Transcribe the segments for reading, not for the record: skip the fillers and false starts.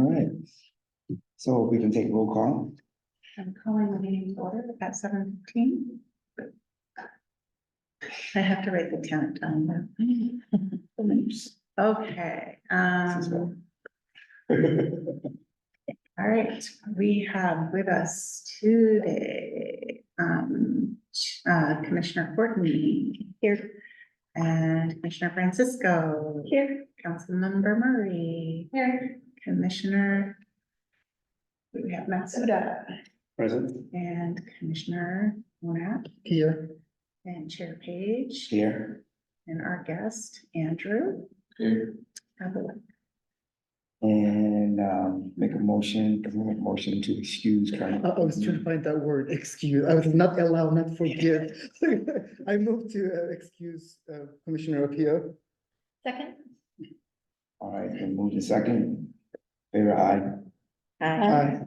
All right. So we can take roll call. I'm calling the meeting to order at 7:15. I have to write the count down. Okay, all right, we have with us today, Commissioner Courtney here. And Commissioner Francisco. Here. Councilmember Murray. Here. Commissioner. We have Matsuda. Present. And Commissioner Monat. Here. And Chair Page. Here. And our guest, Andrew. Here. Have a look. And make a motion to excuse. I was trying to find that word, excuse. I was not allow, not forgive. I moved to excuse Commissioner Apio. Second. All right, and move to second. Favor aye. Aye.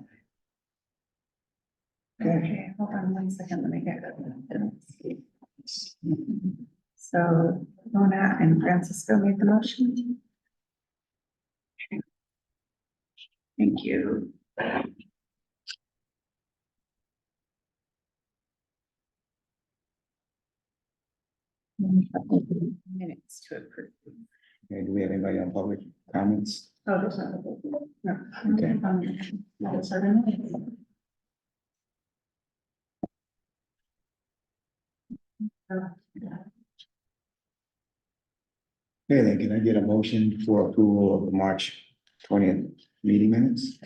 Okay, hold on 1 second, let me get it. So Mona and Francisco made the motion. Thank you. Minutes to approve. Okay, do we have anybody on public comments? Oh, there's not. No. Okay. No, it's already made. Okay, then can I get a motion for approval of the March 20th meeting minutes?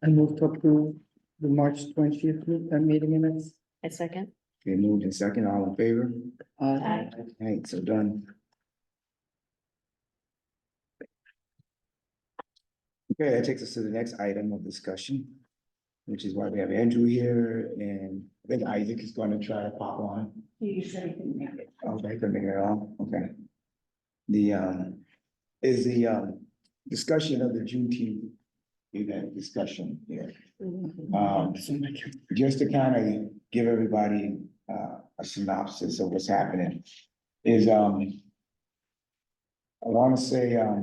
I moved to approve the March 20th meeting minutes. A second. Okay, moved in second, all in favor? Aye. All right, so done. Okay, that takes us to the next item of discussion, which is why we have Andrew here, and I think Isaac is going to try to pop on. You said he didn't make it. Okay, couldn't make it at all, okay. The, is the, discussion of the Juneteenth event discussion here. Just to kind of give everybody, a synopsis of what's happening, is, I want to say, about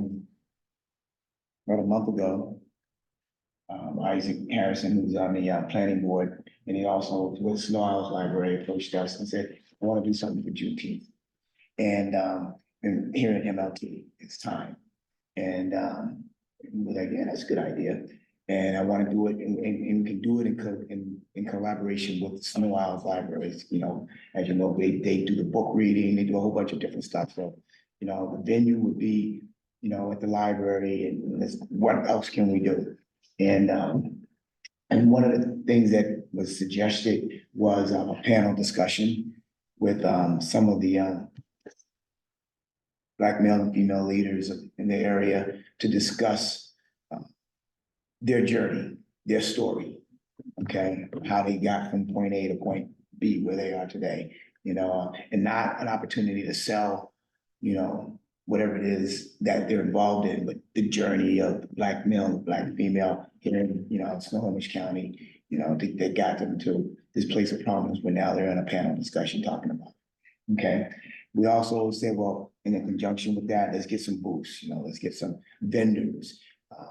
a month ago, Isaac Harrison, who's on the, planning board, and he also with Snow Isles Library approached us and said, I want to do something for Juneteenth. And here at MLT, it's time. And we're like, yeah, that's a good idea. And I want to do it and we can do it in collaboration with Snow Isles Libraries. You know, as you know, they do the book reading, they do a whole bunch of different stuff. So, you know, the venue would be, you know, at the library, and what else can we do? And one of the things that was suggested was a panel discussion with some of the Black male and female leaders in the area to discuss their journey, their story, okay? How they got from point A to point B where they are today, you know, and not an opportunity to sell, you know, whatever it is that they're involved in, but the journey of Black male, Black female here in, you know, Snohomish County, you know, they got them to this place of prominence, but now they're in a panel discussion talking about it, okay? We also said, well, in conjunction with that, let's get some booths, you know, let's get some vendors,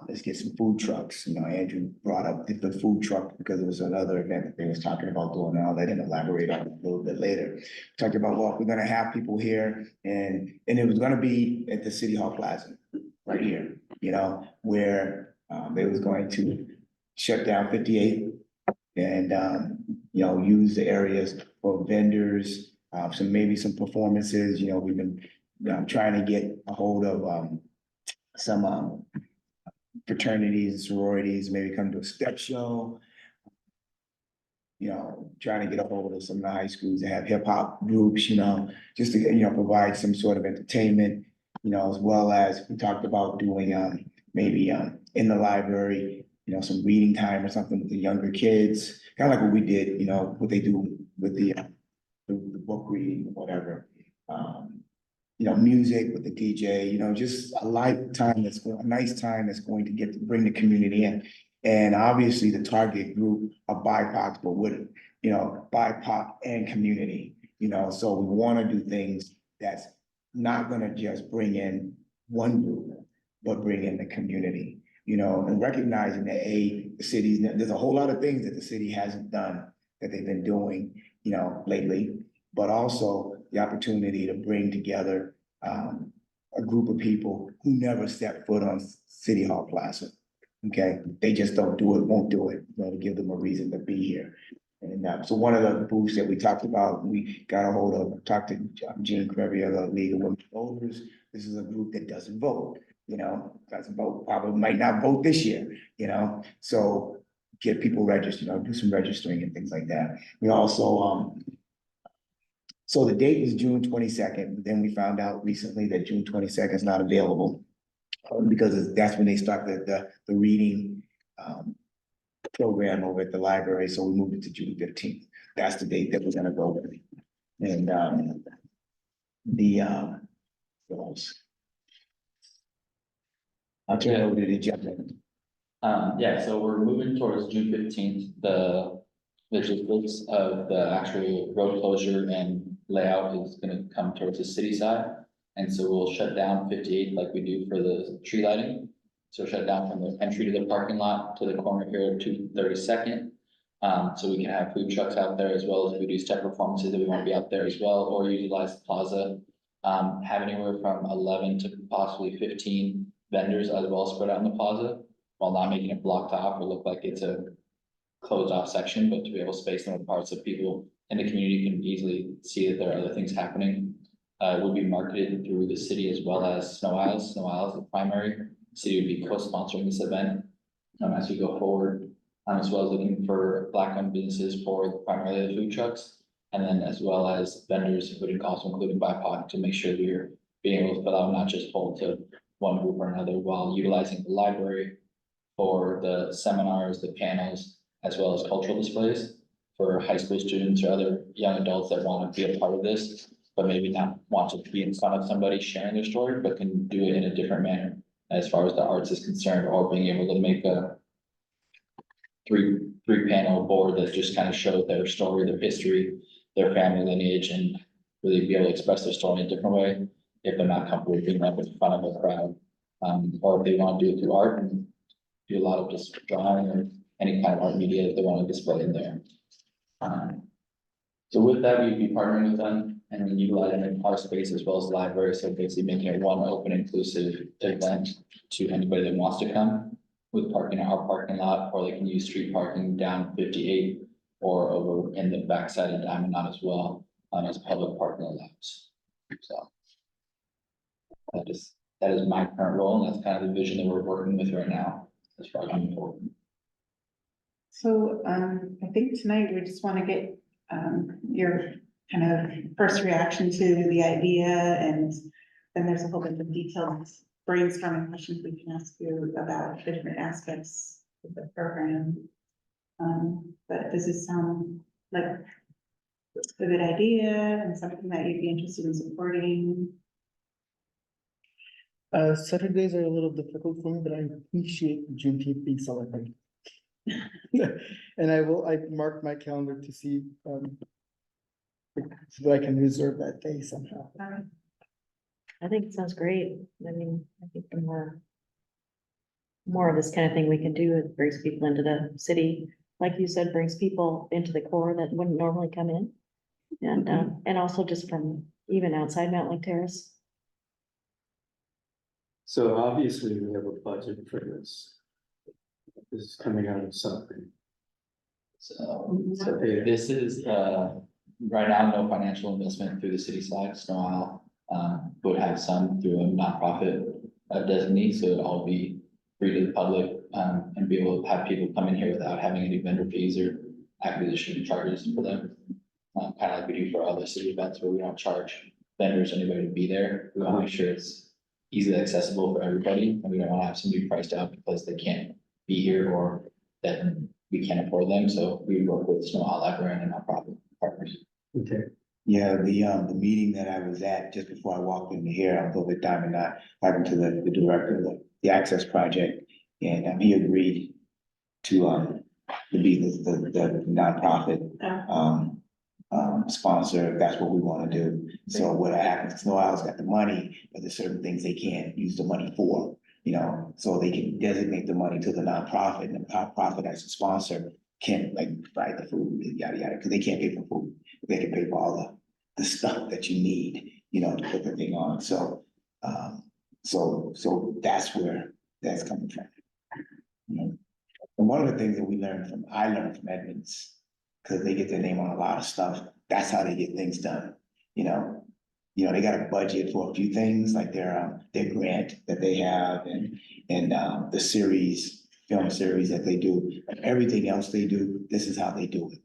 let's get some food trucks. You know, Andrew brought up the food truck because it was another event that they was talking about doing, and I'll let him elaborate on it a little bit later. Talked about, well, we're gonna have people here, and it was gonna be at the City Hall Plaza, right here, you know, where they was going to shut down 58 and, you know, use the areas for vendors, maybe some performances. You know, we've been trying to get a hold of some fraternities and sororities, maybe come to a step show. You know, trying to get a hold of some of the high schools that have hip hop groups, you know, just to, you know, provide some sort of entertainment, you know, as well as we talked about doing maybe in the library, you know, some reading time or something with the younger kids, kind of like what we did, you know, what they do with the book reading, whatever. You know, music with the DJ, you know, just a nice time that's going to bring the community in. And obviously the target group of BIPOC, but with, you know, BIPOC and community, you know, so we want to do things that's not going to just bring in one group, but bring in the community. and recognizing that the cities, there's a whole lot of things that the city hasn't done that they've been doing, lately, but also the opportunity to bring together, a group of people who never stepped foot on City Hall Plaza. Okay, they just don't do it, won't do it, to give them a reason to be here. And so one of the booths that we talked about, we got a hold of, talked to Jean Crevy of the League of Women Voters. This is a group that doesn't vote, doesn't vote, probably might not vote this year, so get people registered, do some registering and things like that. We also, so the date was June 22nd, but then we found out recently that June 22nd is not available. Because that's when they start the reading program over at the library, so we moved it to June 15th. That's the date that we're gonna go with. And what else? I'll turn it over to the gentleman. Yeah, so we're moving towards June 15th. The logistics of the actual road closure and layout is gonna come towards the city side. And so we'll shut down 58 like we do for the tree lighting. So shut down from the entry to the parking lot to the corner here of 232nd. So we can have food trucks out there as well as if we do step performances that we want to be out there as well, or utilize the plaza. Have anywhere from 11 to possibly 15 vendors as well spread out in the plaza, while not making it blocked off or look like it's a closed off section, but to be able to space them apart so people in the community can easily see that there are other things happening. Will be marketed through the city as well as Snow Isles. Snow Isles, the primary city, would be co-sponsoring this event as we go forward, as well as looking for Black-owned businesses for primarily the food trucks, and then as well as vendors, including also including BIPOC, to make sure that you're being able to fill out, not just hold to one group or another, while utilizing the library for the seminars, the panels, as well as cultural displays for high school students or other young adults that want to be a part of this, but maybe not want to be in front of somebody sharing their story, but can do it in a different manner as far as the arts is concerned, or being able to make a three panel board that just kind of shows their story, their history, their family lineage, and really be able to express their story in a different way if they're not comfortable being up in front of a crowd. Or if they want to do it through art and do a lot of just drawing or any kind of art media that they want to display in there. So with that, we'd be partnering with them and then utilizing our space as well as the library. So basically making it one open, inclusive event to anybody that wants to come, with parking in our parking lot, or they can use street parking down 58 or over in the backside of Diamond Knot as well, as public parking allows. So that is my current role, and that's kind of the vision that we're working with right now as far as moving forward. So, I think tonight we just want to get, your kind of first reaction to the idea, and then there's a whole bunch of detailed brainstorming questions we can ask you about different aspects of the program. But does this sound like a good idea and something that you'd be interested in supporting? Saturdays are a little difficult for me, but I appreciate Juneteenth being celebrated. And I marked my calendar to see, so that I can reserve that day somehow. I think it sounds great. I mean, I think the more of this kind of thing we can do, it brings people into the city. Like you said, brings people into the core that wouldn't normally come in. And also just from even outside Mountlake Terrace. So obviously we have a budget for this. This is coming out of something. So this is, right now, no financial investment through the city side. Snow Isle would have some through a nonprofit designee, so it'll all be free to the public, and be able to have people come in here without having any vendor fees or acquisition charges for them. Kind of like we do for other city events where we don't charge vendors or anybody to be there. We want to make sure it's easily accessible for everybody, and we don't want to have somebody priced out because they can't be here or that we can't afford them. So we work with Snow Isle Library and nonprofit partners. Okay. Yeah, the meeting that I was at just before I walked into here, I was over at Diamond Knot, talking to the director of the Access Project, and he agreed to be the nonprofit sponsor. If that's what we want to do. So what happens, Snow Isle's got the money, but there's certain things they can't use the money for. so they can designate the money to the nonprofit, and the nonprofit as a sponsor can like buy the food, yada, yada, because they can't pay for food. They can pay for all the stuff that you need, to put the thing on, so, so that's where that's coming from. And one of the things that I learned from Edmonds, because they get their name on a lot of stuff, that's how they get things done, they got a budget for a few things, like their grant that they have and the film series that they do. Everything else they do, this is how they do it.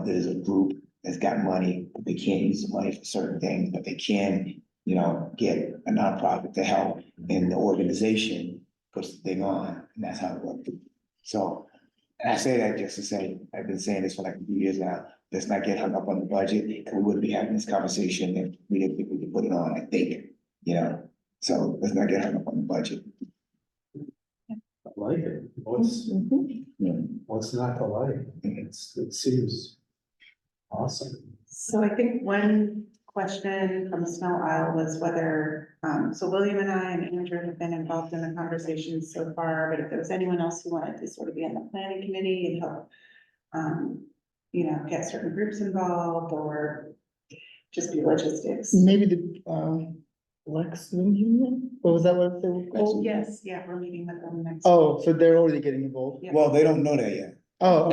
There's a group that's got money, but they can't use the money for certain things, but they can, get a nonprofit to help, and the organization puts the thing on, and that's how it works. So, and I say that just to say, I've been saying this for like a few years now, let's not get hung up on the budget, because we wouldn't be having this conversation if we didn't think we could put it on, I think, so let's not get hung up on the budget. I like it. What's not to like? It seems awesome. So I think one question from Snow Isle was whether, so William and I and Andrew have been involved in the conversation so far, but if there was anyone else who wanted to sort of be on the planning committee and help, get certain groups involved or just be logistics. Maybe the, Lex Union, or was that what they were Oh, called? yes, yeah, we're meeting with them next. Oh, so they're already getting involved. Yeah. Well, they don't know that yet. Oh.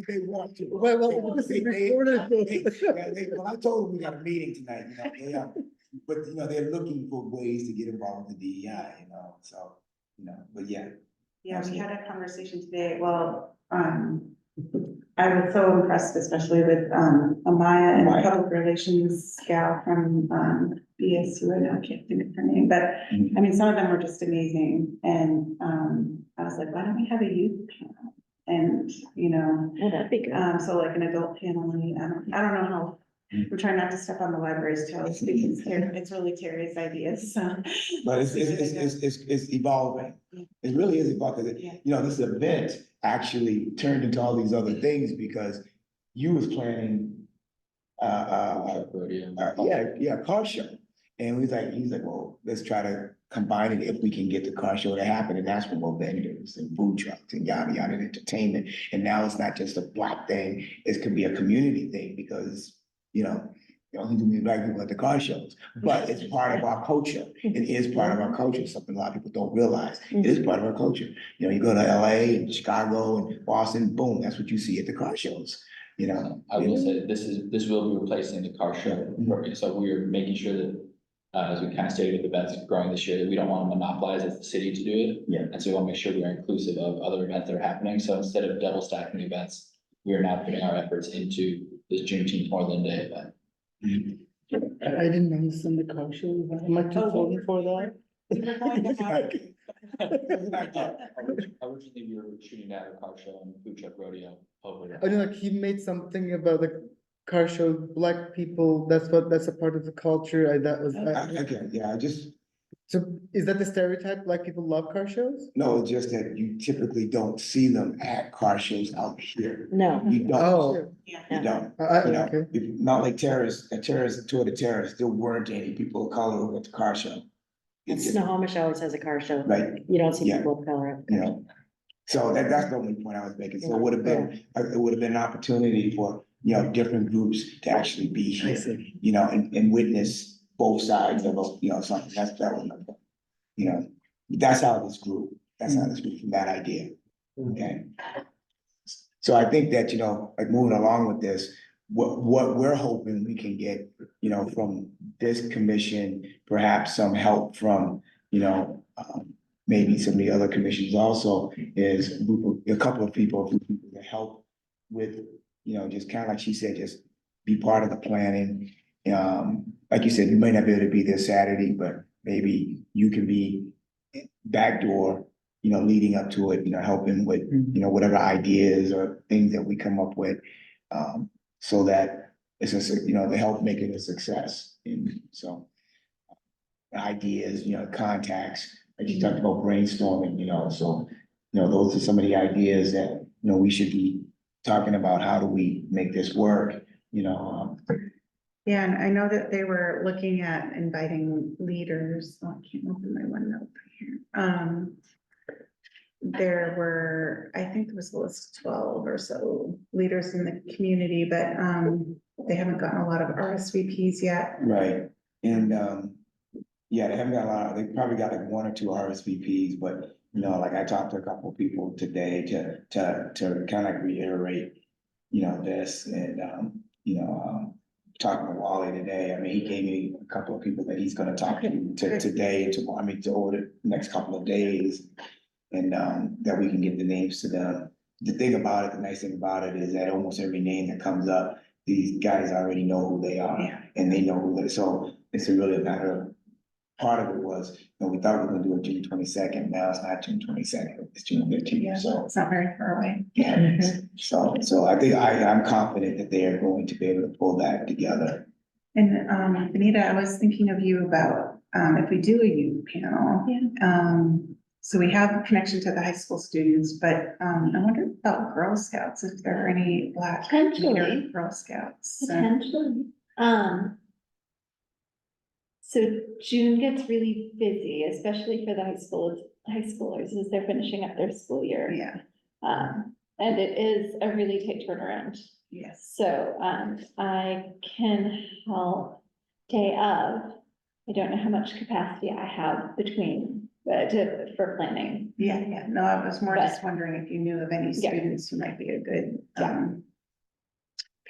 They want to. Well, this is recorded. Well, I told them we got a meeting tonight, but they're looking for ways to get involved with the DEI, so, but yeah. Yeah, we had a conversation today, well, I was so impressed, especially with, Amaya and the Amaya. public relations gal from, BSU, and I can't think of her name, but, I mean, some of them were just amazing, and, I was like, why don't we have a youth panel? And, Oh, that'd be good. so like an adult panel, and I don't know how, we're trying not to step on the library's toes, because it's really Terry's ideas, so. But it's evolving. It really is evolving. Yeah. This event actually turned into all these other things because you was planning car show. And he's like, well, let's try to combine it if we can get the car show to happen. And that's when more vendors and food trucks and yada, yada, and entertainment. And now it's not just a Black thing, it could be a community thing because, you don't need to be Black people at the car shows, but it's part of our culture. It is part of our culture, something a lot of people don't realize. It is part of our culture. You go to LA and Chicago and Boston, boom, that's what you see at the car shows, I will say, this will be replacing the car show, so we are making sure that, as we kind of stated with events growing this year, that we don't want to monopolize as the city to do it. Yeah. And so we want to make sure we are inclusive of other events that are happening, so instead of double stacking events, we are now putting our efforts into this Juneteenth Northern Day event. I didn't understand the car show. Am I too old for that? We were going to have- Originally, we were shooting to have a car show and food truck rodeo over there. I know, like, he made something about the car show, Black people, that's a part of the culture, so is that the stereotype, Black people love car shows? No, it's just that you typically don't see them at car shows out here. No. You don't, Oh, Yeah. you don't. okay. If not like Terrace, tour de Terrace, there weren't any people of color who went to car show. And Snohomish always has a car show. Right, You don't see Yeah. people of color. at the car show. so that's the only point I was making, so it would have been, an opportunity for, different groups to actually be I here, see. and witness both sides of, something, that was, that's how this grew, from that idea, okay? So I think that, like moving along with this, what we're hoping we can get, from this commission, perhaps some help from, maybe some of the other commissions also, is a couple of people to help with, just kind of like she said, just be part of the planning. Like you said, you might not be able to be there Saturday, but maybe you can be backdoor, leading up to it, helping with, whatever ideas or things that we come up with. So that it's to help make it a success. And so ideas, contacts, like you talked about brainstorming, so, those are some of the ideas that, we should be talking about. How do we make this work? Yeah, and I know that they were looking at inviting leaders, oh, I can't open my one note here. There were, I think there was a list of 12 or so leaders in the community, but, they haven't gotten a lot of RSVPs yet. Right, and, yeah, they haven't got a lot, they probably got like 1 or 2 RSVPs, but, you know, like I talked to a couple of people today to kind of reiterate, you know, this, and, talking to Wally today, I mean, he gave me a couple of people that he's gonna talk to today and tomorrow, I mean, over the next couple of days. And, that we can get the names to them. The thing about it, the nice thing about it is that almost every name that comes up, these guys already know who they are. Yeah. And they know who they, so it's really a matter of, part of it was, you know, we thought we were gonna do it June 22nd, now it's not June 22nd, it's June 15th, Yeah, so. it's not very far away. Yeah, so I think I'm confident that they are going to be able to pull that together. And, Benita, I was thinking of you about, if we do a youth panel. Yeah. So we have connection to the high school students, but, I wonder about Girl Scouts, if there are any Black Potentially. Girl Scouts. Potentially. So June gets really busy, especially for the high schoolers as they're finishing up their school year. Yeah, And it is a really tight turnaround. yes. So, I can help day of. I don't know how much capacity I have between, for planning. Yeah, no, I was more But- just wondering if you knew of any Yeah. students who might be a good, Yeah.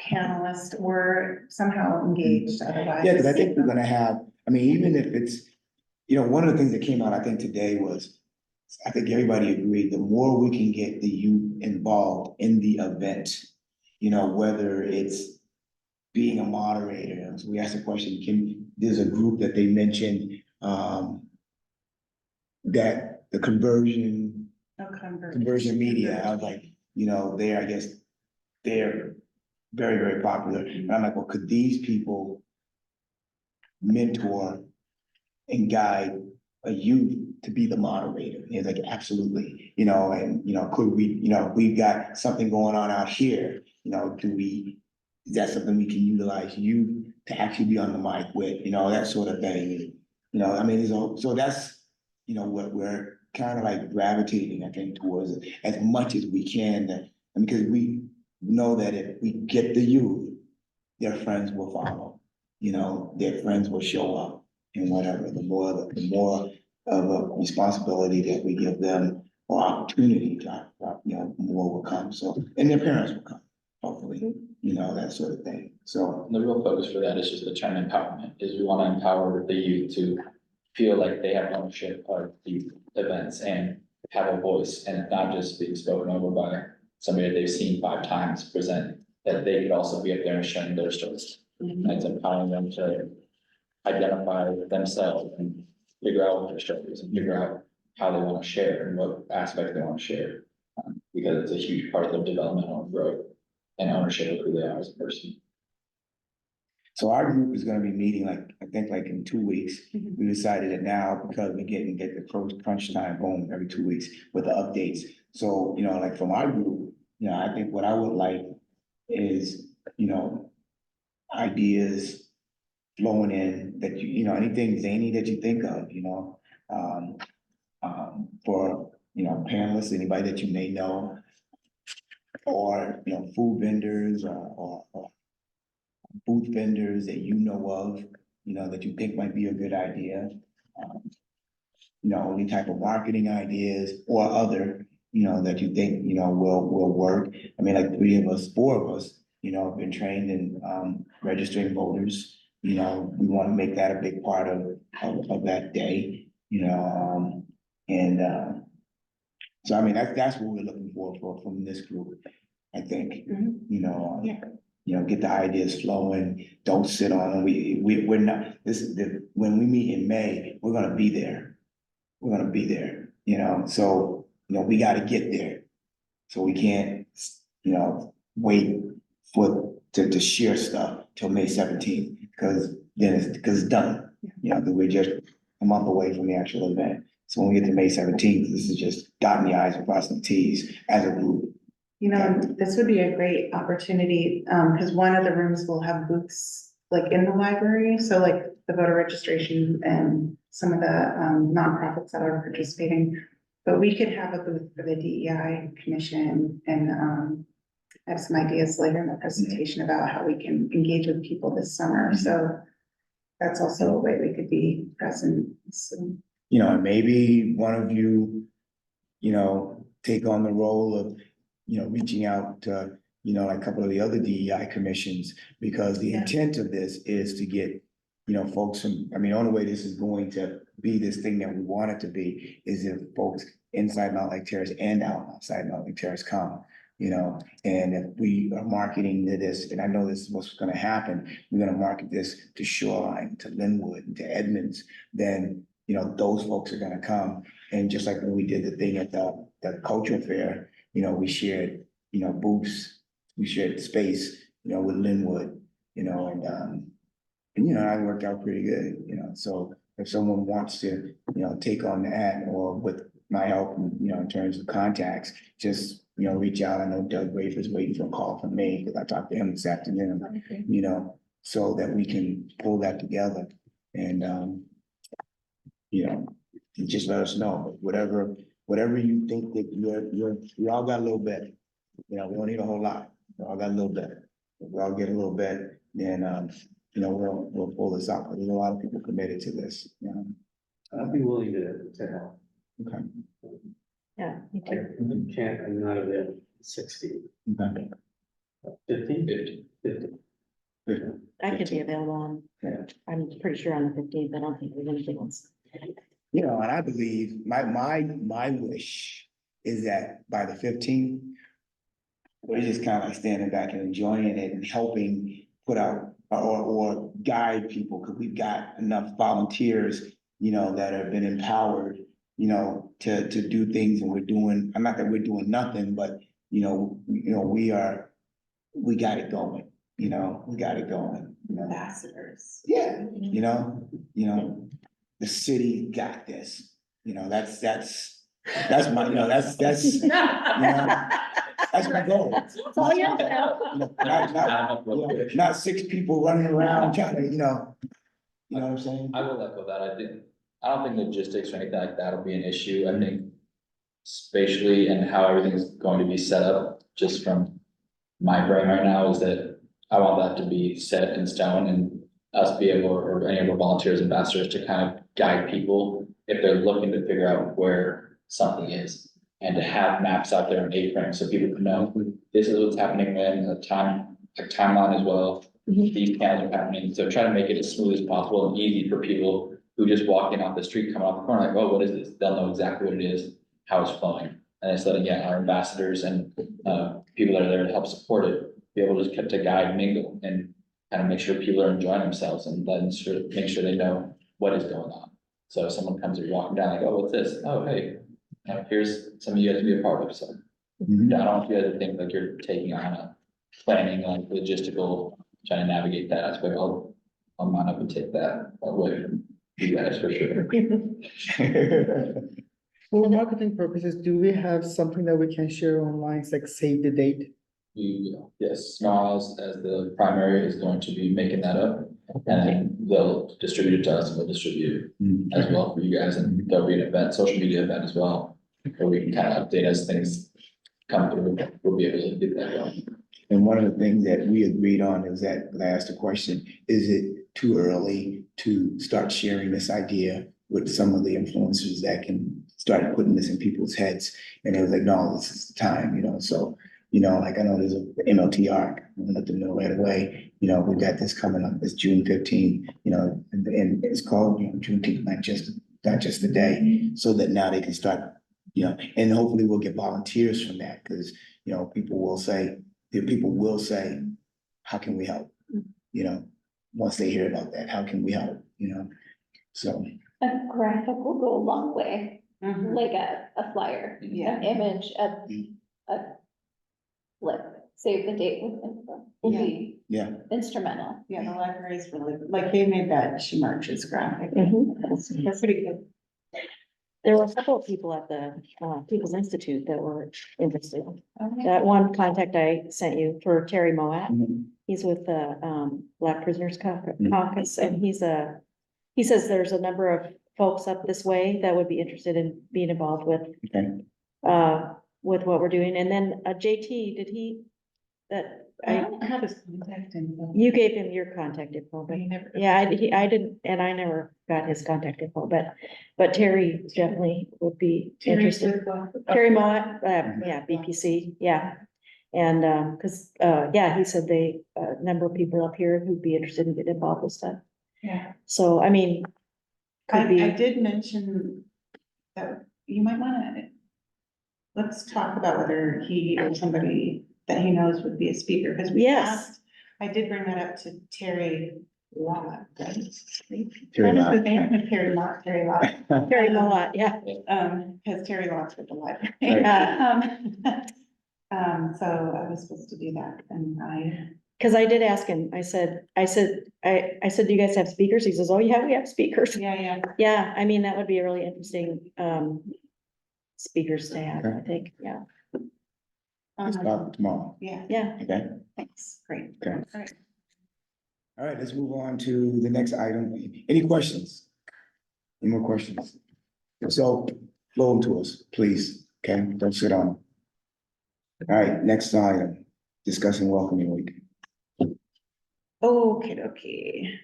panelist or somehow engaged otherwise. Yeah, because I think we're gonna have, I mean, even if it's, you know, one of the things that came out, I think today was, I think everybody agreed, the more we can get the youth involved in the event, you know, whether it's being a moderator, so we asked the question, there's a group that they mentioned, that the conversion media, I was like, you know, I guess, they're very, very popular. And I'm like, well, could these people mentor and guide a youth to be the moderator? And he's like, absolutely, you know, and, you know, could we, you know, we've got something going on out here, you know, is that something we can utilize you to actually be on the mic with, you know, that sort of thing. You know, I mean, so that's, you know, what we're kind of like gravitating, I think, towards as much as we can, and because we know that if we get the youth, their friends will follow, you know, their friends will show up and whatever, the more of a responsibility that we give them or opportunity to, you know, more will come, so, and their parents will come, hopefully, you know, that sort of thing, so. The real focus for that is just the term empowerment, is we want to empower the youth to feel like they have ownership of the events and have a voice, and not just being spoken over by somebody that they've seen 5 times present, that they could also be up there and sharing their stories. And it's empowering them to identify themselves and figure out what their stories and figure out how they want to share and what aspect they want to share. Because it's a huge part of their developmental growth and ownership of who they are as a person. So our group is gonna be meeting like, I think like in 2 weeks. Mhm. We decided that now, because we get the crunch time going every 2 weeks with the updates. So, you know, like from our group, you know, I think what I would like is, you know, ideas flowing in that you know, anything zany that you think of, you know, for, you know, panelists, anybody that you may know, or, you know, food vendors or booth vendors that you know of, you know, that you think might be a good idea. You know, any type of marketing ideas or other, you know, that you think, you know, will work. I mean, like 4 of us, you know, have been trained in, registering voters. You know, we want to make that a big part of that day, you know, so I mean, that's what we're looking for from this group, I think, Mhm. you know. Yeah. You know, get the ideas flowing, don't sit on them, we're not, when we meet in May, we're gonna be there. We're gonna be there, you know, so, you know, we gotta get there. So we can't, you know, wait to share stuff till May 17th, because it's done. You know, that we're just a month away from the actual event. So when we get to May 17th, this is just dotting the i's and crossing the t's as a group. You know, this would be a great opportunity, because one of the rooms will have booths like in the library, so like the voter registration and some of the nonprofits that are participating. But we could have a booth for the DEI commission and have some ideas later in the presentation about how we can engage with people this summer, so that's also a way we could be present, so. You know, and maybe one of you, you know, take on the role of, you know, reaching out to, you know, like a couple of the other DEI commissions, because the Yeah. intent of this is to get, you know, folks from, I mean, the only way this is going to be this thing that we want it to be is if folks inside Mountlake Terrace and outside Mountlake Terrace come, you know, and if we are marketing to this, and I know this is what's gonna happen, we're gonna market this to Shoreline, to Linwood, and to Edmonds, then, you know, those folks are gonna come. And just like when we did the thing at the cultural fair, you know, we shared, you know, booths, we shared space, you know, with Linwood, you know, and you know, that worked out pretty good, you know, so if someone wants to, you know, take on that, or with my help, you know, in terms of contacts, just, you know, reach out. I know Doug Rafe is waiting for a call from me, because I talked to him this afternoon, you know, so that we can pull that together and, you know, just let us know, whatever you think that we all got a little bit. You know, we don't need a whole lot, we all got a little bit. If we all get a little bit, then, you know, we'll pull this out. There's a lot of people committed to this, you know. I'd be willing to help. Okay. Yeah, me I too. can't, I'm not available 60, Okay. 50. I could be available on, Yeah. I'm pretty sure on the 15th. I don't think there's anything else. You know, and I believe my wish is that by the 15th, we're just kind of like standing back and enjoying it and helping put out or guide people, because we've got enough volunteers, you know, that have been empowered, you know, to do things, and we're doing, I'm not that we're doing nothing, but we got it going, you know, we got it going, you know. Ambassadors. Yeah, you know, the city got this, you know, that's my, you know, that's, you know, that's my goal. all you have. You know, not 6 people running around trying to, you know what I'm saying? I will echo that. I don't think logistics or anything like that will be an issue. I think spatially and how everything's going to be set up, just from my brain right now, is that I want that to be set in stone, and us be able, or any of our volunteers, ambassadors, to kind of guide people if they're looking to figure out where something is, and to have maps out there in A-frame so people can know this is what's happening when, a timeline as well. These panels are happening, so try to make it as smooth as possible and easy for people who just walk in off the street, coming off the corner, like, oh, what is this? They'll know exactly what it is, how it's flowing. And it's letting, our ambassadors and people that are there to help support it, be able to guide, mingle, and kind of make sure people are enjoying themselves, and make sure they know what is going on. So if someone comes or walking down, like, oh, what's this? Oh, hey, here's some of you guys to be a part of, so. Mhm. I don't want you guys to think like you're taking on a planning, like logistical, trying to navigate that aspect. I'll mount up and take that away from you guys for sure. For marketing purposes, do we have something that we can share online, like save the date? Yes, Smiles as the primary is going to be making that up, and then they'll distribute it to us, and we'll distribute it as well for you guys, and there'll be an event, social media event as well, where we can kind of update as things come through. We'll be able to get that going. And one of the things that we agreed on is that, when I asked the question, is it too early to start sharing this idea with some of the influencers that can start putting this in people's heads? And it was like, no, this is the time, you know, so, you know, like I know there's a MLTR, I'm gonna let them know right away, you know, we've got this coming up, it's June 15, you know, and it's called, you know, Juneteenth, not just the day, so that now they can start, you know, and hopefully we'll get volunteers from that, because, you know, people will say, how can we help? You know, once they hear about that, how can we help, you know? So, A graphic will go a long way, Mhm. like a flyer, Yeah. an image, a flip, save the date with info will be yeah, instrumental. Yeah, the library's really, like, they made that She Marches graphic. Mhm. They're pretty good. There were a couple of people at the People's Institute that were interested. Okay. That one contact I sent you for Terry Moat, Mhm. He's with the, Black Prisoners Caucus, and he says there's a number of folks up this way that would be interested in being involved Okay, with what we're doing. And then, JT, did he, I don't have his contact info. you gave him your contact info, but He never- yeah, I didn't, and I never got his contact info, but Terry definitely would be Terry's interested. with what? Terry Mott, yeah, BPC, yeah. And, cause, yeah, he said a number of people up here who'd be interested in getting involved with stuff. Yeah. So, I mean, could I be, did mention that you might wanna, let's talk about whether he or somebody that he knows would be a speaker, because we Yes. asked, I did bring that up to Terry Lott, right? Terry What is Lott. his name? Terry Lott, Terry Lott. Terry Mott, yeah. Cause Terry Lott's with the library. Right. So I was supposed to do that, and Cause I did ask him, I said, do you guys have speakers? He says, oh yeah, we have speakers. yeah. Yeah, I mean, that would be a really interesting, speakers to have, I think, yeah, let's talk tomorrow, Yeah, yeah. okay? thanks, great. Okay. All right. All right, let's move on to the next item. Any questions? Any more questions? So flow them to us, please, okay? Don't sit on them. All right, next item, discussing welcoming week. Okay.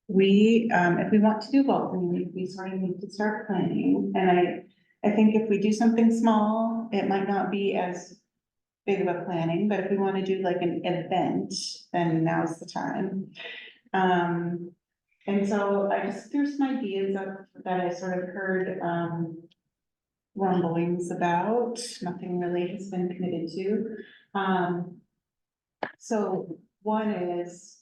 We, if we want to do welcoming, we sort of need to start planning, and I think if we do something small, it might not be as big of a planning, but if we want to do like an event, then now's the time. And so I just threw some ideas up that I sort of heard, rumblings about, nothing really has been committed to. So one is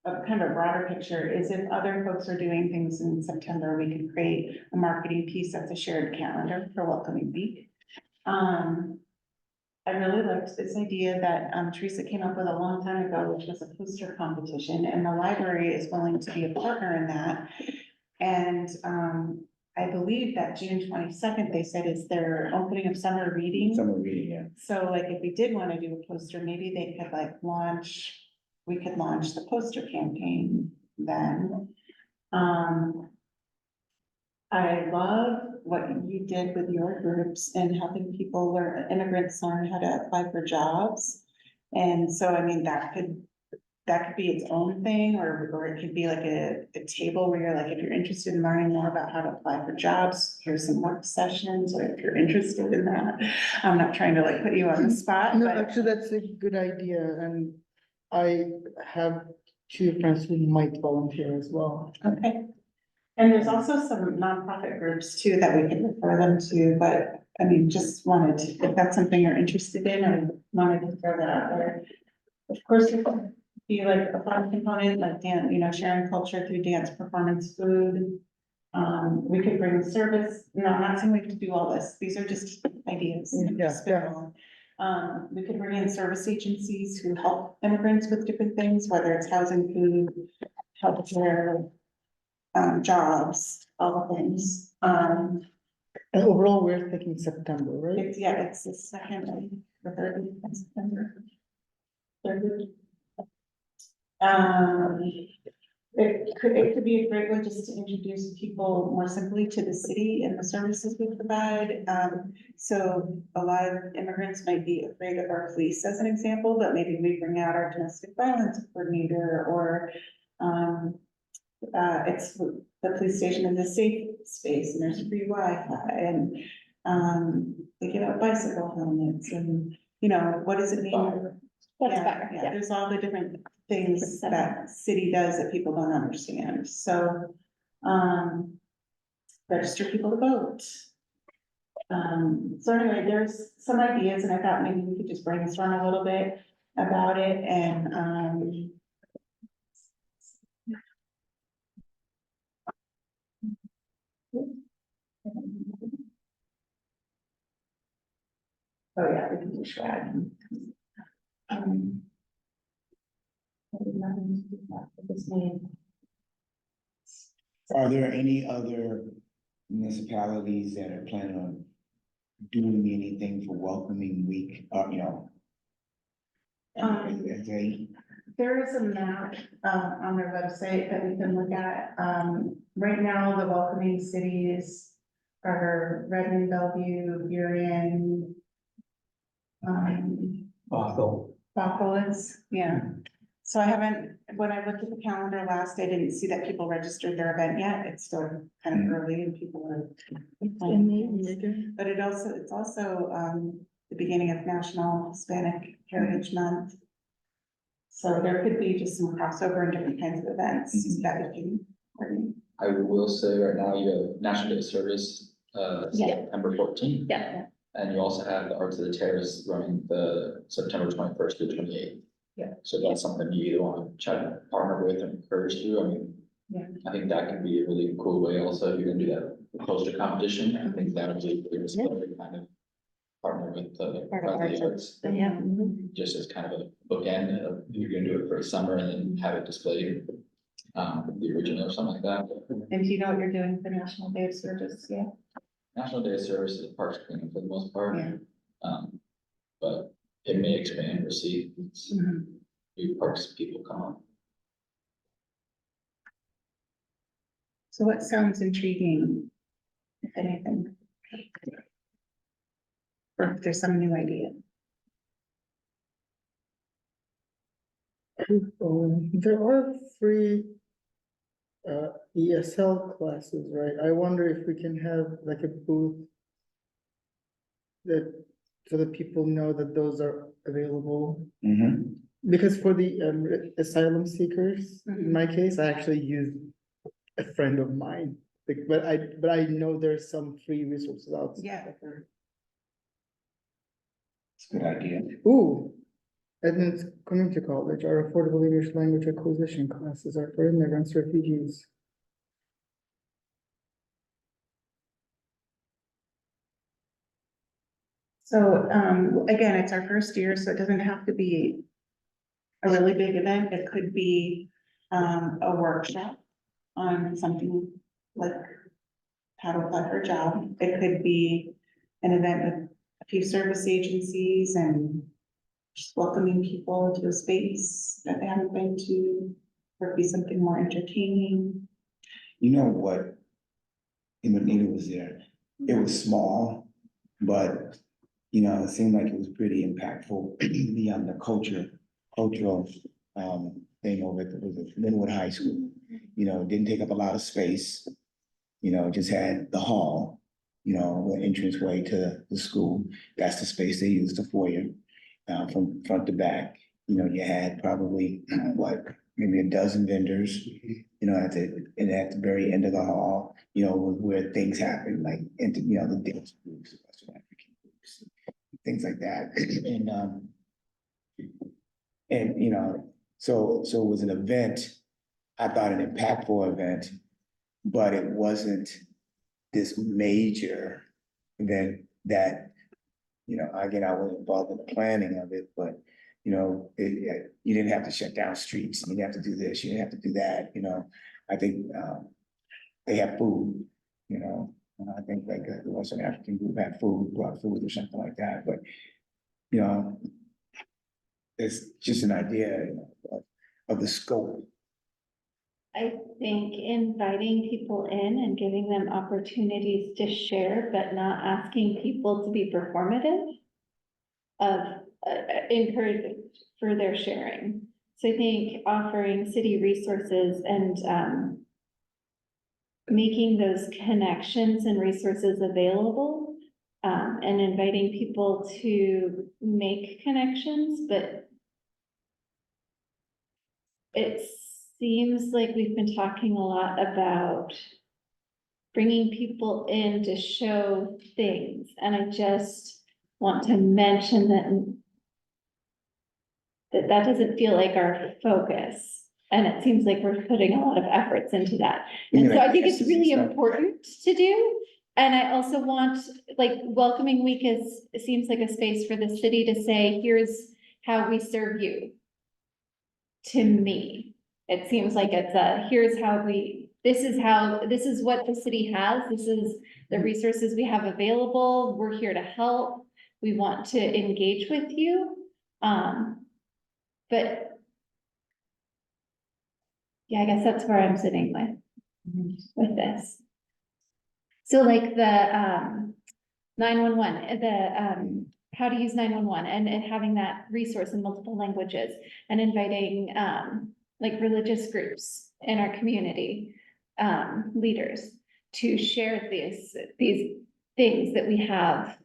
a kind of a broader picture is if other folks are doing things in September, we can create a marketing piece that's a shared calendar for welcoming week. I really liked this idea that Teresa came up with a long time ago, which was a poster competition, and the library is willing to be a partner in that. And I believe that June 22nd, they said is their opening of summer reading. Summer reading, yeah. So like if we did want to do a poster, maybe they could like we could launch the poster campaign then. I love what you did with your groups and helping people immigrants learn how to apply for jobs. And so, I mean, that could be its own thing, or it could be like a table where you're like, if you're interested in learning more about how to apply for jobs, here's some work sessions, or if you're interested in that. I'm not trying to like put you on the spot, No, but. actually, that's a good idea, and I have two friends who might volunteer as well. Okay. And there's also some nonprofit groups too that we can refer them to, but I mean, just wanted to, if that's something you're interested in, I wanted to throw that out there. Of course, it could be like a fun component, like dance, sharing culture through dance, performance, food. We could bring service, no, I'm not saying we have to do all this, these are just ideas. Yeah, Spitballing. We could bring in service agencies who help immigrants with different things, whether it's housing, food, healthcare, jobs, all the things. And overall, we're thinking September, right? It's the second, the third week of September. Third week. It could be a great way just to introduce people more simply to the city and the services we provide. So a lot of immigrants might be afraid of our police as an example, but maybe we bring out our domestic violence coordinator or, it's, the police station is a safe space and there's free Wi-Fi and, they give out bicycle helmets and, what does it mean? That's Yeah, better, yeah, yeah. there's all the different things that city does that people don't understand, so, register people to vote. So anyway, there's some ideas and I thought maybe we could just brainstorm a little bit about it and, oh yeah, we can do swag. I did nothing to do that with this name. Are there any other municipalities that are planning on doing anything for welcoming week, you know? As a, There is a map, on their website that we can look at. Right now, the welcoming cities are Redmond, Bellevue, Burien. Awful. Buffalo's, yeah. So I haven't, when I looked at the calendar last, I didn't see that people registered their event yet. It's still kind of early and people are. But it's also, the beginning of National Hispanic Heritage Month. So there could be just some crossover in different kinds of events that we can coordinate. I will say right now, you have National Day of Service, Yeah. September 14th. Yeah. And you also have the Arts of the Terrace running the September 21st to 28th. Yeah. So that's something you either want to try to partner with and encourage through. I mean, Yeah. I think that can be a really cool way also, if you're gonna do that poster competition, I think that would be a really respectful kind of partner with the Part of Friday arts. Arts. Yeah. Mhm. Just as kind of a bookend of, you're gonna do it for a summer and then have it displayed, the original or something like that. And do you know what you're doing for National Day of Service? Yeah. National Day of Service is parks cleaning for the most part. Yeah. But it may expand, we'll see. It's Mhm. new parks people come on. So what sounds intriguing, if anything? Or if there's some new idea? There are free ESL classes, right? I wonder if we can have like a booth that, so that people know that those are available. Mhm. Because for the asylum seekers, in Mhm. my case, I actually used a friend of mine. But I know there's some free resources out Yeah. there. It's a good idea. Ooh, and it's community college, our affordable English language acquisition classes are for immigrants, refugees. So, again, it's our first year, so it doesn't have to be a really big event. It could be, a workshop on something like how to apply for a job. It could be an event with a few service agencies and just welcoming people to a space that they haven't been to, or it could be something more entertaining. You know what? And when Nita was there, it was small, but, you know, it seemed like it was pretty impactful beyond the cultural, thing over at the Linwood High School. You know, it didn't take up a lot of space, you know, just had the hall, you know, the entranceway to the school. That's the space they used, the foyer, from front to back. You know, you had probably, what, maybe a dozen vendors, you know, at the very end of the hall, you know, where things happen, like, you know, the dance groups, Western African groups, things like that. And, you know, so it was an event, I thought an impactful event, but it wasn't this major event that, you know, again, I wasn't involved in the planning of it, but, you know, you didn't have to shut down streets, you didn't have to do this, you didn't have to do that, you know. I think, they have food, you know, I think like the Western African group had food, brought food or something like that, but, you know, it's just an idea of the scope. I think inviting people in and giving them opportunities to share, but not asking people to be performative of encourage for their sharing. So I think offering city resources and making those connections and resources available, and inviting people to make connections, but it seems like we've been talking a lot about bringing people in to show things, and I just want to mention that doesn't feel like our focus, and it seems like we're putting a lot of efforts into that. And so I think it's really important to do, and I also want, like, welcoming week it seems like a space for the city to say, here's how we serve you. To me, it seems like it's here's how we this is what the city has, this is the resources we have available, we're here to help. We want to engage with you, but. Yeah, I guess that's where I'm sitting with this. So like the, 911, how to use 911 and having that resource in multiple languages and inviting, like religious groups in our community, leaders to share these things that we have,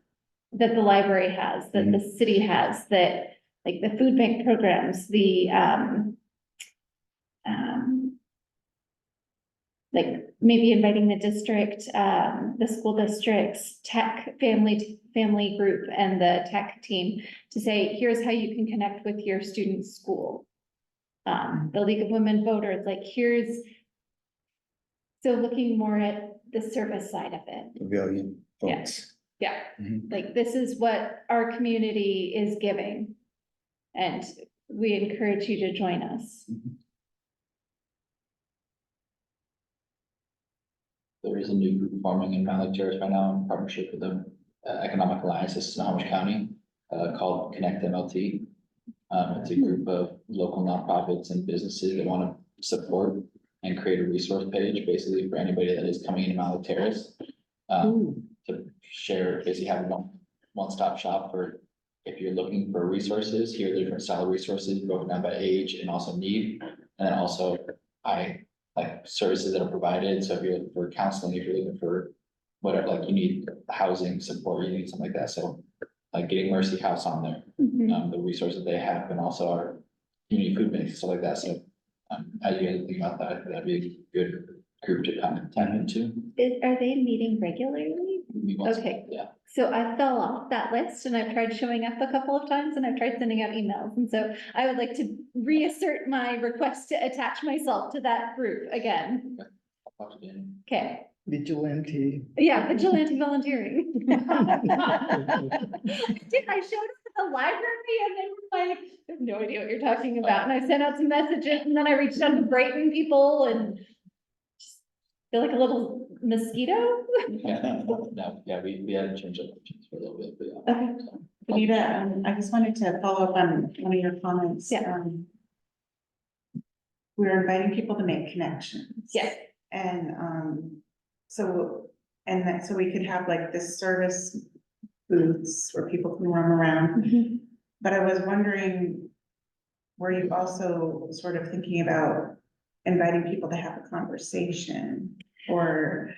that the library has, that the city has, that like the food bank programs, like maybe inviting the district, the school district's tech family group and the tech team to say, here's how you can connect with your student's school. The League of Women Voters, like here's, so looking more at the service side of it. Pavilion folks. Yeah, Mhm. like this is what our community is giving. And we encourage you to join us. There is a new group forming in Mountlake Terrace right now in partnership with the Economic Alliance of Snohomish County, called Connect MLT. It's a group of local nonprofits and businesses that want to support and create a resource page, basically for anybody that is coming into Mountlake Terrace. To share, basically have one-stop shop for if you're looking for resources, here are the different style of resources broken down by age and also need. And then also like services that are provided. So if you're looking for counseling, if you're looking for whatever, like you need housing support, you need something like that. So like getting Mercy House on there, the resources they have, and also our community food banks and stuff like that. So as you guys think about that, that'd be a good group to come and tap into. Are they meeting regularly? Okay. Yeah. So I fell off that list and I've tried showing up a couple of times and I've tried sending out emails. And so I would like to reassert my request to attach myself to that group again. I'll talk to Dan. Okay, Vigilante. yeah, vigilante volunteering. Dude, I showed up at the library and they were like, I have no idea what you're talking about. And I sent out some messages and then I reached out to Brighton people and just feel like a little mosquito. No, yeah, we had to change up for a little bit, but yeah. Okay. So, Anita, I just wanted to follow up on one of your comments. Yeah. We're inviting people to make connections. Yes. And, so we could have like this service booths where people can roam around. But I was wondering, were you also sort of thinking about inviting people to have a conversation? Or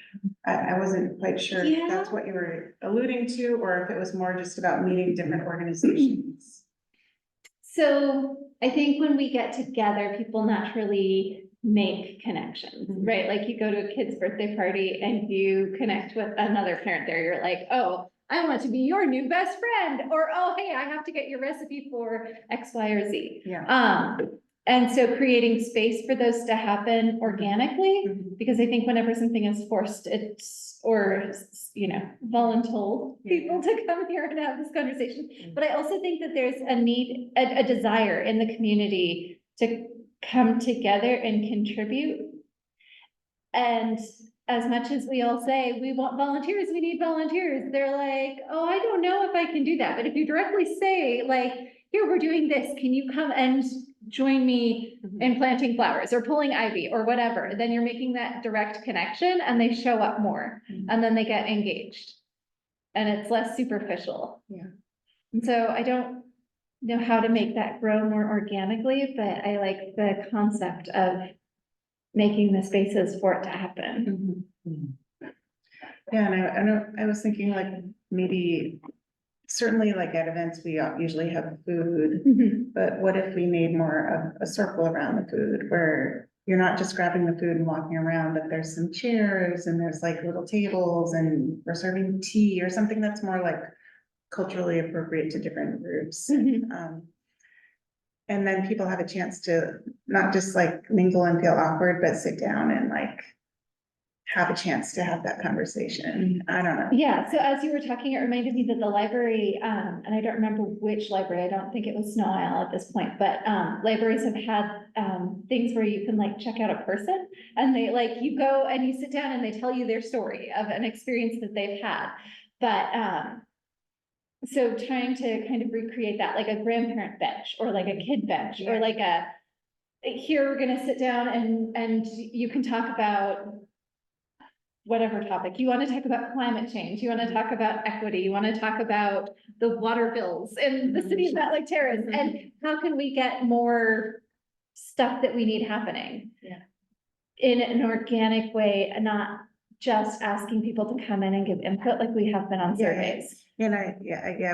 I wasn't quite sure if that's what you were alluding to, or if it was more just about meeting different organizations. So I think when we get together, people naturally make connections, right? Like you go to a kid's birthday party and you connect with another parent there. You're like, oh, I want to be your new best friend, or, oh, hey, I have to get your recipe for X, Y, or Z. Yeah. And so creating space for those to happen organically, because I think whenever something is forced, it's, or, you know, voluntold people to come here and have this conversation. But I also think that there's a need, a desire in the community to come together and contribute. And as much as we all say, we want volunteers, we need volunteers, they're like, oh, I don't know if I can do that. But if you directly say like, here, we're doing this, can you come and join me in planting flowers or pulling ivy or whatever, then you're making that direct connection and they show up more and then they get engaged. And it's less superficial. Yeah. And so I don't know how to make that grow more organically, but I like the concept of making the spaces for it to happen. Yeah, and I know, I was thinking like maybe, certainly like at events, we usually have food, but what if we made more of a circle around the food where you're not just grabbing the food and walking around, but there's some chairs and there's like little tables and we're serving tea or something that's more like culturally appropriate to different groups. And then people have a chance to not just like mingle and feel awkward, but sit down and like have a chance to have that conversation. I don't know. Yeah, so as you were talking, it reminded me that the library, and I don't remember which library, I don't think it was Snow Isle at this point, but, libraries have had, things where you can like check out a person, and they like, you go and you sit down and they tell you their story of an experience that they've had. But, so trying to kind of recreate that, like a grandparent bench, or like a kid bench, or like here we're gonna sit down and you can talk about whatever topic, you wanna talk about climate change, you wanna talk about equity, you wanna talk about the water bills in the city of Mountlake Terrace, and how can we get more stuff that we need happening? Yeah. In an organic way, and not just asking people to come in and give input like we have been on Yeah, surveys. And I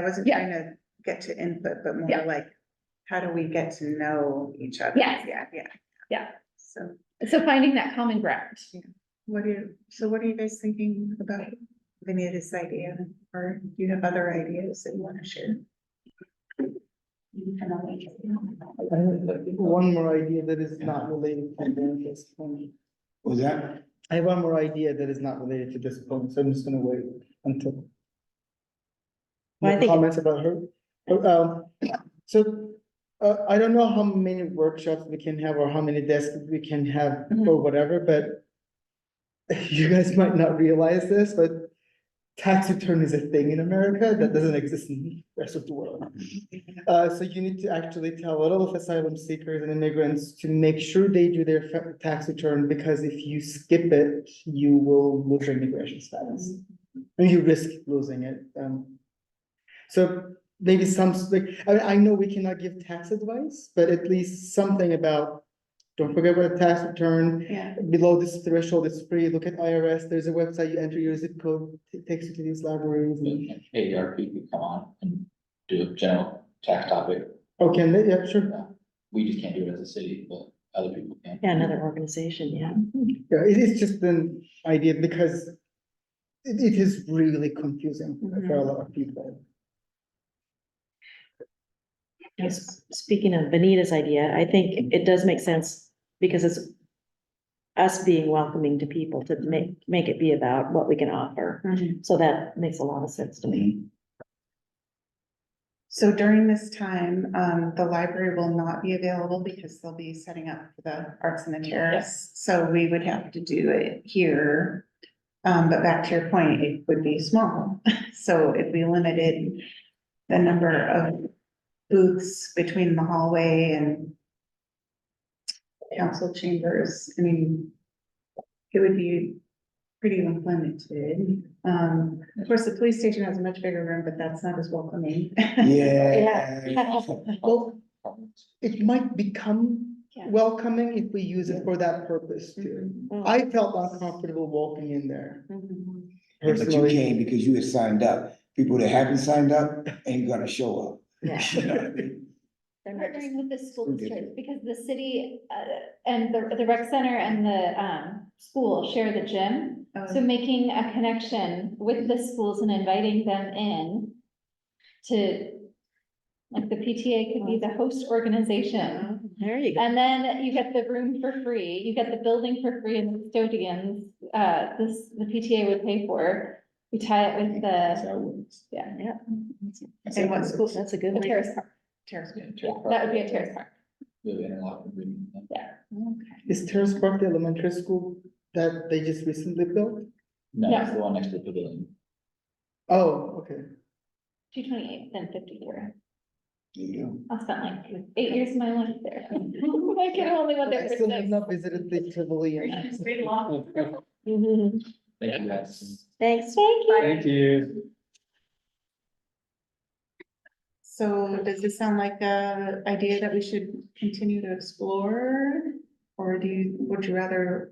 wasn't Yeah. trying to get to input, but more Yeah. like, how do we get to know each other? Yes. Yeah. So So finding that common ground. what are you guys thinking about Vanita's idea, or do you have other ideas that you want to share? I have one more idea that is not related to this point. Was that? I have one more idea that is not related to this point, so I'm just gonna wait until. Well, I More think- comments about her? So, I don't know how many workshops we can have or how many desks we can have or whatever, but. You guys might not realize this, but tax return is a thing in America that doesn't exist in the rest of the world. So you need to actually tell a lot of asylum seekers and immigrants to make sure they do their tax return, because if you skip it, you will lose your immigration status. And you risk losing it. So maybe like, I know we cannot give tax advice, but at least something about, don't forget about a tax return. Yeah. Below this threshold, it's free. Look at IRS. There's a website, you enter your zip code, it takes you to these libraries. and- AARP could come on and do a general tax topic. Oh, can they? Yeah, sure. We just can't do it as a city, but other people can. Yeah, another organization, yeah. Yeah, it's just an idea because it is really confusing for a lot of people. Yes, speaking of Benita's idea, I think it does make sense because it's us being welcoming to people to make it be about what we can offer. So that makes a lot of sense to me. So during this time, the library will not be available because they'll be setting up for the Arts in the Terrace. So we would have to do it here. But back to your point, it would be small. So if we limited the number of booths between the hallway and council chambers, I mean, it would be pretty limited. Of course, the police station has a much bigger room, but that's not as welcoming. Yeah. Well, it might become Yeah. welcoming if we use it for that purpose too. I felt uncomfortable walking in there But you personally. came because you had signed up. People that haven't signed up ain't gonna show up. Yeah. You know what I mean? Partnering with the school School district, because the city, and the rec center and the, school share the gym. So making a connection with the schools and inviting them in to, like, the PTA could be the host organization. There you go. And then you get the room for free, you get the building for free and the custodians, the PTA would pay for. We tie it with That's the, how it works. yeah, That's And how it what works. school? That's a good the one. Terrace Park, Terrace. yeah, that would be a Terrace Park, We have interlock agreement. with them. yeah. Is Terrace Park the elementary school that they just recently built? No, it's the one next to the pavilion. Oh, okay. 228, then 53. There you go. I spent like 8 years of my life there. I can only went there I for still have 6. not visited the pavilion. It's pretty long. Mhm. Thank you guys. Thanks. Thank you. Thank you. So does this sound like a idea that we should continue to explore? Or would you rather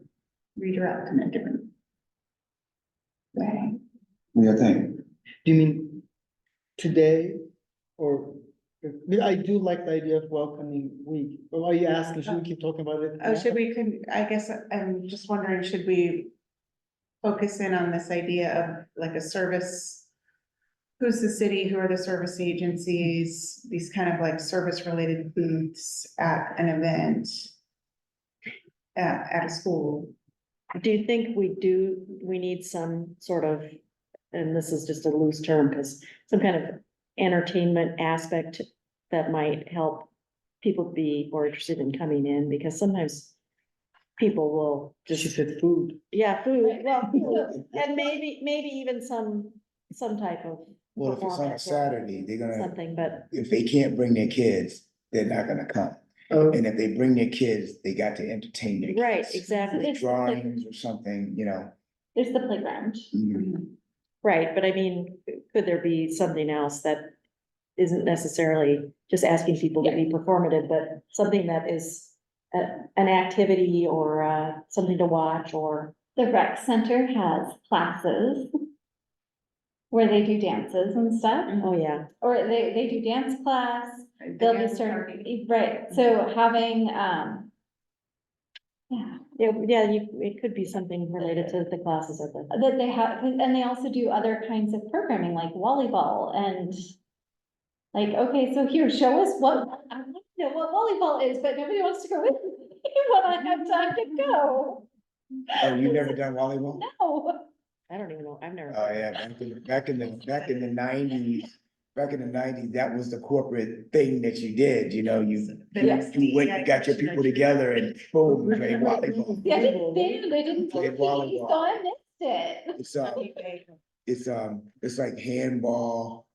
redirect in a different way? What do you think? Do you mean today or? I do like the idea of welcoming week. Or are you asking, should we keep talking about it? Oh, I guess I'm just wondering, should we focus in on this idea of like a service? Who's the city, who are the service agencies, these kind of like service related booths at an event? At a school, do you think we need some sort of, and this is just a loose term, because some kind of entertainment aspect that might help people be more interested in coming in, because sometimes people will She just, said food. yeah, food, Right. well, food, and maybe even some type of Well, if it's on a performance or Saturday, they're gonna, something, but if they can't bring their kids, they're not gonna come. Oh, And if they bring their kids, they got to entertain their kids. right, exactly, There's the Drawings or something, you know. There's the playground. right, but I mean, could there be something else that isn't necessarily just asking people to be performative, but something that is an activity or something to watch or, The rec center has classes where they do dances and stuff, oh, yeah, or they do dance class. They'll be starting, right, so having, yeah, it could be something related to the classes at the. that they have, and they also do other kinds of programming like volleyball and like, okay, so here, show us what, I want to know what volleyball is, but nobody wants to go with me when I have time to go. Oh, you've never done volleyball? No, I don't even know, I've never. Oh, yeah, back in the nineties, that was the corporate thing that you did, you know, you went, you got your people together and boom, played volleyball. see, I didn't band, I didn't Played compete, volleyball. so I missed it. It's like handball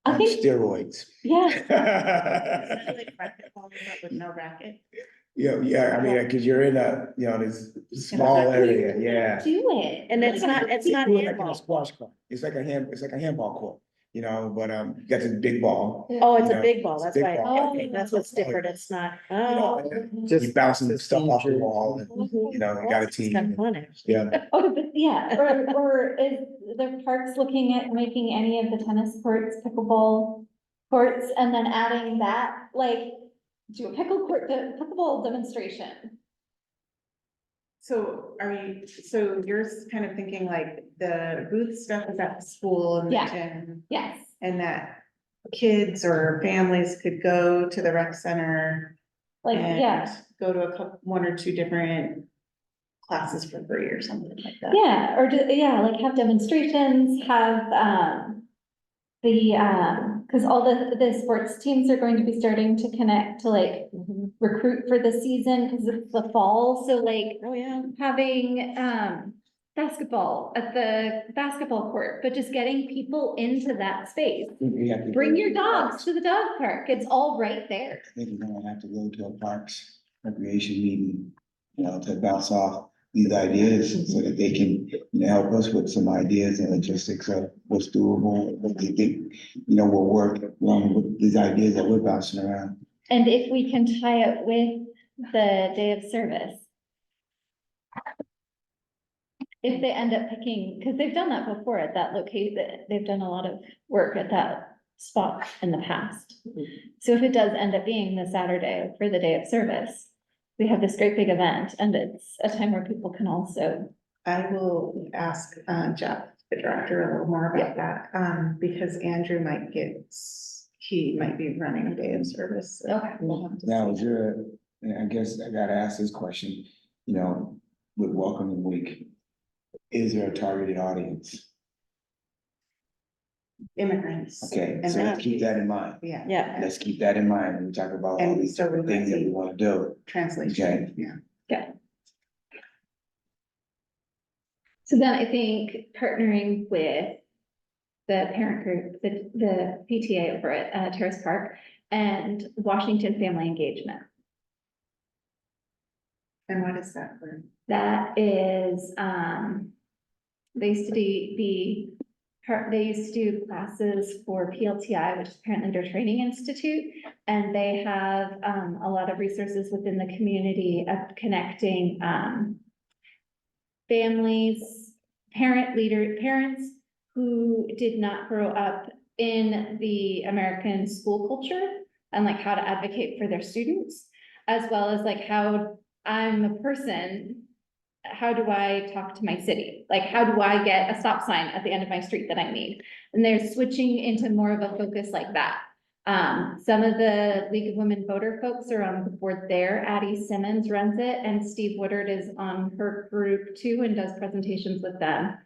I on think, steroids. yeah, With no racket. Yeah, I mean, cause you're in a, you know, this small area, yeah. do it. And it's not It's like in a handball. squash court. It's like a handball court, you know, but, you got this big ball. Oh, it's you a know, big ball, it's a that's big why, ball. okay, that's what's different, it's not, You know, oh. and Just you bouncing stuff off the procedure. wall and, you know, you got a It's kind of team. fun, actually. Yeah, Okay, but yeah, or is the parks looking at making any of the tennis courts, pickleball courts, and then adding that, like, do a pickleball demonstration? So so you're kind of thinking like the booth stuff is at the school and the Yeah. gym, Yes, and that kids or families could go to the rec center like, and yeah, go to one or two different classes for free or something like that. yeah, or like have demonstrations, have, cause all the sports teams are going to be starting to connect to like Mhm. recruit for the season, cause it's the fall, so like, Oh, yeah, having basketball at the basketball court, but just getting people into that space. we have to Bring go your to dogs parks. to the dog park. It's all right there. I think we're gonna have to go to a parks recreation meeting, you know, to bounce off these ideas so that they can, you know, help us with some ideas and logistics of what's doable, what they think, you know, will work along with these ideas that we're bouncing around. And if we can tie it with the day of service. If they end up picking, because they've done that before at that location, they've done a lot of work at that spot in the past. So if it does end up being the Saturday for the day of service, we have this great big event and it's a time where people can also, I will ask Jeff, the director, a little more about that, because Andrew he might be running a day of service. so Okay. we'll have to Now, see. is there, and I guess I gotta ask this question, you know, with welcoming week, is there a targeted audience? Immigrants. Okay, and so let's keep that in mind. Yeah. yeah, Let's keep that in mind when we talk about all And these so different we might things that we see- wanna do. Translation, yeah. so then I think partnering with the parent group, the PTA over at Terrace Park and Washington Family Engagement. And what is that for? That is, they used to they used to do classes for PLTI, which is Parent Leader Training Institute. And they have, a lot of resources within the community of connecting, families, parents who did not grow up in the American school culture and like how to advocate for their students, as well as like how I'm a person, how do I talk to my city? Like, how do I get a stop sign at the end of my street that I need? And they're switching into more of a focus like that. Some of the League of Women Voter folks are on the board there. Addie Simmons runs it, and Steve Woodard is on her group too and does presentations with them.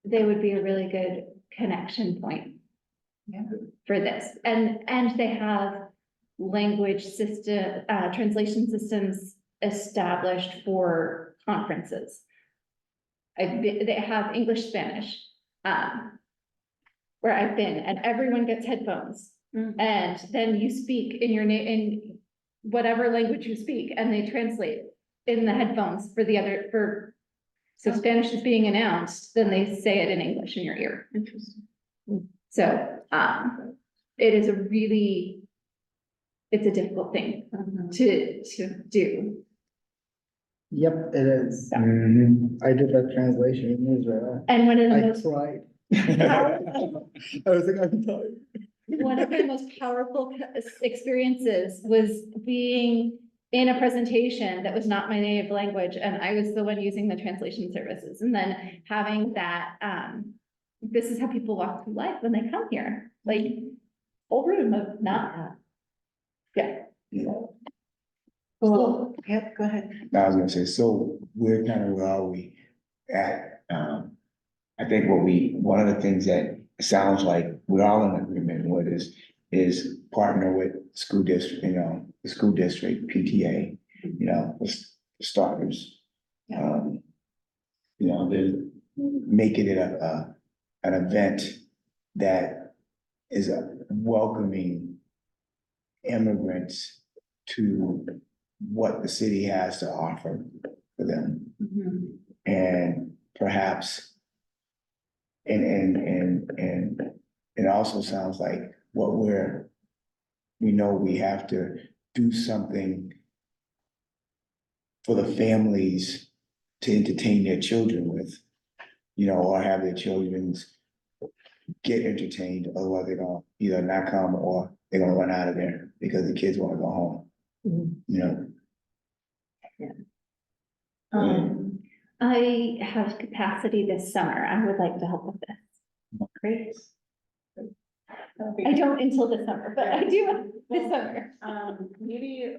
They would be a really good connection point for this. And they have language system, translation systems established for conferences. They have English, Spanish, where I've been, and everyone gets headphones. And then you speak in your name, in whatever language you speak, and they translate in the headphones for the other, so Spanish is being announced, then they say it in English in your ear. Interesting. So, it is it's a difficult thing to do. Yep, it is. Mhm. I did that translation in Israel. And one of the I most, cried. I was like, I'm tired. one of the most powerful experiences was being in a presentation that was not my native language, and I was the one using the translation services, and then having that, this is how people walk through life when they come here, like, whole room of not, yeah. Cool, yep, go ahead. I was gonna say, so where where are we at? I think one of the things that sounds like we're all in agreement with is partner with school district, the school district, PTA, with starters. They're making it an event that is welcoming immigrants to what the city has to offer for them. And perhaps, and it also sounds like we know we have to do something for the families to entertain their children with, or have their children's get entertained, otherwise they're gonna either not come or they're gonna run out of there because the kids wanna go home, I have capacity this summer, I would like to help with this. Great. I don't until this summer, but I do this summer. Maybe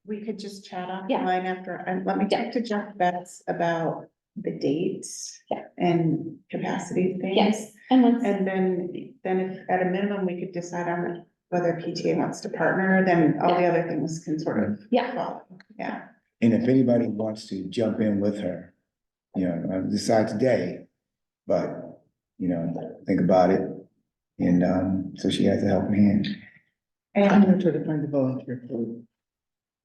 we could just chat Yeah. offline after, and let me talk to Jeff Betts about the dates. Yeah. And capacity things. Yes, and once, And then if at a minimum, we could decide on whether PTA wants to partner, then all the other things can sort of yeah, follow, yeah. And if anybody wants to jump in with her, decide today, but, think about it. And, so she has a helping hand. I'm gonna try to find a volunteer for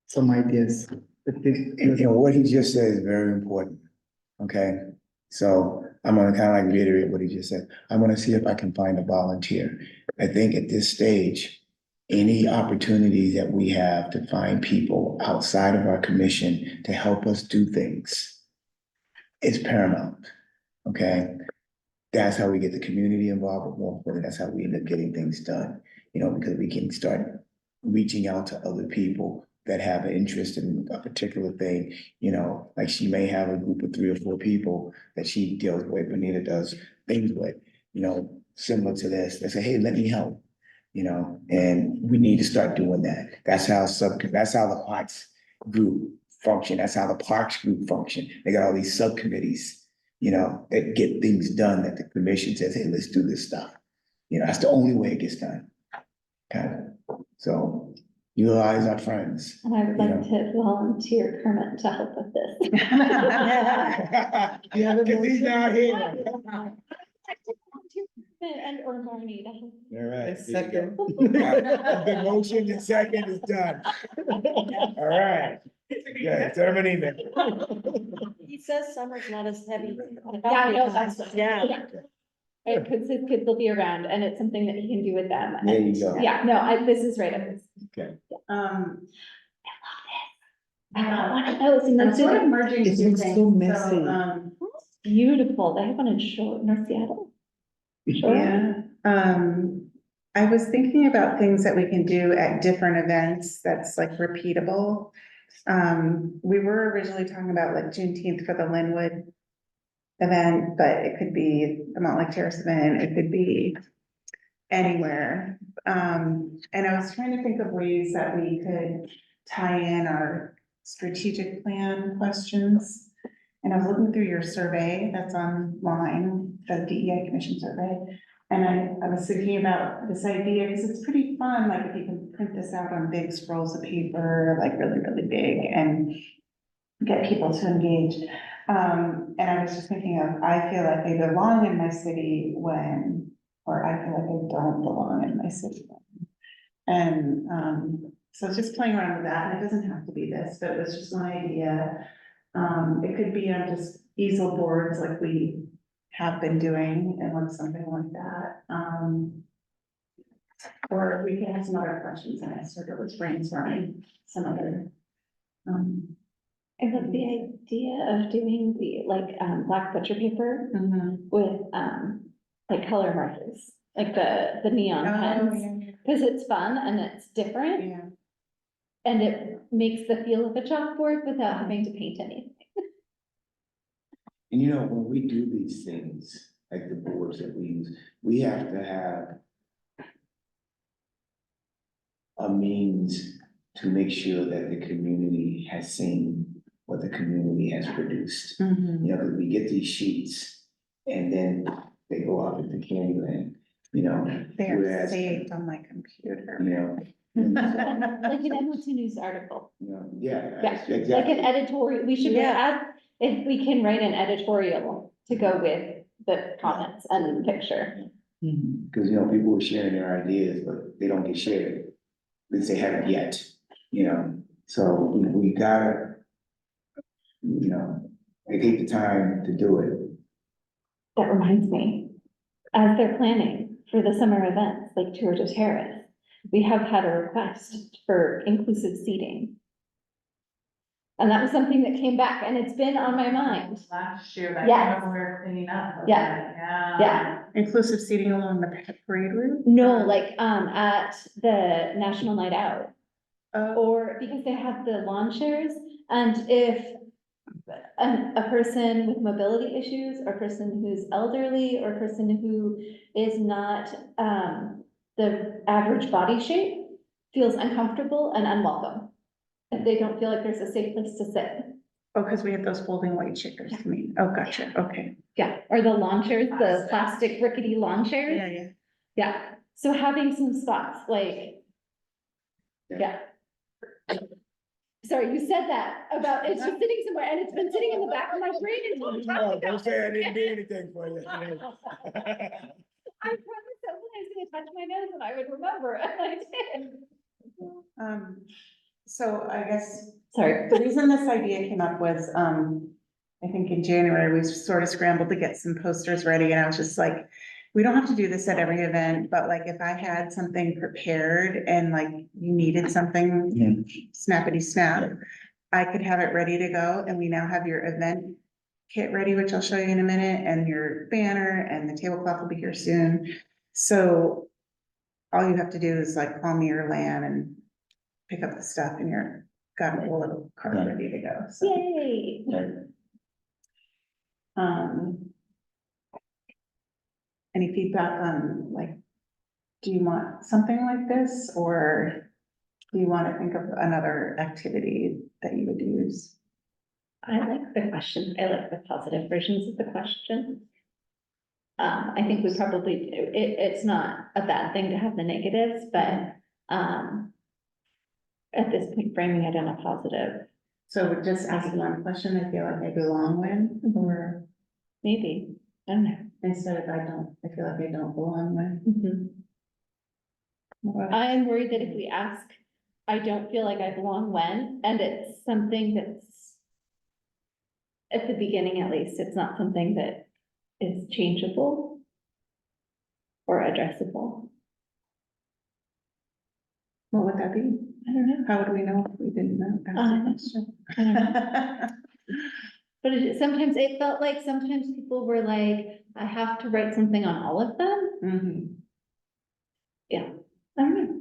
some ideas. And what he just said is very important, okay? So I'm gonna kind of like reiterate what he just said. I'm gonna see if I can find a volunteer. I think at this stage, any opportunity that we have to find people outside of our commission to help us do things is paramount, okay? That's how we get the community involved, but more importantly, that's how we end up getting things done, because we can start reaching out to other people that have an interest in a particular thing, like she may have a group of 3 or 4 people that she deals with, Benita does things with, similar to this. They say, hey, let me help, and we need to start doing that. That's how the Parks group function. That's how the Parks group function. They got all these subcommittees, that get things done that the commission says, hey, let's do this stuff. That's the only way it gets done. Kind of. So utilize our friends. and I would like to volunteer Kermit to help with this. You have a Cause he's not here. And or Marnie to help. All right. Second. The motion and second is done. All right. Yeah, terminated. He says summer's not as heavy. Yeah, I know, that's. Yeah. Because his kids will be around and it's something that he can do with them. There you And, go. yeah, no, this is right up his. Okay. I got one of those and I'm that's sort of merging It two looks things, so messy. beautiful. They have one in North Seattle. Sure. Yeah, I was thinking about things that we can do at different events that's like repeatable. We were originally talking about like Juneteenth for the Linwood event, but it could be the Mountlake Terrace event, it could be anywhere. And I was trying to think of ways that we could tie in our strategic plan questions. And I was looking through your survey that's online, the DEI Commission survey. And I was thinking about this idea, because it's pretty fun, like if you can print this out on big scrolls of paper, like really, really big, and get people to engage. And I was just thinking of, I feel like I belong in my city when, or I feel like I don't belong in my city when. And so just playing around with that, and it doesn't have to be this, but it was just one idea. It could be on just easel boards like we have been doing, and like something like that. Or we can have some other questions, and I sort of was brainstorming some other. I love the idea of doing the, like, black butcher paper with, like color markers, like the neon pens. Cause it's fun and it's different Yeah, and it makes the feel of a chalkboard without having to paint anything. And you know, when we do these things, like the boards that we use, we have to have a means to make sure that the community has seen what the community has produced. You know, 'cause we get these sheets and then they go out into Candyland, you know. they're whereas, saved on my computer. You know, Like an M2 News article, you know, yeah, Yeah, like exactly. an editorial, we should add, if we can write an editorial to go with the comments and the picture. Because, you know, people are sharing their ideas, but they don't get shared, because they haven't yet, you know, so we gotta, you know, take the time to do it. That reminds me, as they're planning for the summer events, like Tour de Terrace, we have had a request for inclusive seating. And that was something that came back and it's been on my mind. Last year, that Yes. came when we were cleaning up. I was Yeah. like, Yeah. Yeah. Inclusive seating along the parade route? No, like, at the National Night Out, Oh, or because they have the lawn chairs, and if a person with mobility issues, or a person who's elderly, or a person who is not, the average body shape, feels uncomfortable and unwelcome, if they don't feel like there's a safe place to sit. oh, because we have those folding white chairs, I mean, oh, gotcha, okay. Yeah, or the lawn chairs, the plastic rickety lawn chairs. Yeah. Yeah, so having some spots, like, yeah. Sorry, you said that about, it's just sitting somewhere, and it's been sitting in the back of my brain until we talked about it. anything for you. I promised that when I was gonna touch my nose and I would remember, and I did. So I guess Sorry. the reason this idea came up was, I think in January, we sort of scrambled to get some posters ready, and I was just like, we don't have to do this at every event, but like if I had something prepared and like you needed something snappity snap, I could have it ready to go, and we now have your event kit ready, which I'll show you in a minute, and your banner, and the tablecloth will be here soon. So all you have to do is like call me or Lan and pick up the stuff, and you're got a little cart Right. ready to go, so. Yay. Any feedback on, like, do you want something like this, or do you want to think of another activity that you would use? I like the question. I like the positive versions of the question. I think we probably do. It's not a bad thing to have the negatives, but, at this point, framing it in a positive, So just ask one question, I feel like I belong when, or maybe, I don't know. instead of I feel like I don't belong when. I'm worried that if we ask, I don't feel like I belong when, and it's something that's at the beginning, at least, it's not something that is changeable or addressable. What would that be? I don't know. How would we know if we didn't know? That's the I don't know. question. But sometimes it felt like sometimes people were like, I have to write something on all of them. Mhm. I don't know.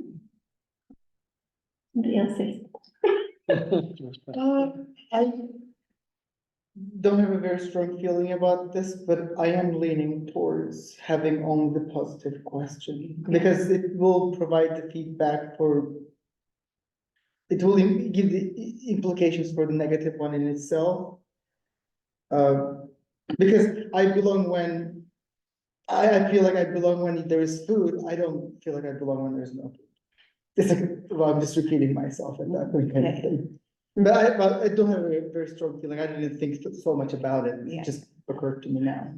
Somebody else says. I, don't have a very strong feeling about this, but I am leaning towards having only the positive question. Because it will provide the feedback for. It will give the implications for the negative one in itself. Because I belong when, I feel like I belong when there is food, I don't feel like I belong when there's no food. It's like, well, I'm just repeating myself at that point kind of thing. But I don't have a very strong feeling, I didn't think so much about it, Yeah. it just occurred to me now.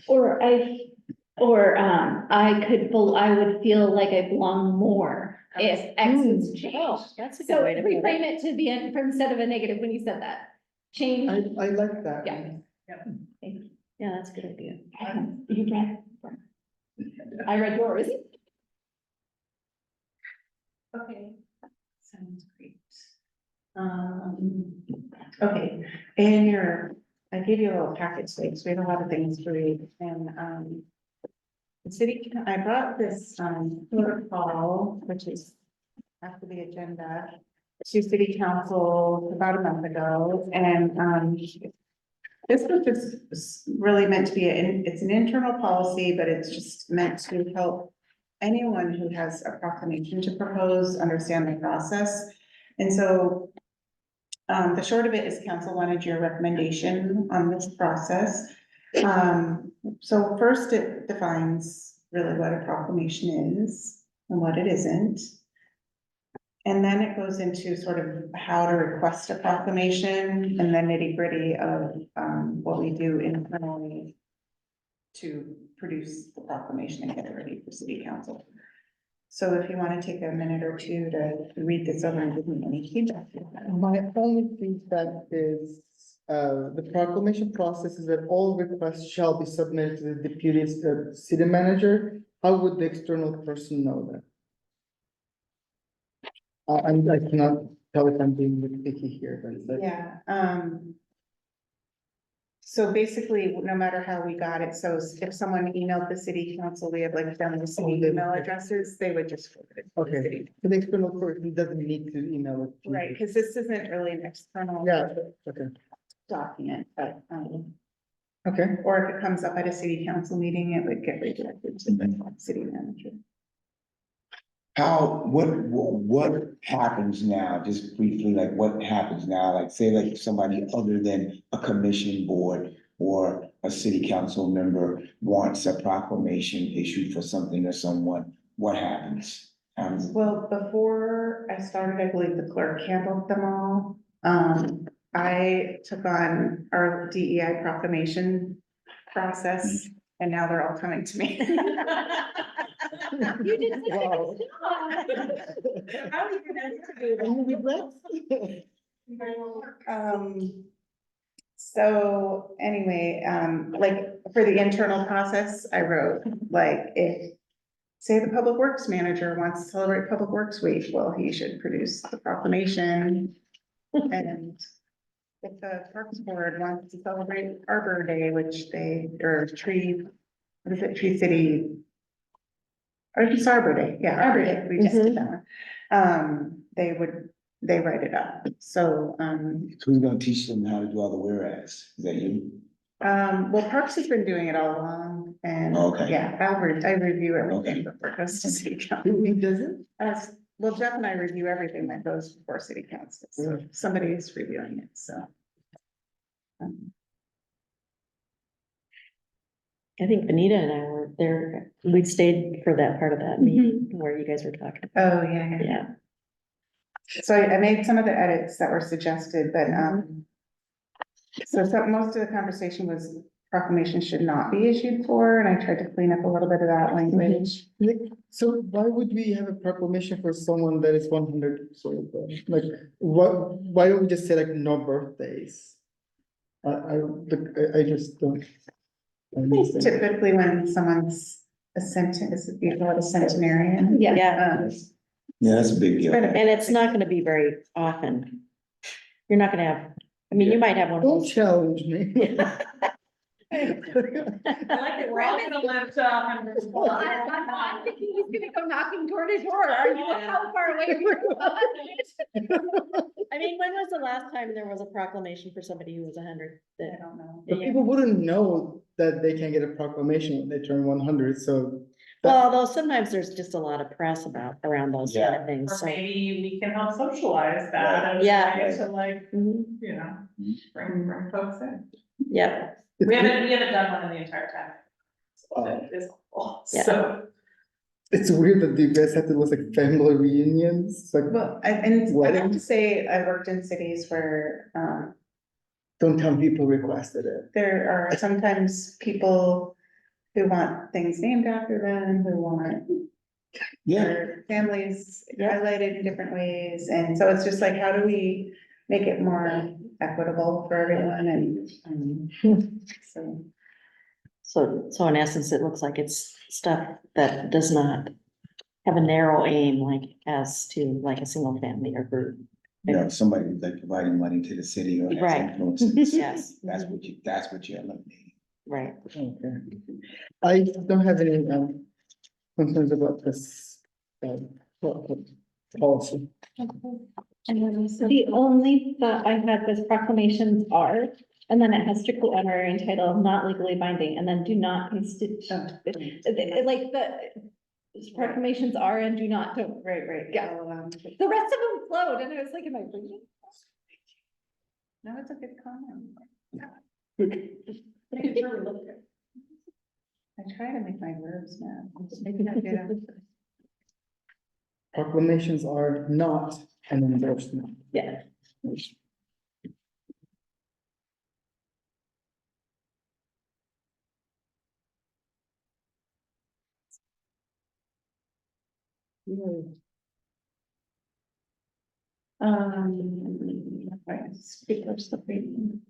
Or I would feel like I belong more if X was changed. Oh, that's a good So way to put reframe it. it to the end from instead of a negative when you said that. Change. I like that. Yeah. Yeah, that's a good idea. You read? I read yours. Okay, sounds great. Okay, in your, I gave you a little package today, because we have a lot of things to read, and, the city, I brought this, protocol, which is after the agenda, to city council about a month ago, and, this was just really meant to be, it's an internal policy, but it's just meant to help anyone who has a proclamation to propose understand the process. And so the short of it is council wanted your recommendation on this process. So first it defines really what a proclamation is and what it isn't. And then it goes into sort of how to request a proclamation and then nitty gritty of what we do internally to produce the proclamation and get it ready for city council. So if you want to take a minute or two to read this over and give me any feedback. My only feedback is, the proclamation process is that all requests shall be submitted to the deputy city manager. How would the external person know that? I cannot tell if I'm being picky here, but it's like. Yeah, so basically, no matter how we got it, so if someone emailed the city council, we have like down the city email addresses, they would just forward it to the Okay, city. so the external person doesn't need to email it. to Right, you. because this isn't really an external Yeah, okay, document, but, okay. or if it comes up at a city council meeting, it would get redirected to the city manager. How, what happens now, just briefly, like what happens now, like say like somebody other than a commission board or a city council member wants a proclamation issued for something or someone, what happens? Well, before I started, I believe the clerk handled them all. I took on our DEI proclamation process, and now they're all coming to me. You did such a Wow. good job. How are you gonna do that? So anyway, like for the internal process, I wrote, like, if, say the public works manager wants to celebrate Public Works Week, well, he should produce the proclamation. And if the Parks Board wants to celebrate Arbor Day, which they, or tree, what is it, Tree City? Or it's Arbor Day, yeah, Arbor Day, we just did that one. They write it up, so, Who's gonna teach them how to do all the whereas? Is that you? well, Parks has been doing it all along, and, Okay. yeah, I review everything Okay. before it goes to city Who council. does it? Well, Jeff and I review everything that goes before city council, so somebody is reviewing it, so. I think Benita and I were there, we stayed for that part of that meeting where you guys were talking. Oh, yeah. Yeah, So I made some of the edits that were suggested, but, so most of the conversation was proclamation should not be issued for, and I tried to clean up a little bit of that language. So why would we have a proclamation for someone that is 100, sorry, like, why don't we just say like no birthdays? I just don't. understand. Typically, when someone's a you call it a centenarian. Yeah. yeah, Yeah, that's a big deal. But- and it's not gonna be very often. You're not gonna have, I mean, you might have one of Don't those. challenge me. I like it, we're all gonna lift Well, I'm thinking he's gonna go knocking door to door, are you, how far away are you? I mean, when was the last time there was a proclamation for somebody who was 100? I That, don't know. But people wouldn't know that they can get a proclamation when they turn 100, so. well, although sometimes there's just a lot of press around those kind of things, Or so. maybe we can help socialize that as Yeah. a way to like, Mhm. you know, Mhm. bring folks in. Yeah, We haven't done one in the entire time. Oh. It is awful, Yeah. so. It's weird that you guys have to look like family reunions, it's like, Well, and I have to Weddings? say, I worked in cities where, don't tell me people requested it. there are sometimes people who want things named after them, who want Yeah, their families Yeah. highlighted in different ways, and so it's just like, how do we make it more equitable for everyone, and, so. so in essence, it looks like it's stuff that does not have a narrow aim, like as to like a single family or group. you know, somebody who's like providing money to the city or has Right. influence in the city. Yes. That's what you're eliminating. Right. Okay. I don't have any, concerns about this, policy. The only thought I had was proclamations are, and then it has strictly honorary and title, not legally binding, and then do not constitute. Like proclamations are and do not, don't, Right. Yeah. So, the rest of them flowed, and I was like, am I reading? no, it's a good comment. Making sure we look good. I try to make my verbs now. Maybe not good enough. Proclamations are not an endorsement. Yeah. Right, speakers, the reading.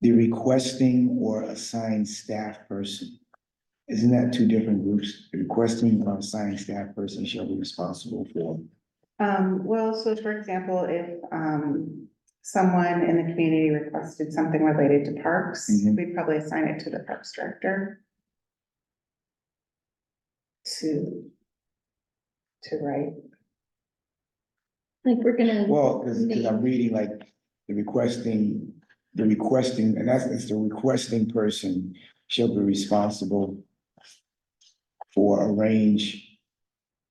The requesting or assigned staff person. Isn't that two different groups? The requesting or assigned staff person shall be responsible for. Well, so for example, if, someone in the community requested something related to parks, Mhm. we'd probably assign it to the parks director. To write. Like, we're gonna. Well, because I'm reading like the requesting, and it's the requesting person shall be responsible for a range.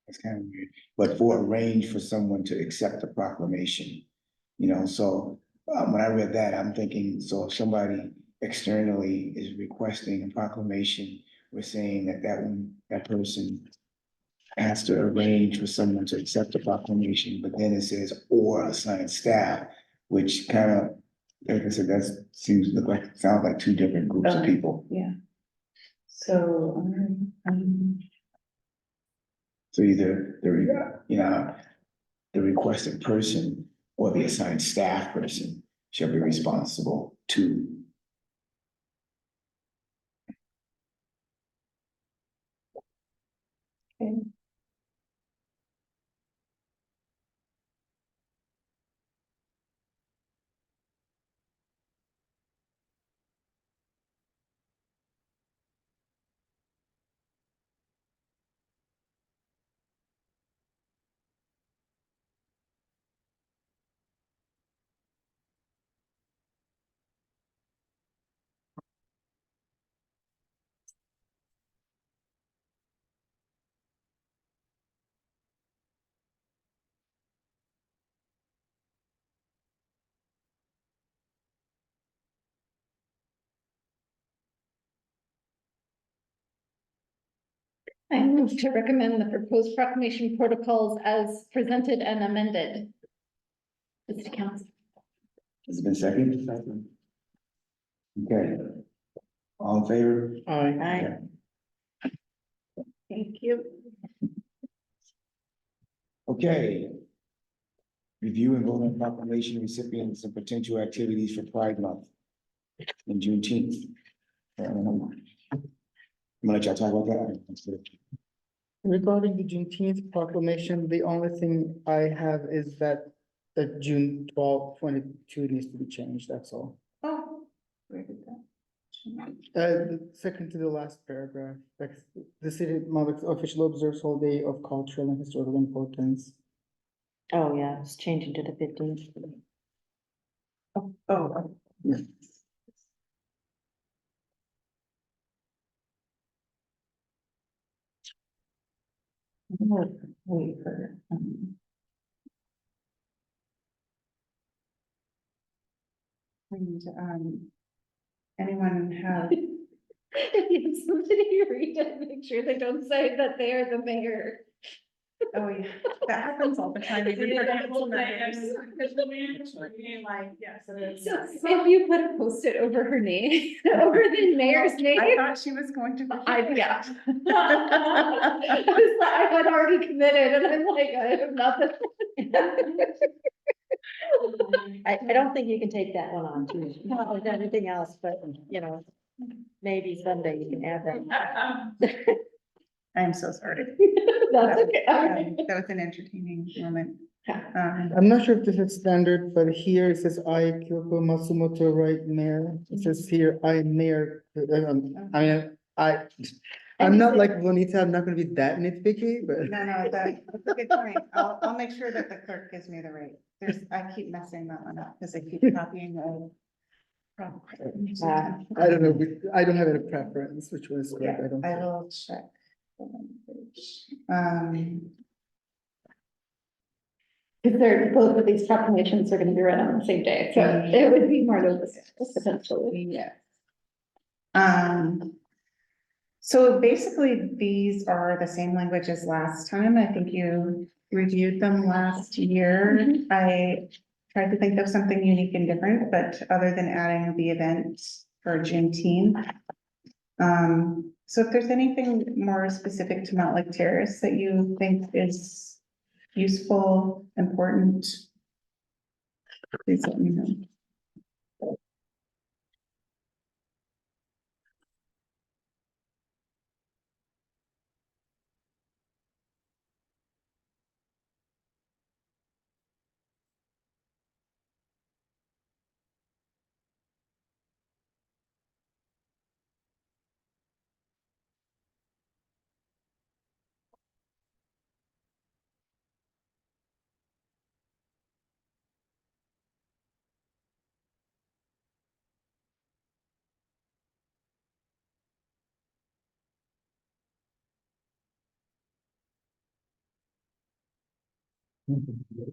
It's kind of weird, but for a range for someone to accept the proclamation. You know, so when I read that, I'm thinking, so if somebody externally is requesting a proclamation, we're saying that person has to arrange for someone to accept the proclamation, but then it says or assign staff, which kind of, like I said, sounds like two different groups of people. Yeah. So, So either the requested person or the assigned staff person shall be responsible to. I move to recommend the proposed proclamation protocols as presented and amended. This counts. Has it been seconded? Okay. All in favor? Right. Thank you. Okay. Review and vote on proclamation recipients and potential activities for Pride Month. and Juneteenth. I'm gonna let y'all talk about that. Regarding the Juneteenth proclamation, the only thing I have is that the June 12, 22 needs to be changed, that's all. Oh, where did that? The second to the last paragraph, like, the city of Mountlake officially observes holiday of cultural and historical importance. Oh, yeah, it's changing to the 15th. Oh. Yeah. Wait for, and, anyone have, If you have somebody read it, make sure they don't say that they are the mayor. oh, yeah, that happens all the time. even for council members. Like, yes, it is. So if you put a post-it over her name, over the mayor's name. I thought she was going to. Yeah. I was like, I had already committed and I'm like, I have nothing. I don't think you can take that one on too, with everything else, but, you know, maybe someday you can add that. I'm so sorry. That's okay. That was an entertaining moment. I'm not sure if this is standard, but here it says I, Kyoko Matsumoto, right, mayor. It says here, I, mayor, I'm not like Bonita, I'm not gonna be that nitpicky, but. No, that's a good point. I'll make sure that the clerk gives me the right, I keep messing that one up because I keep copying the. I don't know, I don't have any preference, which was Yeah, good, I don't. I think. will check. Because both of these proclamations are gonna be read on the same day, so it would be more noticeable potentially. Yeah. So basically, these are the same language as last time. I think you reviewed them last year. I tried to think of something unique and different, but other than adding the event for Juneteenth. So if there's anything more specific to Mountlake Terrace that you think is useful, important, please let me know.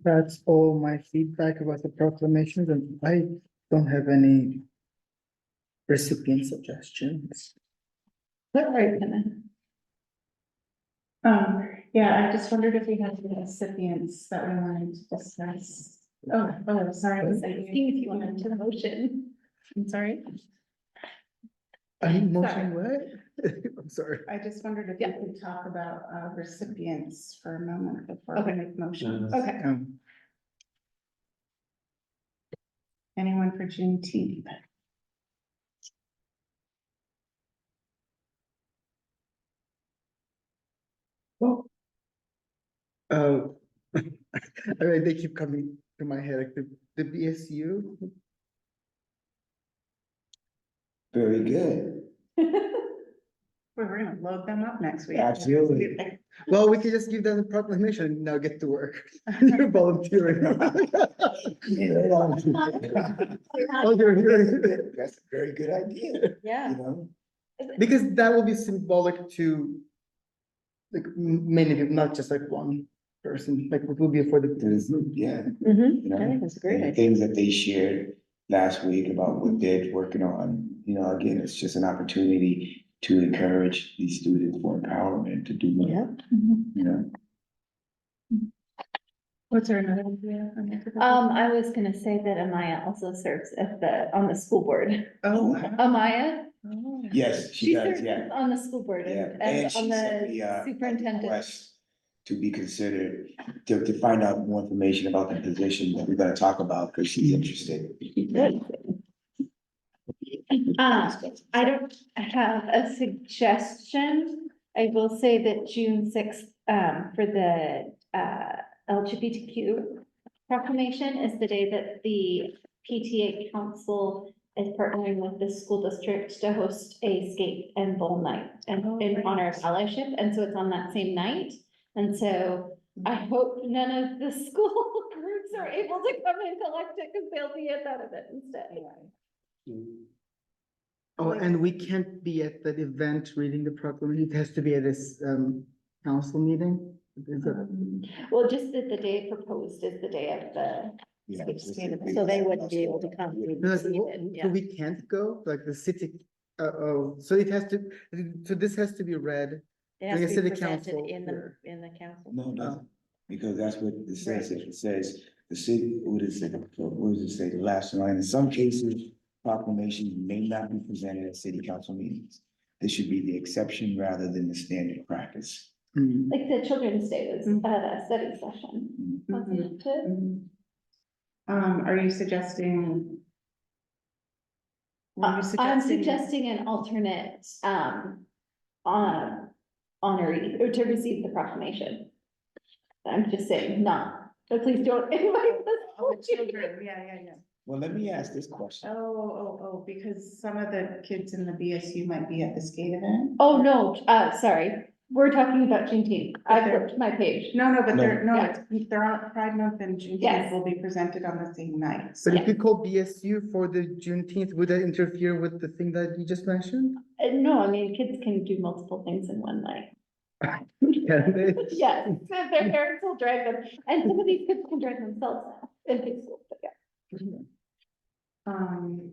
That's all my feedback about the proclamations, and I don't have any recipient suggestions. That right, Hannah? Yeah, I just wondered if we had any recipients that we wanted to discuss. Oh, sorry, was that See if you wanted to motion. I'm sorry. I'm Sorry. motion what? I'm sorry. I just wondered if Yeah. we could talk about recipients for a moment before we Okay. make motions. Okay. Anyone for Juneteenth? Well. I mean, they keep coming to my head, like the BSU. Very good. We're gonna load them up next week. Absolutely. Well, we can just give them the proclamation and now get to work. You're volunteering. Oh, you're here. That's a very good idea, Yeah. you know? Because that will be symbolic to like many people, not just like one person, like it will be for the. Yeah. Mm-hmm, You I think know, that's a great and the idea. things that they shared last week about what they're working on, you know, again, it's just an opportunity to encourage these students for empowerment to do more, Yeah. you know? What's there another idea? I was gonna say that Amaya also serves on the school board. Oh, wow. Amaya? Oh. Yes, she She does, serves yeah, on the school board yeah. and And on she sent me the a superintendent. request to be considered, to find out more information about the position that we're gonna talk about, because she's interested. Good. I don't have a suggestion. I will say that June sixth, for the, LGBTQ proclamation is the day that the PTA council is partnering with the school district to host a skate and bowl night and in honor of allyship, and so it's on that same night. And so I hope none of the school groups are able to come and collect it, because they'll be at that event instead. Oh, and we can't be at that event reading the proclamation. It has to be at this council meeting. Is it? Well, just that the day proposed is the day of the, Yeah, So they wouldn't be able to come. No, like, receive it, so yeah. we can't go, like the city, oh, so it has to, so this has to be read. It has like a to be city presented council in the, here. in the council. No, it doesn't, because that's what it says. It says, the city, what is it, what does it say, the last line? In some cases, proclamations may not be presented at city council meetings. This should be the exception rather than the standard practice. Mm. like the Children's Day was at a study session. wasn't it? Are you suggesting? Were you I'm suggesting an alternate, honoree, or to receive the proclamation. I'm just saying, not, but please don't invite the Oh, the children, yeah. Well, let me ask this question. Oh, because some of the kids in the BSU might be at the skate event? Oh, no, sorry, we're talking about Juneteenth. I flipped my page. No, but they're, No. they're on Pride Month and Juneteenth Yes. will be presented on the same night. But if we call BSU for the Juneteenth, would that interfere with the thing that you just mentioned? No, I mean, kids can do multiple things in one night. Can they? Yes, their parents will drive them, and some of these kids can drive themselves now in high school, but yeah.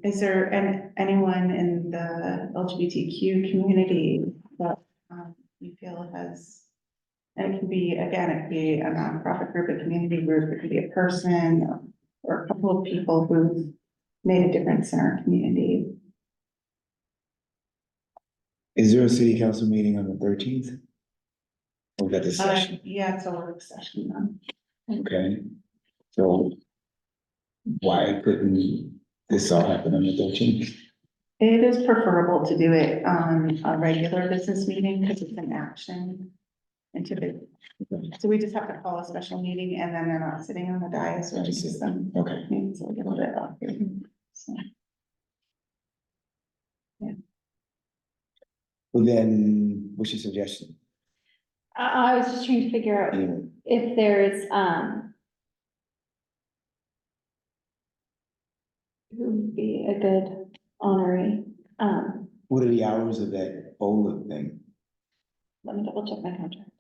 Is there anyone in the LGBTQ community that, you feel has, and it can be, again, it could be a nonprofit group, a community group, it could be a person or a couple of people who've made a difference in our community. Is there a city council meeting on the 13th? Or that the session? Yeah, it's a work session then. Okay, so why couldn't this all happen on the 13th? It is preferable to do it on a regular business meeting because it's an action. And typically, so we just have to call a special meeting and then they're not sitting on the dais or just them. Okay. So we get a little bit off. So, Well, then, what's your suggestion? I was just trying to figure out Anyway, if there's, who would be a good honoree, what are the hours of that bowling thing? let me double check my contract.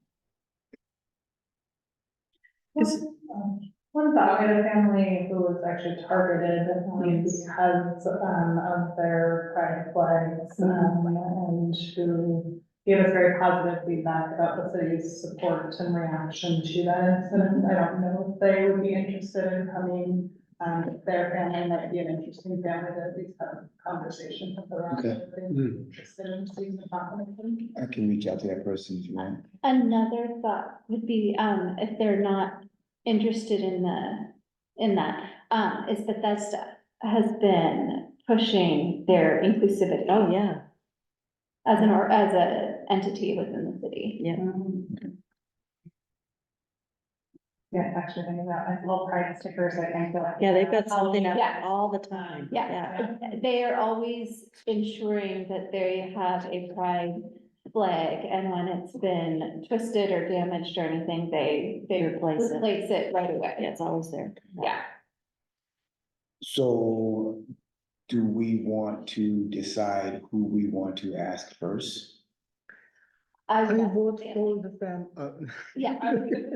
One thought, we had a family who was actually targeted, because, of their pride flags, and who gave us very positive feedback about the city's support and reaction to that incident. I don't know if they would be interested in coming, if their family might be an interesting family to at least have a conversation with around. Okay. If they'd be interested in seeing the proclamation. I can reach out to that person if you want. Another thought would be, if they're not interested in that, is Bethesda has been pushing their inclusivity. Oh, yeah, As as a entity within the city. yeah. Yeah, actually, thinking about like little pride stickers, I think. Yeah, they've got something up Yeah. all the time. Yeah, they are always ensuring that they have a pride flag, and when it's been twisted or damaged or anything, they Replace it. replace it right away. Yeah, it's always there. Yeah. So do we want to decide who we want to ask first? I I would vote say- for the Yeah.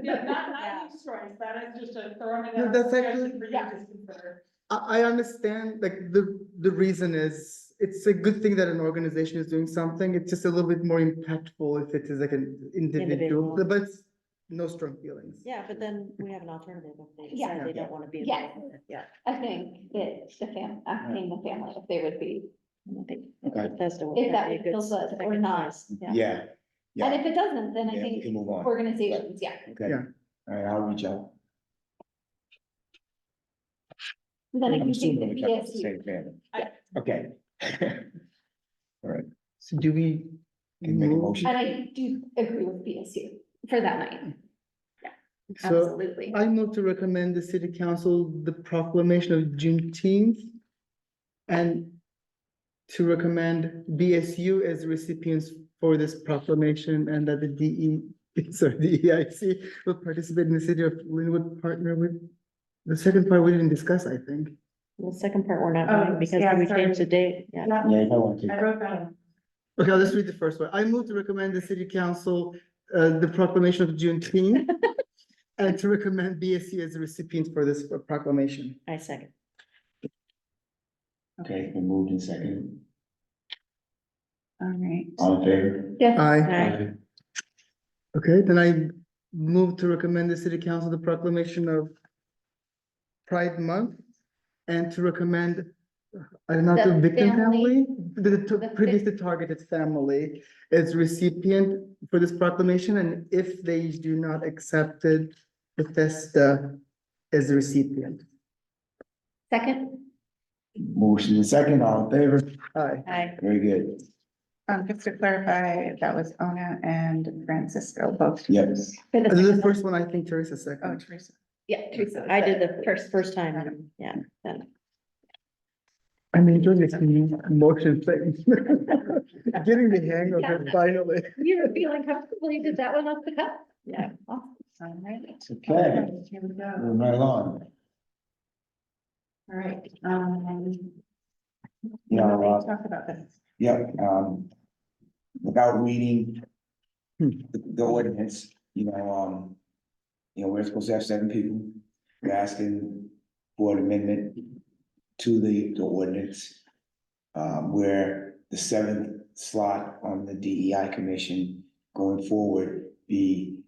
Yeah, not use choice, that is just a throwing it No, out. that's suggestion actually- for you Yeah. to consider. I understand, like, the reason is, it's a good thing that an organization is doing something, it's just a little bit more impactful if it is like an individual, Individual. but no strong feelings. Yeah, but then we have an alternative if they Yeah. decide they don't want to be Yeah. involved with it. Yeah. I think that asking the family if they would be, I think Okay. Bethesda would if that be a would good feel good or second not. choice. Yeah. Yeah. And Yeah, if it doesn't, then I yeah, we think can move on. organizations, yeah. Okay, Yeah. all right, I'll reach out. Then I I'm can think assuming that we got the BSU, same family. I- Okay, So do we? Can you make a move? motion? And I do agree with BSU for that night. So Absolutely. I move to recommend the city council the proclamation of Juneteenth. And to recommend BSU as recipients for this proclamation and that the DEIC will participate in the city of Linwood partner with. The second part we didn't discuss, I think. The second part we're not Oh, doing because yeah, we changed the sorry. date, yeah. Yeah, if I want to. I wrote that. Okay, let's read the first one. I move to recommend the city council, the proclamation of Juneteenth. And to recommend BSC as a recipient for this proclamation. I second. Okay, it's been moved in second. All right. All in favor? Yes. Aye. Aye. Okay, then I move to recommend the city council the proclamation of Pride Month. And to recommend, I don't know, The the victim family. family, the previously targeted family as recipient for this proclamation, and if they do not accept it, Bethesda as a recipient. Second, Motion in second, all in favor? Aye. Aye. Very good. Just to clarify, that was Ona and Francisco, both. Yes. for the And then the second first one. one, I think Teresa Oh, second. Teresa. Yeah, Teresa. was I did the first time, Got it. and yeah, then. I'm enjoying this motion thing. Getting the hang of it finally. You were feeling comfortable, you did that one off the cuff? Yeah. All right. Okay, Here we go. moving right along. All right. You know, Talk about this. Yep, without reading the ordinance, we're supposed to have 7 people. We're asking for an amendment to the ordinance. Where the 7th slot on the DEI commission going forward be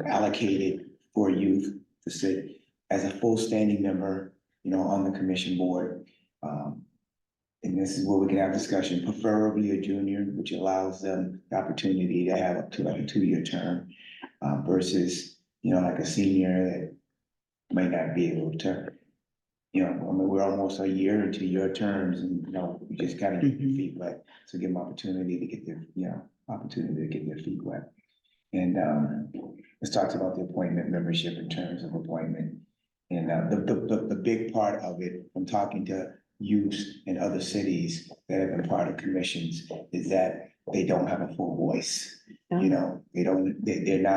allocated for youth to sit as a full standing member, on the commission board. And this is where we can have discussion, preferably a junior, which allows them the opportunity to have up to like a 2-year term, versus, like a senior that might not be able to, we're almost a year into your terms and, we just gotta get your feet wet. So give them opportunity to get their feet wet. And, this talks about the appointment membership in terms of appointment. And, the big part of it, from talking to youth in other cities that have been part of commissions, is that they don't have a full voice. They're not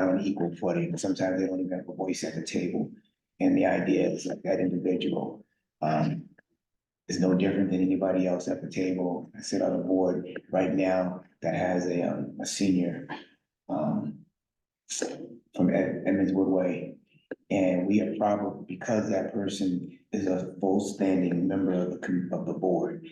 on equal footing. Sometimes they don't even have a voice at the table. And the idea is like that individual, is no different than anybody else at the table. I sit on a board right now that has a senior, from Edmonds Woodway. And we have probably, because that person is a full standing member of the board,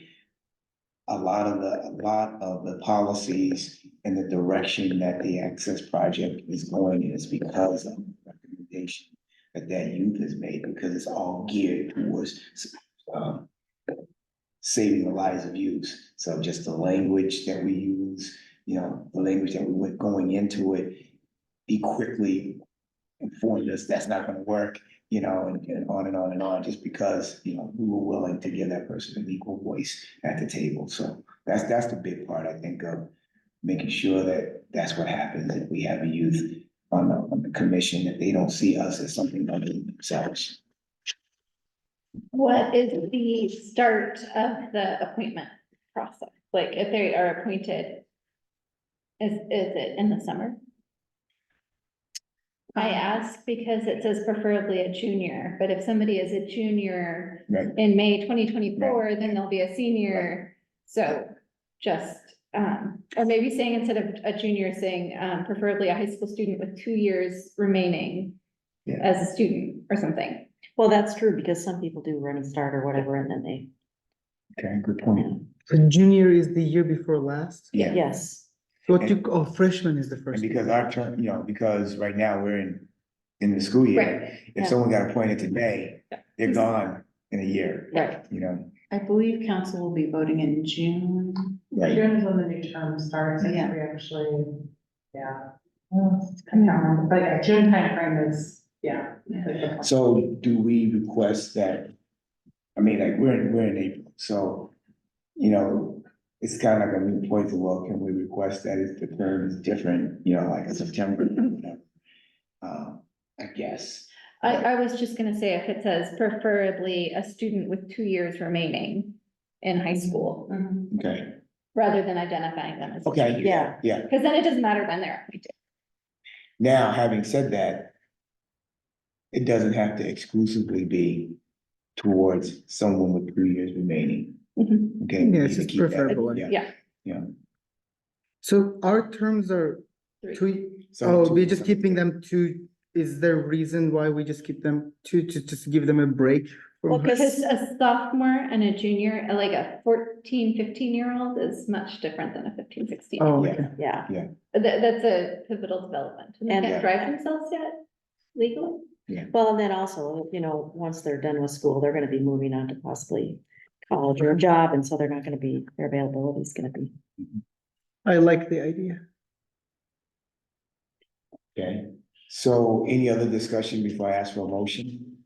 a lot of the policies and the direction that the Access Project is going is because of the recommendation that youth has made, because it's all geared towards saving the lives of youth. So just the language that we use, the language that we went going into it, he quickly informed us that's not gonna work, and on and on and on, just because, we were willing to give that person an equal voice at the table. So that's the big part, I think, of making sure that that's what happens if we have a youth on the commission, that they don't see us as something other than themselves. What is the start of the appointment process? Like, if they are appointed, is it in the summer? I ask because it says preferably a junior, but if somebody is a junior Right. in May 2024, then they'll be a senior. So just, or maybe saying instead of a junior, saying preferably a high school student with 2 years remaining Yeah. as a student or something. Well, that's true, because some people do run and start or whatever, and then they, Okay, good point. So junior is the year before last. Yeah. yes. Freshman is the And first. because our term, because right now we're in the school year, Right. if Yeah. someone got appointed today, they're gone in a year, Right. I believe council will be voting in June. right? June is when the new term starts, and Yeah. we actually, yeah. Well, I can't remember, but yeah, June timeframe is, yeah. So do we request that, I mean, like, we're in April, so, it's kind of like a new point to, well, can we request that if the term is different, you know, like in September, whatever? I guess. I was just gonna say, if it says preferably a student with 2 years remaining in high school, Mhm. Okay, rather than identifying them as. a okay, teacher. Yeah. yeah. Cause then it doesn't matter when they're appointed. Now, having said that, it doesn't have to exclusively be towards someone with 3 years remaining. Mhm. Okay. we Yeah, need it's to just keep that- preferable. Yeah. Yeah. So our terms are Three. two, Some oh, two, we're just some keeping three. them to, is there a reason why we just keep them to just give them a break? from Well, high- Because a sophomore and a junior, like a 14, 15-year-old is much different than a 15, 16. Oh, Yeah. okay. Yeah, That's a pivotal development. And they And- can't drive themselves yet legally. well, and then also, you know, once they're done with school, they're gonna be moving on to possibly college or a job, and so they're not gonna be, their availability is gonna be. I like the idea. Okay, so any other discussion before I ask for a motion?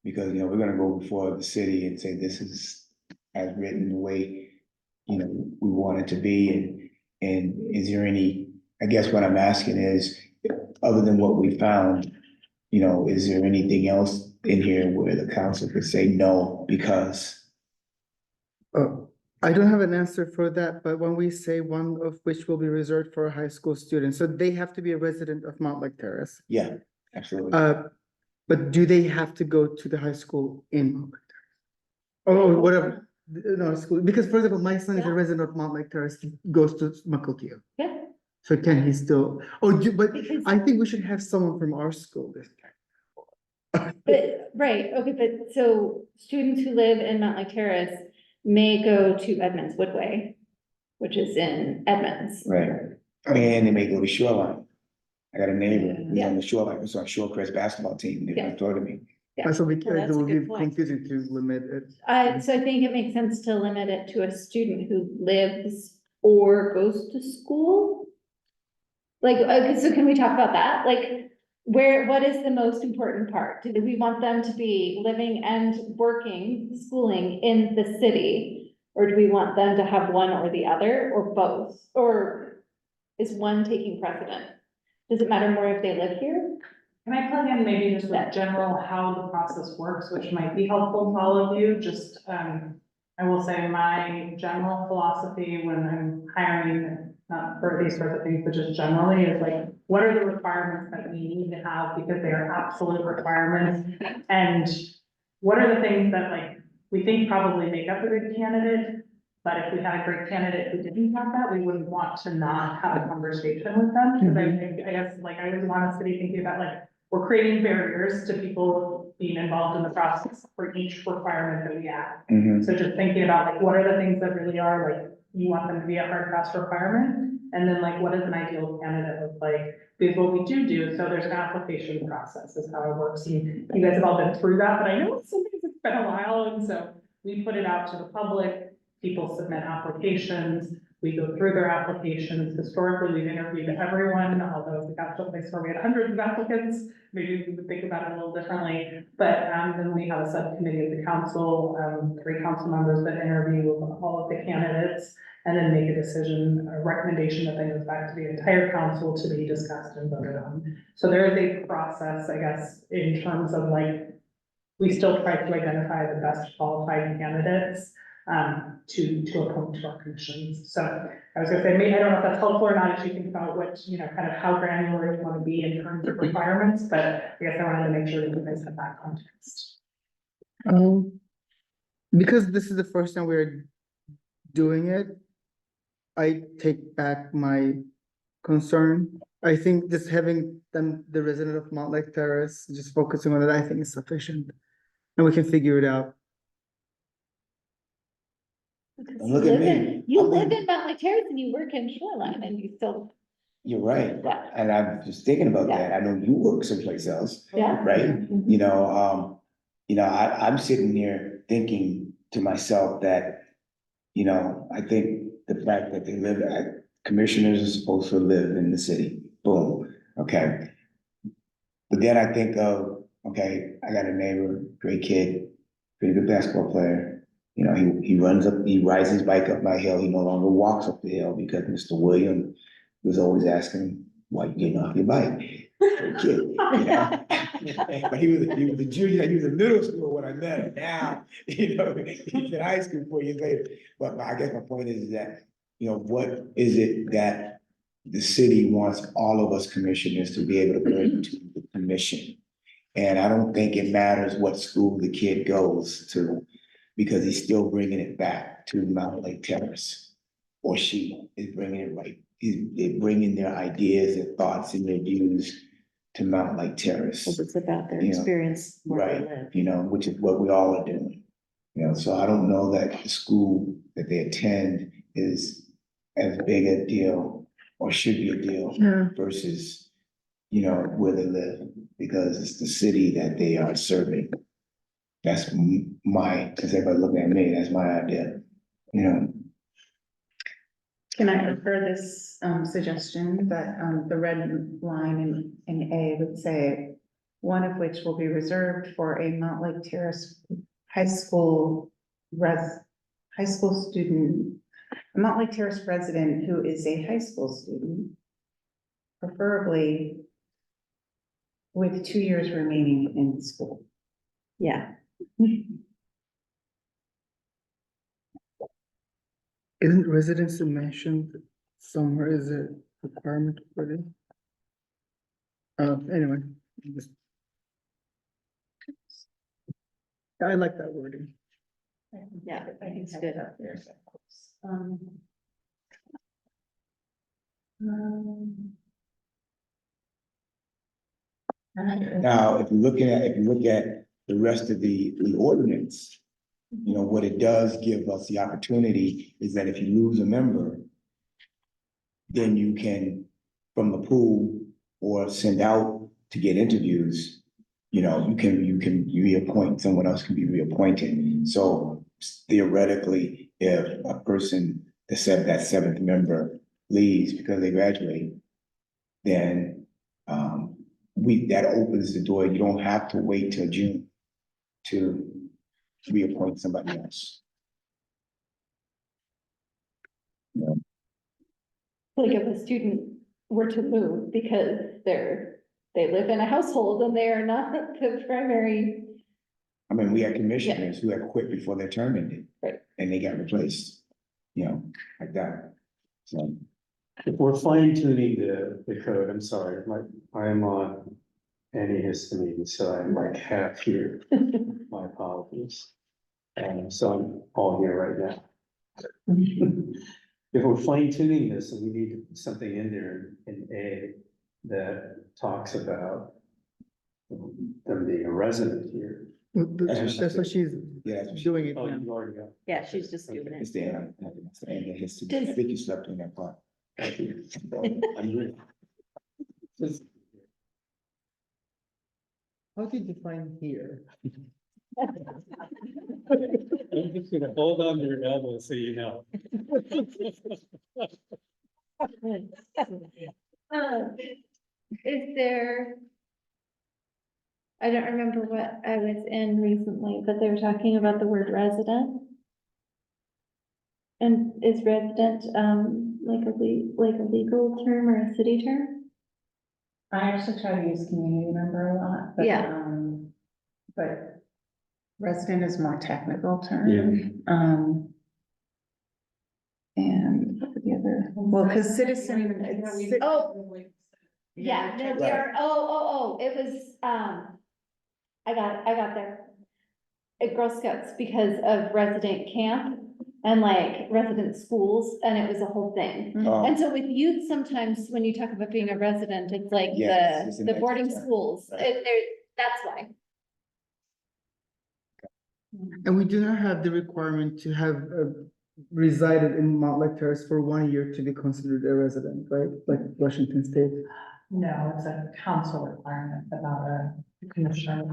Because, you know, we're gonna go before the city and say this is as written the way, you know, we want it to be, and is there any, I guess what I'm asking is, other than what we found, you know, is there anything else in here where the council could say no, because, Oh, I don't have an answer for that, but when we say one of which will be reserved for high school students, so they have to be a resident of Mountlake Terrace. yeah, absolutely. But do they have to go to the high school in Mountlake Terrace? Or whatever, no, school, because for example, my son is a Yeah. resident of Mountlake Terrace, he goes to Makokia. Yeah. So can he still, but Because, I think we should have someone from our school this time. but, right, okay, but so students who live in Mountlake Terrace may go to Edmonds Woodway, which is in Edmonds. Right, and they may go to Shoreline. I got a neighbor who's Yeah. on the Shoreline, who's on Shorecrest basketball team, and they Yeah. went to me. So we Well, can, it that's a will be good point. confusing to limit it. So I think it makes sense to limit it to a student who lives or goes to school. Like, so can we talk about that? Like, what is the most important part? Do we want them to be living and working, schooling in the city? Or do we want them to have one or the other, or both? Or is one taking precedent? Does it matter more if they live here? Can I plug in maybe just with general how the process works, which might be helpful to all of you, just, I will say my general philosophy when I'm hiring, not for these sorts of things, but just generally, is like, what are the requirements that we need to have, because they are absolute requirements? And what are the things that like, we think probably make up a good candidate, but if we had a great candidate who didn't have that, we wouldn't want to not have a conversation with them, because I think, I guess, like, I was want us to be thinking about like, we're creating barriers to people being involved in the process for each requirement that we add. Mhm. So just thinking about like, what are the things that really are like, you want them to be a hard fast requirement? And then like, what does an ideal candidate look like? Because what we do, so there's an application process is how it works. And you guys have all been through that, but I know sometimes it's been a while. And so we put it out to the public, people submit applications. We go through their applications. Historically, we've interviewed everyone, although if we got to a place where we had hundreds of applicants, maybe we would think about it a little differently. But then we have a subcommittee of the council, 3 council members that interview all of the candidates and then make a decision, a recommendation that then goes back to the entire council to be discussed and voted on. So there is a process, I guess, in terms of like, we still try to identify the best qualified candidates to appoint to our commissions. So I was gonna say, maybe, I don't know if that's helpful or not, as you think about what, you know, kind of how granular you want to be in terms of requirements, but I guess I wanted to make sure that you guys have that context. Because this is the first time we're doing it, I take back my concern. I think just having them, the resident of Mountlake Terrace, just focusing on it, I think is sufficient. And we can figure it out. Because Don't look at me. You I'm live in- in Mountlake Terrace and you work in Shoreline and you still, You're right, yeah, and I'm just thinking about Yeah. that, I know you work someplace else, yeah. right? You know, I'm sitting here thinking to myself that, you know, I think the fact that they live at, commissioners are supposed to live in the city, boom, okay? But then I think of, okay, I got a neighbor, great kid, pretty good basketball player, You know, he rides his bike up my hill. He no longer walks up the hill because Mr. William was always asking him, why you getting off your bike? For a kid, you know? But he was a junior, he was in middle school when I met him. Now, you know, he's in high school 4 years later. But I guess my point is that, you know, what is it that the city wants all of us commissioners to be able to bring to the commission? And I don't think it matters what school the kid goes to, because he's still bringing it back to Mountlake Terrace. Or she is bringing it right, they're bringing their ideas and thoughts and their views to Mountlake Terrace. Because it's about their You know, experience where they Right, live. you know, which is what we all are doing. You know, so I don't know that the school that they attend is as big a deal or should be a deal Yeah. versus, you know, where they live, because it's the city that they are serving. That's my, because everybody looking at me, that's my idea, you know. Can I refer this suggestion that the red line in A would say, one of which will be reserved for a Mountlake Terrace high school student, a Mountlake Terrace resident who is a high school student, preferably with 2 years remaining in school. Yeah, Isn't residency mentioned somewhere? Is a requirement for it? Anyway, just. I like that wording. yeah, I think it's good. Um, Now, if you look at the rest of the ordinance, you know, what it does give us the opportunity is that if you lose a member, then you can, from the pool or send out to get interviews, you know, you can reappoint, someone else can be reappointed. So theoretically, if a person, that seventh member leaves because they graduate, then that opens the door. You don't have to wait till June to reappoint somebody else. You know, Like if a student were to move because they live in a household and they are not the primary. I mean, we had commissioners who had quit before their term ended. Right. And they got replaced, you know, like that. So, If we're fine tuning the code, I'm sorry, I'm on antihistamine, so I'm like half here. My apologies. So I'm all here right now. If we're fine tuning this, and we need to put something in there in A that talks about them being a resident here. That's what she's yeah, that's what she- doing it Oh, now. you already got. Yeah, she's just doing it's it. there. It's the end of history. I think you slept on that part. Thank you. I'm here. How do you define here? I'm just gonna hold on to your elbow so you know. Is there? I don't remember what I was in recently, but they were talking about the word resident. And is resident, like a legal term or a city term? I actually try to use community member a lot, but, Yeah. But resident is more technical term. Yeah. And what were the other, well, because citizen. Oh. Yeah, no, Right. it was, I got there. At Girl Scouts because of resident camp and like resident schools, and it was a whole thing. And so with youth, sometimes when you talk about being a resident, it's like Yes, it's an the boarding extra term. schools, Right. that's why. And we do not have the requirement to have resided in Mountlake Terrace for 1 year to be considered a resident, right? Like Washington State. No, it's a council requirement, but not a commissioner.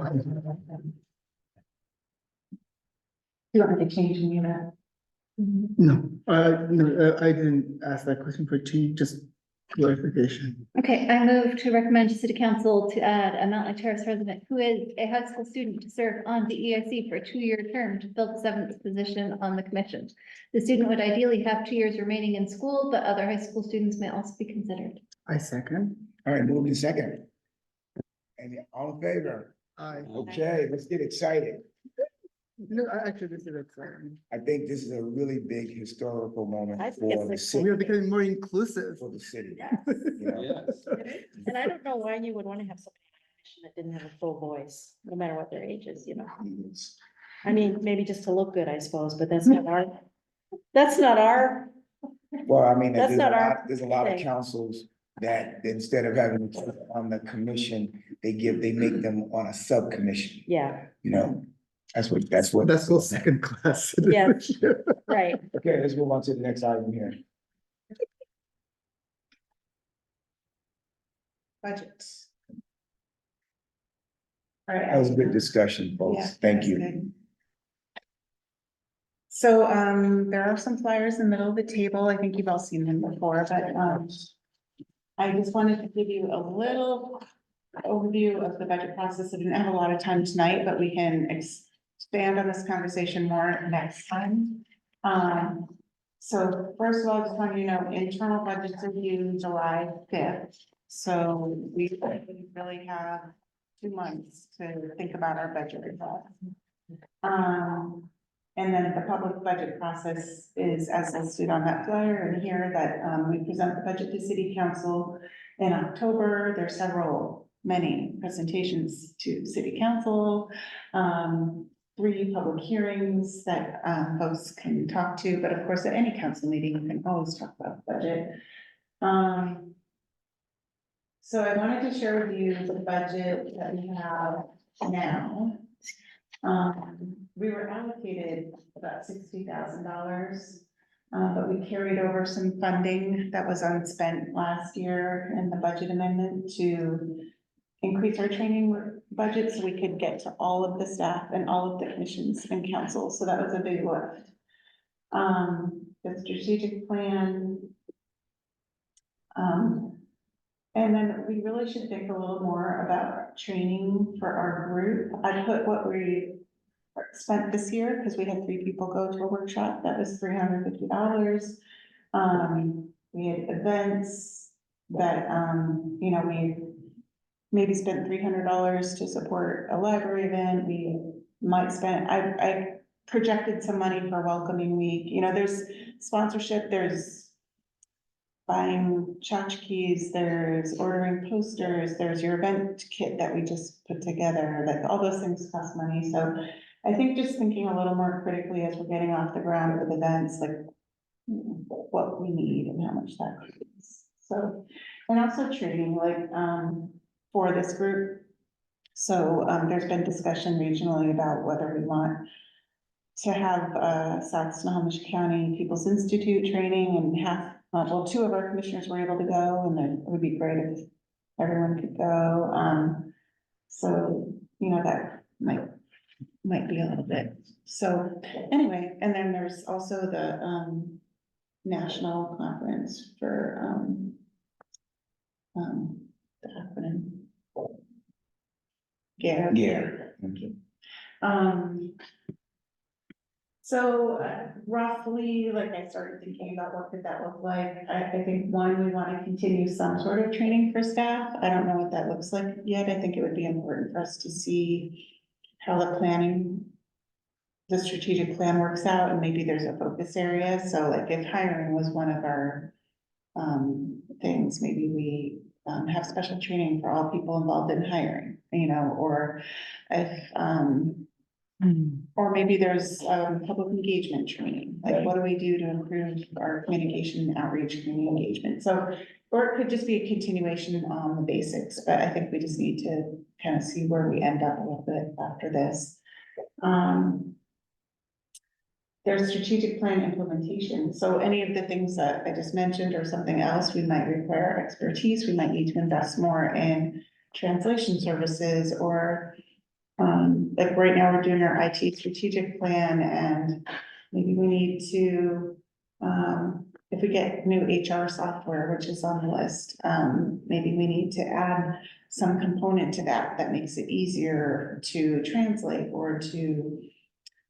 You want me to change any of that? No, no, I didn't ask that question for T, just clarification. Okay, I move to recommend to city council to add a Mountlake Terrace resident who is a high school student to serve on DEIC for a 2-year term to fill the 7th position on the commission. The student would ideally have 2 years remaining in school, but other high school students may also be considered. I second. All right, moving second. And all in favor? Okay, let's get excited. No, actually, this is exciting. I think this is a really big historical moment I think for the it's city, We are becoming more inclusive. for the city. Yes. You know? Yes. And I don't know why you would want to have somebody on a commission that didn't have a full voice, no matter what their age is, you know? It's- I mean, maybe just to look good, I suppose, but that's not our, Well, I mean, That's there's a not our lot, there's a lot of thing. councils that instead of having them on the commission, they make them on a subcommission, yeah, you know? That's what. That's all second class. Yeah. right. Okay, let's move on to the next item here. Budget. All right. That was a good discussion, Yeah, folks. Thank that's you. good. So, there are some flyers in the middle of the table. I think you've all seen them before, but, I just wanted to give you a little overview of the budget process. I didn't have a lot of time tonight, but we can expand on this conversation more next time. So first of all, I just want you to know, internal budgets are due July 5th. So we really have 2 months to think about our budget request. And then the public budget process is as listed on that flyer in here that, we present the budget to city council in October. There's many presentations to city council. 3 public hearings that, folks can talk to, but of course, at any council meeting, you can always talk about the budget. So I wanted to share with you the budget that we have now. We were allocated about $60,000, but we carried over some funding that was unspent last year in the budget amendment to increase our training budget so we could get to all of the staff and all of the commissions and councils. So that was a big lift. The strategic plan. And then we really should think a little more about training for our group. I put what we spent this year, because we had 3 people go to a workshop, that was $350. We had events that, you know, we maybe spent $300 to support a library event. We might spend, I projected some money for welcoming week. You know, there's sponsorship, there's buying tchotchkes, there's ordering posters, there's your event kit that we just put together, like all those things cost money. So I think just thinking a little more critically as we're getting off the ground with events, like what we need and how much that costs. So, and also training, like, for this group. So, there's been discussion regionally about whether we want to have, South Snohomish County People's Institute training and have, well, 2 of our commissioners were able to go, and then it would be great if everyone could go. So, you know, that might be a little bit. So anyway, and then there's also the, national conference for, the acronym. GARE. So roughly, like I started thinking about what could that look like. I think one, we want to continue some sort of training for staff. I don't know what that looks like yet. I think it would be important for us to see how the strategic plan works out, and maybe there's a focus area. So like if hiring was one of our things, maybe we have special training for all people involved in hiring, you know, or if or maybe there's public engagement training, like what do we do to improve our communication, outreach, community engagement? So, or it could just be a continuation on the basics, but I think we just need to kind of see where we end up a little bit after this. There's strategic plan implementation. So any of the things that I just mentioned or something else, we might require expertise. We might need to invest more in translation services, or like right now we're doing our IT strategic plan, and maybe we need to if we get new HR software, which is on the list, maybe we need to add some component to that that makes it easier to translate or to,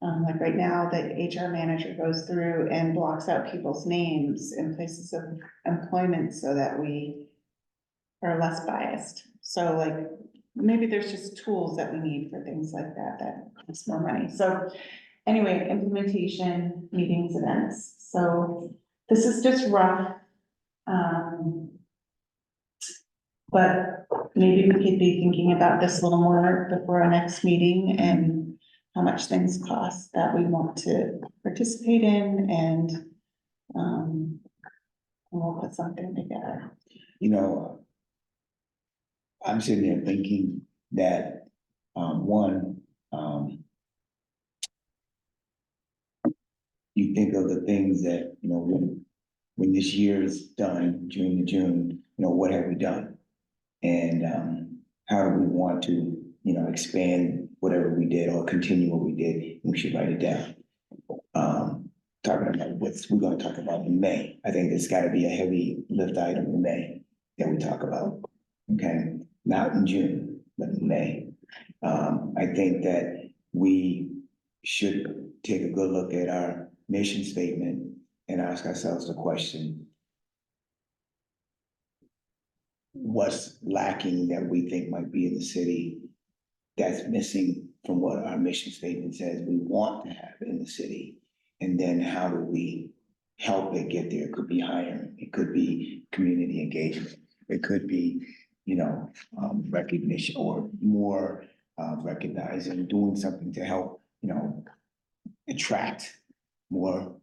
like right now, the HR manager goes through and blocks out people's names in places of employment so that we are less biased. So like, maybe there's just tools that we need for things like that, that cost more money. So anyway, implementation, meetings, events. So this is just rough. But maybe we could be thinking about this a little more before our next meeting and how much things cost that we want to participate in and we'll put something together. You know, I'm sitting there thinking that, you think of the things that, when this year is done, June to June, what have we done? And, how do we want to, expand whatever we did or continue what we did? We should write it down. Talking about we're gonna talk about in May. I think there's gotta be a heavy lift item in May that we talk about. Okay, not in June, but in May. I think that we should take a good look at our mission statement and ask ourselves the question, what's lacking that we think might be in the city that's missing from what our mission statement says we want to have in the city? And then how do we help it get there? It could be hiring, it could be community engagement, it could be, recognition or more recognizing, doing something to help, attract more,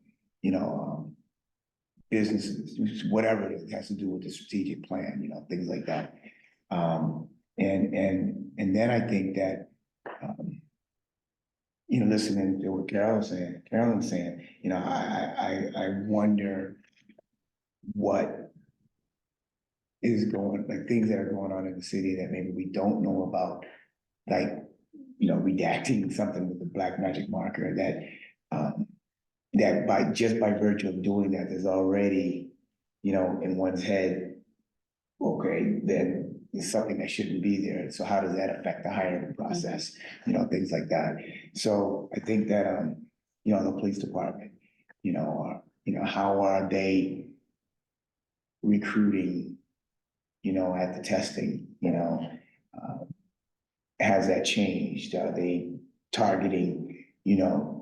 businesses, whatever it has to do with the strategic plan, things like that. And then I think that, listening to what Carolyn's saying, I wonder what is going, like things that are going on in the city that maybe we don't know about, like, redacting something with a black magic marker that, that by virtue of doing that, there's already, in one's head, okay, then it's something that shouldn't be there. So how does that affect the hiring process? Things like that. So I think that, the police department, how are they recruiting, at the testing, has that changed? Are they targeting,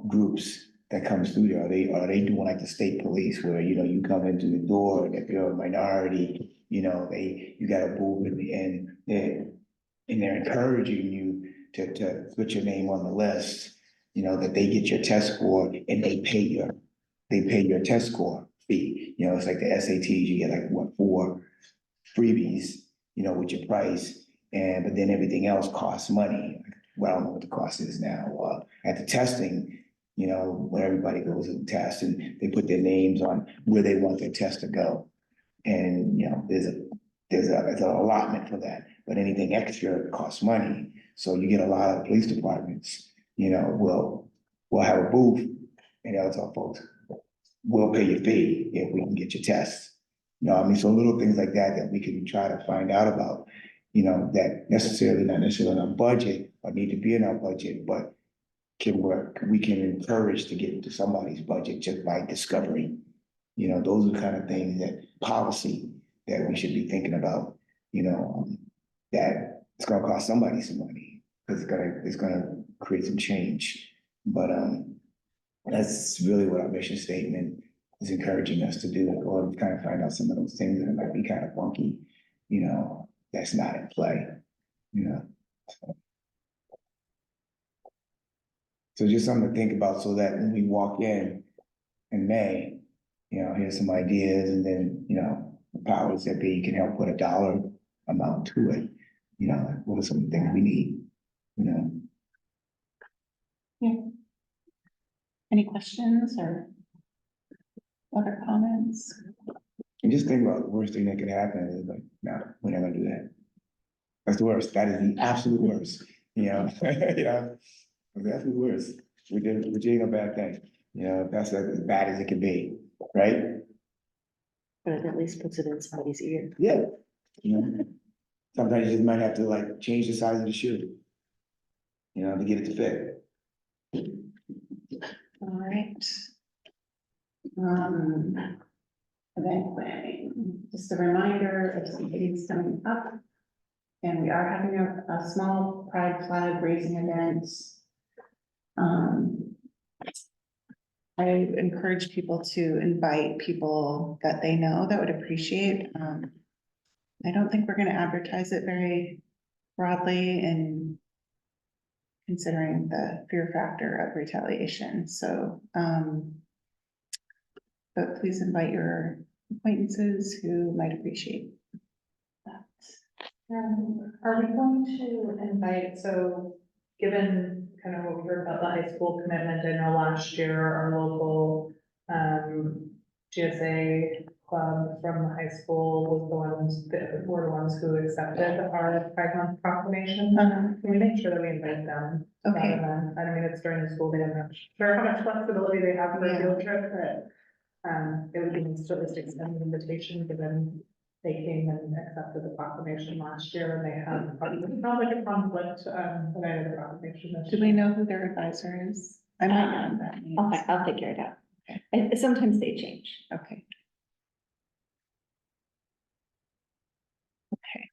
groups that comes through there? Are they doing like the state police where, you come into the door and if you're a minority, you gotta move and they're encouraging you to put your name on the list, that they get your test score and they pay your test score fee. It's like the SATs, you get like what, 4 freebies, with your price. But then everything else costs money. Well, I don't know what the cost is now. At the testing, when everybody goes to the test and they put their names on where they want their test to go. And, there's an allotment for that, but anything extra costs money. So you get a lot of police departments, will have a booth and they'll tell folks, we'll pay your fee if we can get your test. So little things like that we can try to find out about, that not necessarily on our budget or need to be in our budget, but we can encourage to get into somebody's budget just by discovery. Those are kind of things that policy that we should be thinking about, that it's gonna cost somebody some money, because it's gonna create some change. But that's really what our mission statement is encouraging us to do, or kind of find out some of those things that might be kind of funky, that's not in play, So just something to think about so that when we walk in May, here's some ideas, and then, the powers that be can help put a dollar amount to it. Like what are some of the things we need, Any questions or other comments? And just think about the worst thing that could happen is like, no, we're not gonna do that. That's the worst. That is the absolute worst, That's the absolute worst. We're doing a bad thing, that's as bad as it can be, right? But it at least puts it in somebody's ear. Yeah. You know, sometimes you just might have to like change the size of the shoe. You know, to get it to fit. All right. Event planning, just a reminder of some things coming up. And we are having a small pride flag raising event. I encourage people to invite people that they know that would appreciate. I don't think we're gonna advertise it very broadly and considering the fear factor of retaliation, so, but please invite your acquaintances who might appreciate that. Are we going to invite, so given kind of what we heard about the high school commitment, I know last year our local GSA club from the high school was the ones that were the ones who accepted our Pride Month proclamation. Can we make sure that we invite them? Okay. Rather than, I mean, it's during the school day, I'm not sure how much flexibility they have for a field trip, but it would be nice to at least extend the invitation, given they came and accepted the proclamation last year, and they had not like a conflict, the night of the proclamation. Do we know who their advisor is? I might know that name. Okay, I'll figure it out. Okay. And sometimes they change. Okay. Okay.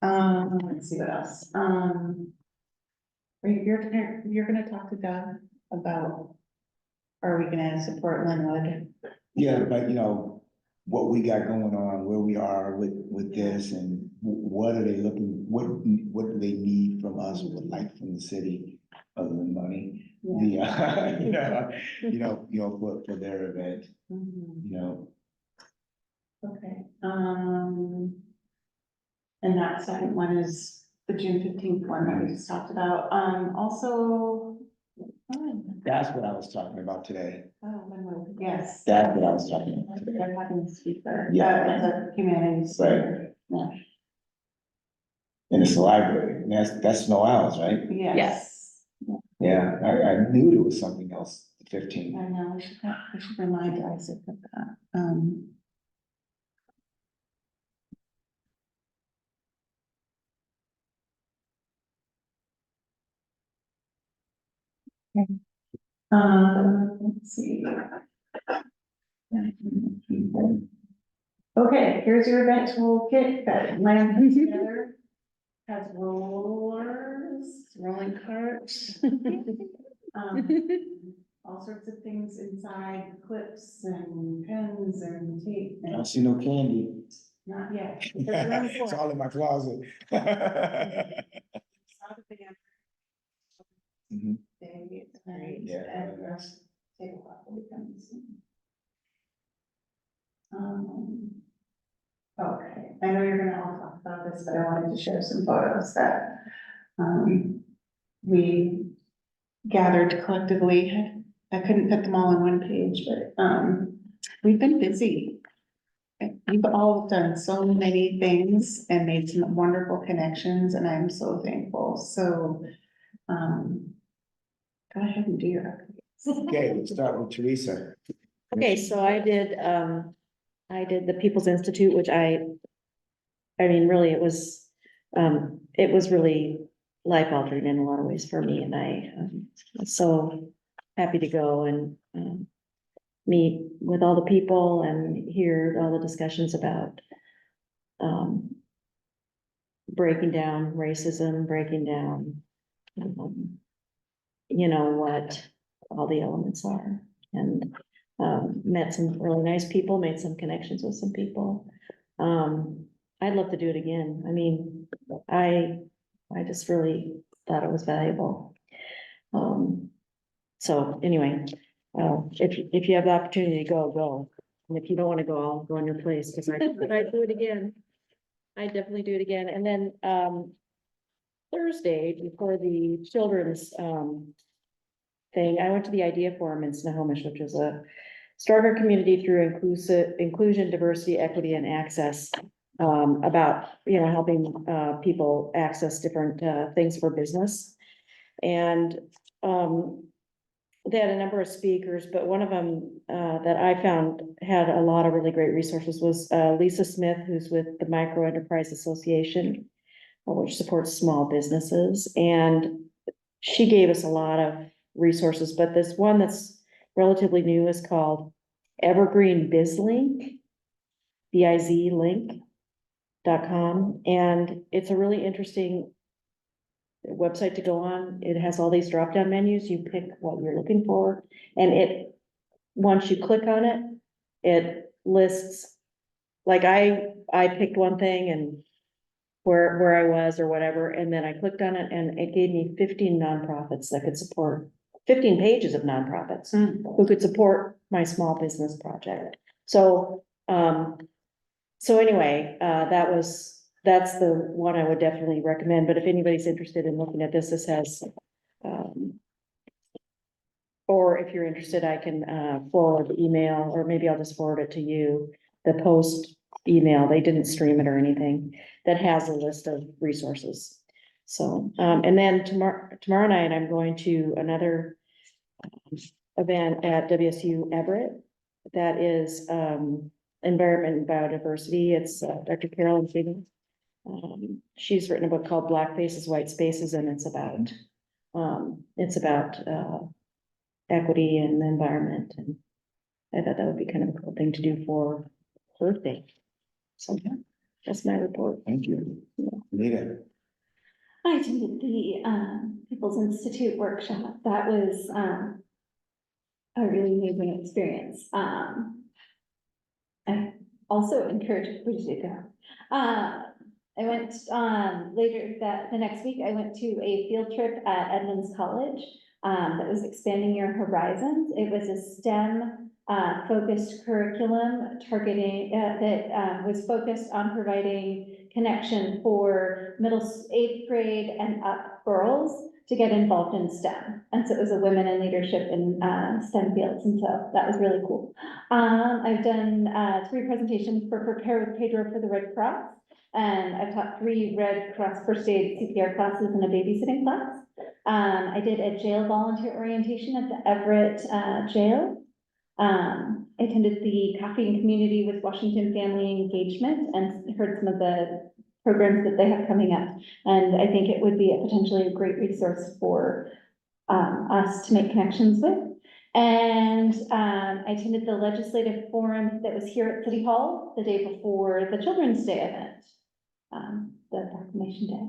Let's see what else. You're gonna talk to Doug about, are we gonna support Linwood? Yeah, but you know, what we got going on, where we are with this and what are they looking, what do they need from us, would like from the city other than money? Yeah. For their event, Mhm. you know. Okay, and that second one is the June 15th one that we just talked about, also. That's what I was talking about today. Linwood, yes. That's what I was talking about today. They're having a speaker. Yeah. The humanities. Right. Yeah. And it's the library, and that's no hours, right? Yes. Yeah, I knew there was something else, the 15th. I know, we should remind Isaac of that. Okay. Let's see. Okay, here's your event toolkit that Lamb put together. Has rollers, rolling carts. All sorts of things inside, clips and pens and tape. I don't see no candy. Not yet. It's all in my closet. Mhm. Yeah, that's- Take a while to become soon. Okay, I know you're gonna all talk about this, but I wanted to share some photos that, we gathered collectively. I couldn't fit them all on one page, but, we've been busy. You've all done so many things and made some wonderful connections, and I'm so thankful, so, go ahead and do your updates. Okay, let's start with Teresa. Okay, so I did the People's Institute, which I mean, really, it was really life altering in a lot of ways for me, and I was so happy to go and meet with all the people and hear all the discussions about breaking down racism, breaking down what all the elements are, and met some really nice people, made some connections with some people. I'd love to do it again. I mean, I just really thought it was valuable. So anyway, if you have the opportunity to go. And if you don't want to go, I'll go in your place, because I'd do it again. I definitely do it again. And then Thursday, before the children's thing, I went to the Idea Forum in Snohomish, which was a stronger community through inclusion, diversity, equity, and access. About, helping people access different things for business. And they had a number of speakers, but one of them, that I found had a lot of really great resources was, Lisa Smith, who's with the Micro Enterprise Association, which supports small businesses, and she gave us a lot of resources, but this one that's relatively new is called Evergreen BizLink, bizlink.com, and it's a really interesting website to go on. It has all these drop-down menus. You pick what you're looking for, and once you click on it, it lists, like I picked one thing and where I was or whatever, and then I clicked on it and it gave me 15 nonprofits that could support, 15 pages of nonprofits who could support my small business project. So, anyway, that's the one I would definitely recommend, but if anybody's interested in looking at this, this has, or if you're interested, I can, forward the email, or maybe I'll just forward it to you, the post email, they didn't stream it or anything, that has a list of resources. So, and then tomorrow night, I'm going to another event at WSU Everett. That is, environment and biodiversity. It's, Dr. Carolyn Figgins. She's written a book called Black Faces, White Spaces, and it's about equity and the environment. And I thought that would be kind of a cool thing to do for Earth Day. So that's my report. Thank you. Anita. I attended the People's Institute workshop. That was a really amazing experience. I also encourage everybody to go. I went later the next week, I went to a field trip at Edmonds College that was expanding your horizons. It was a STEM focused curriculum targeting that was focused on providing connection for eighth grade and up girls to get involved in STEM. And so it was a women in leadership in STEM fields. And so that was really cool. I've done 3 presentations for Prepare with Pedro for the Red Cross. And I've taught 3 Red Cross first aid CPR classes and a babysitting class. I did a jail volunteer orientation at the Everett jail. I attended the Coffee and Community with Washington Family Engagement and heard some of the programs that they have coming up. And I think it would be potentially a great resource for us to make connections with. And I attended the legislative forum that was here at City Hall the day before the Children's Day event, the Proclamation Day.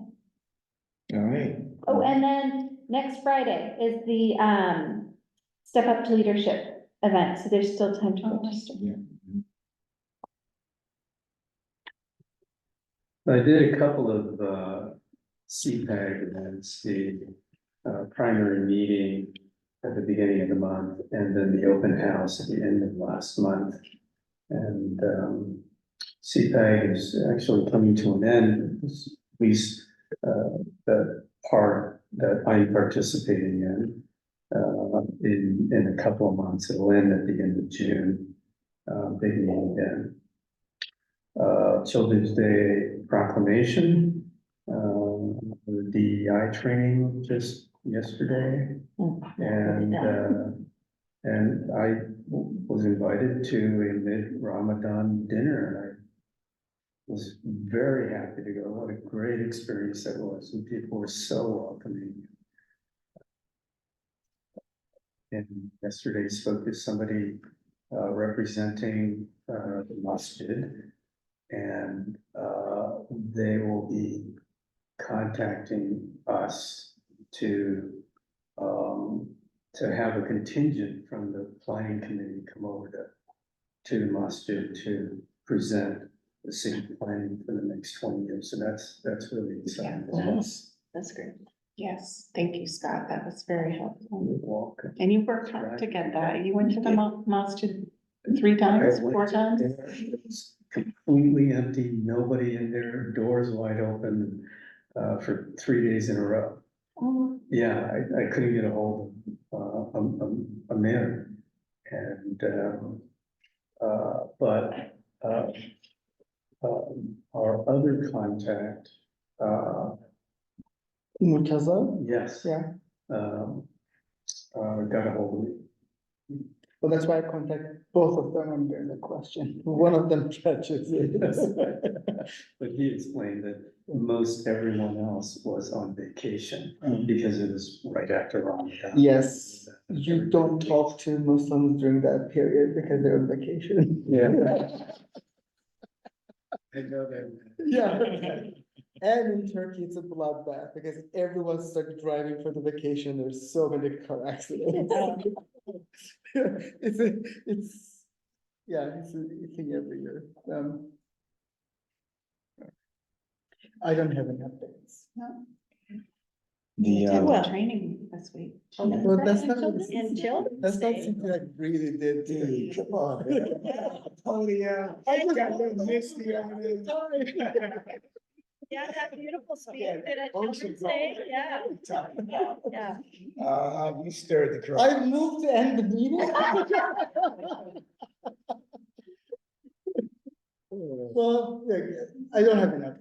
All right. Oh, and then next Friday is the Step Up to Leadership event, so there's still time to register. Yeah. I did a couple of CPAG events, the primary meeting at the beginning of the month, and then the open house at the end of last month. And CPAG is actually coming to an end, at least the part that I'm participating in a couple of months. It'll end at the end of June. Big meeting then. Children's Day proclamation, the DEI training just yesterday, and I was invited to a mid-Ramadan dinner, and I was very happy to go. What a great experience that was, and people were so welcoming. And yesterday spoke to somebody representing the masjid, and they will be contacting us to have a contingent from the planning committee come over to the masjid to present the city planning for the next 20 years. So that's really exciting. That's great. Yes, thank you, Scott. That was very helpful. Walk. And you worked hard to get that. You went to the mosque 3 times, 4 times? It was completely empty, nobody in there, doors wide open, for 3 days in a row. Oh, Yeah, I couldn't get a hold of a man. And, but our other contact, Murtaza? yes. Yeah. got a hold of me. Well, that's why I contacted both of them when they're in the question. One of them catches it. But he explained that most everyone else was on vacation Mm. because it was right after Ramadan. Yes, you don't talk to Muslims during that period because they're on vacation. Yeah. I know that. Yeah. And in Turkey, it's a bloodbath because everyone started driving for the vacation. There's so many car accidents. It's a thing every year. I don't have any updates. The, Attended training this week. Well, that's not, And children. that's not something I really did. dude, come on, man. Oh, yeah. I got a little misty on it. Yeah, that beautiful speech. Yeah, Did I Children's say? Yeah, yeah. You stirred the crowd. I moved to end the meeting. Well, yeah, I don't have an update.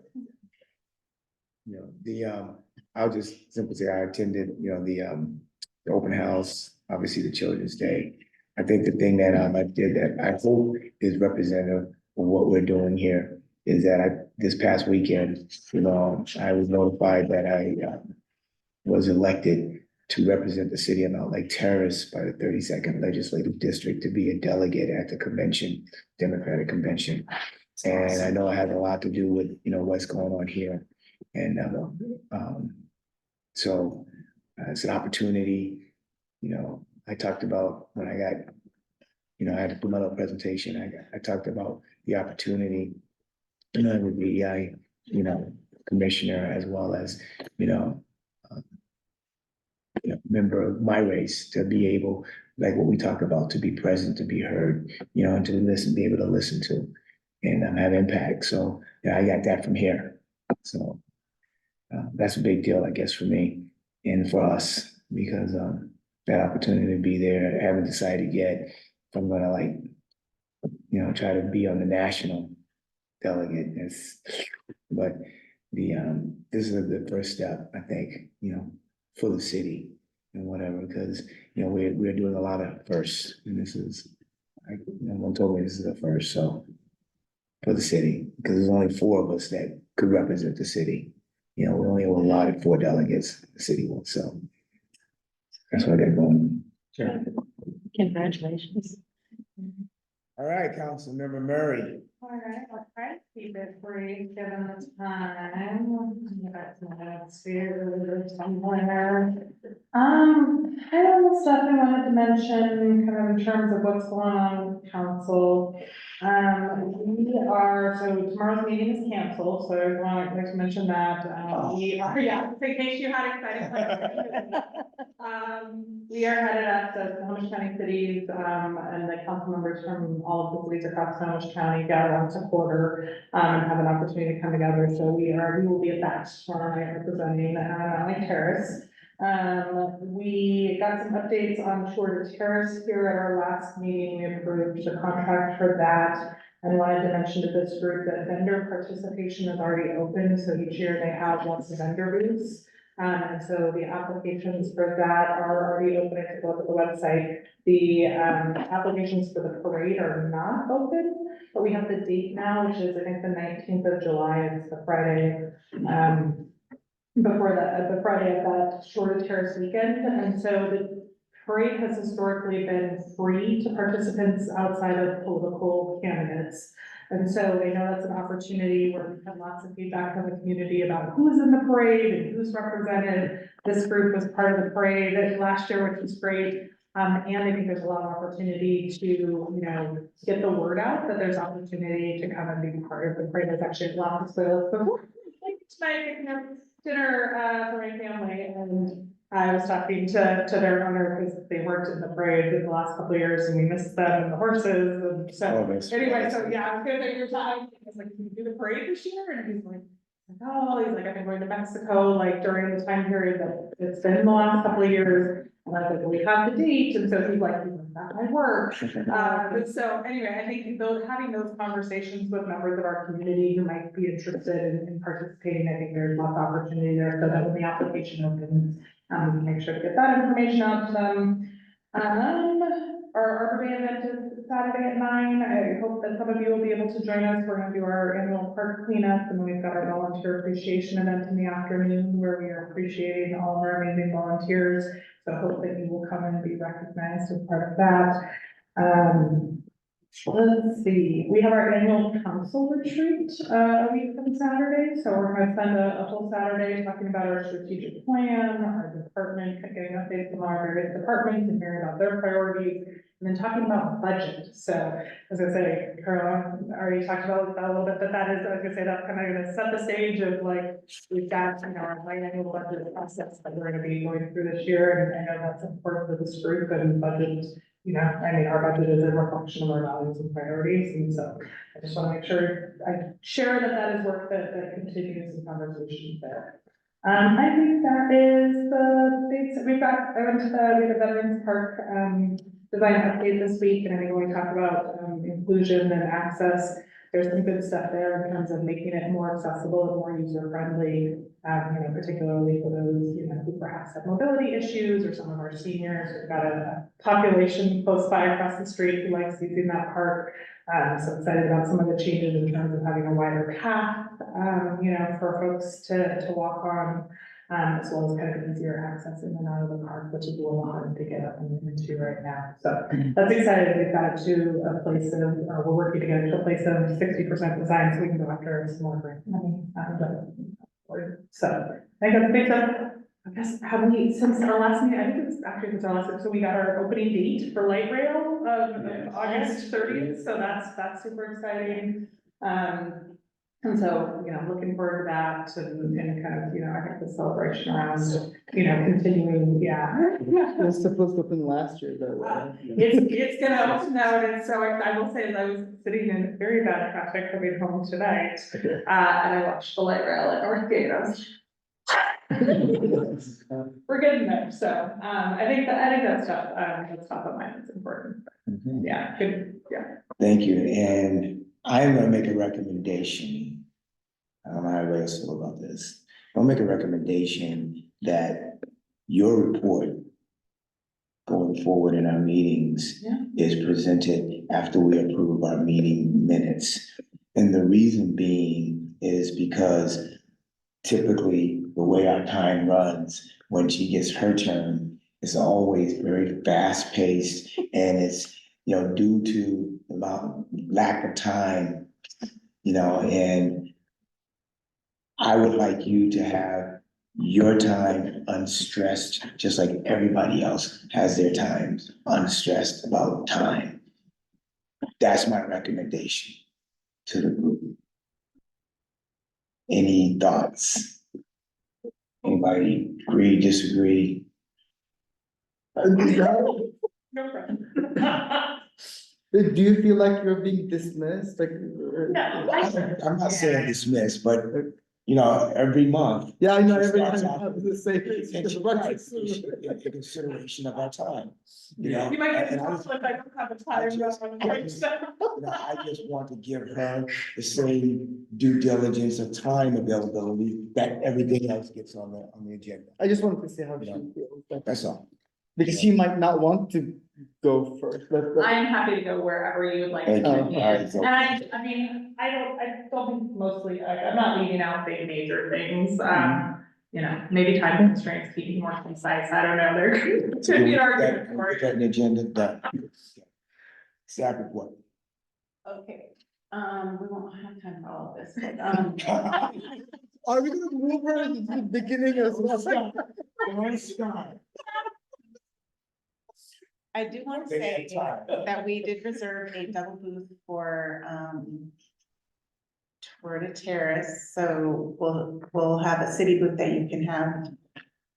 You know, I'll just simply say I attended, the open house, obviously the Children's Day. I think the thing that I did that I hope is representative of what we're doing here is that this past weekend, I was notified that I was elected to represent the city of Mountlake Terrace by the 32nd Legislative District to be a delegate at the convention, Democratic Convention. And I know it has a lot to do with, what's going on here. And so it's an opportunity, I talked about when I got, I had to put my little presentation, I talked about the opportunity, with the DEI, commissioner, as well as, member of my race to be able, like what we talk about, to be present, to be heard, and to listen, be able to listen to and have impact. So yeah, I got that from here. So that's a big deal, I guess, for me and for us, because that opportunity to be there. I haven't decided yet if I'm gonna try to be on the national delegate. But this is the first step, I think, for the city and whatever, because we're doing a lot of firsts, and this is, no one told me this is the first, so for the city, because there's only 4 of us that could represent the city. We only allotted 4 delegates, the city one, so that's what I got going. Congratulations. All right, Councilmember Murray. All right, I'll try to keep it brief, given the time. That's my notes here somewhere. I have the stuff I wanted to mention, kind of in terms of what's going on with council. So tomorrow's meeting is canceled, so I want to mention that, we are, in case you had exciting plans. We are headed up to Snohomish County cities, and the council members from all of the cities across Snohomish County gather once a quarter, and have an opportunity to come together. So we will be at that tomorrow night representing, Mountlake Terrace. We got some updates on Shore to Terrace here at our last meeting. We approved the contract for that. And wanted to mention to this group that vendor participation is already open. So each year they have lots of vendor booths. And so the applications for that are already open. If you go to the website, the applications for the parade are not open, but we have the date now, which is I think the 19th of July. It's the Friday before the Friday of that Shore to Terrace weekend. And so the parade has historically been free to participants outside of political candidates. And so I know that's an opportunity where we've had lots of feedback from the community about who's in the parade and who's represented. This group was part of the parade last year, which was great. And I think there's a lot of opportunity to, get the word out that there's opportunity to come and be part of the parade. There's actually a lot of spoilers before. Tonight, dinner for my family, and I was talking to their owner because they worked in the parade in the last couple of years, and we missed them and the horses, and so anyway, so yeah, I was gonna take your time. I was like, can you do the parade this year? And he's like, I've been going to Mexico like during the time period that it's been in the last couple of years. And I was like, well, we have the date, and so he's like, that might work. So anyway, I think having those conversations with members of our community who might be interested in participating, I think there's lots of opportunity there, so that when the application opens, Make sure to get that information out to them. Our Arbor Day event is Saturday at 9. I hope that some of you will be able to join us. We're gonna do our annual park cleanup, and then we've got our volunteer appreciation event in the afternoon where we are appreciating all of our amazing volunteers. So I hope that you will come and be recognized as part of that. Let's see, we have our annual council retreat, a week from Saturday, so we're gonna spend a whole Saturday talking about our strategic plan, our department, getting updates from our various departments and hearing about their priorities, and then talking about budget. So, as I say, Carla already talked about that a little bit, but that is, I was gonna say, that's kind of gonna set the stage of like, we've got, our biannual budget process that we're gonna be going through this year, and I know that's important for this group and budget. Our budget is a reflection of our values and priorities, and so I just want to make sure I share that is work that continues in conversations there. I think that is the things that we had a Veterans Park, design update this week, and I think when we talk about, inclusion and access, there's some good stuff there in terms of making it more accessible and more user-friendly, particularly for those, who perhaps have mobility issues or some of our seniors. We've got a population close by across the street who likes using that park. So excited about some of the changes in terms of having a wider path, for folks to walk on, as well as kind of easier access in and out of the park, which is a little hard to get up and into right now. So that's exciting. We've got it to a place of, or we're working to get it to a place of 60% design, so we can go after some more grant money. So I think that's a big stuff. I guess, since our last meeting, I think it was actually since our last, so we got our opening date for light rail of August 30th, so that's super exciting. And so, looking forward to that and kind of, I think the celebration around, continuing, It was supposed to open last year, though. It's gonna open now, and so I will say, as I was sitting in very bad traffic coming home tonight, and I watched the light rail at Northgate, I was we're getting there, so, I think that stuff, that's top of mind, it's important. Yeah, good, yeah. Thank you, and I'm gonna make a recommendation. I don't know how everybody else feel about this. I'll make a recommendation that your report going forward in our meetings is presented after we approve our meeting minutes. And the reason being is because typically the way our time runs, when she gets her turn, it's always very fast paced, and it's, due to the lack of time, and I would like you to have your time unstressed, just like everybody else has their time unstressed about time. That's my recommendation to the group. Any thoughts? Anybody agree, disagree? No problem. Do you feel like you're being dismissed? No, I'm not saying dismiss, but every month. Yeah, I know, It every time starts I off have the same. And she writes, in consideration of our time. You might get And I in just- trouble if I don't have a I time. just- Right. I just want to give her the same due diligence of time availability that everything else gets on the agenda. I just wanted to see how she Yeah. feels, That's all. because she might not want to go first. I'm happy to go wherever you would like to. Thank you. go. All right, so- And I don't think mostly, I'm not leaving out big major things, maybe time constraints, keeping more concise, I don't know, there could be an argument for Put it. that in the agenda, done. Staff report. Okay, we won't have time for all of this, but, Are we gonna move her to the beginning as well? I do want to say that we did reserve a double booth for, Terrace, so we'll have a city booth that you can have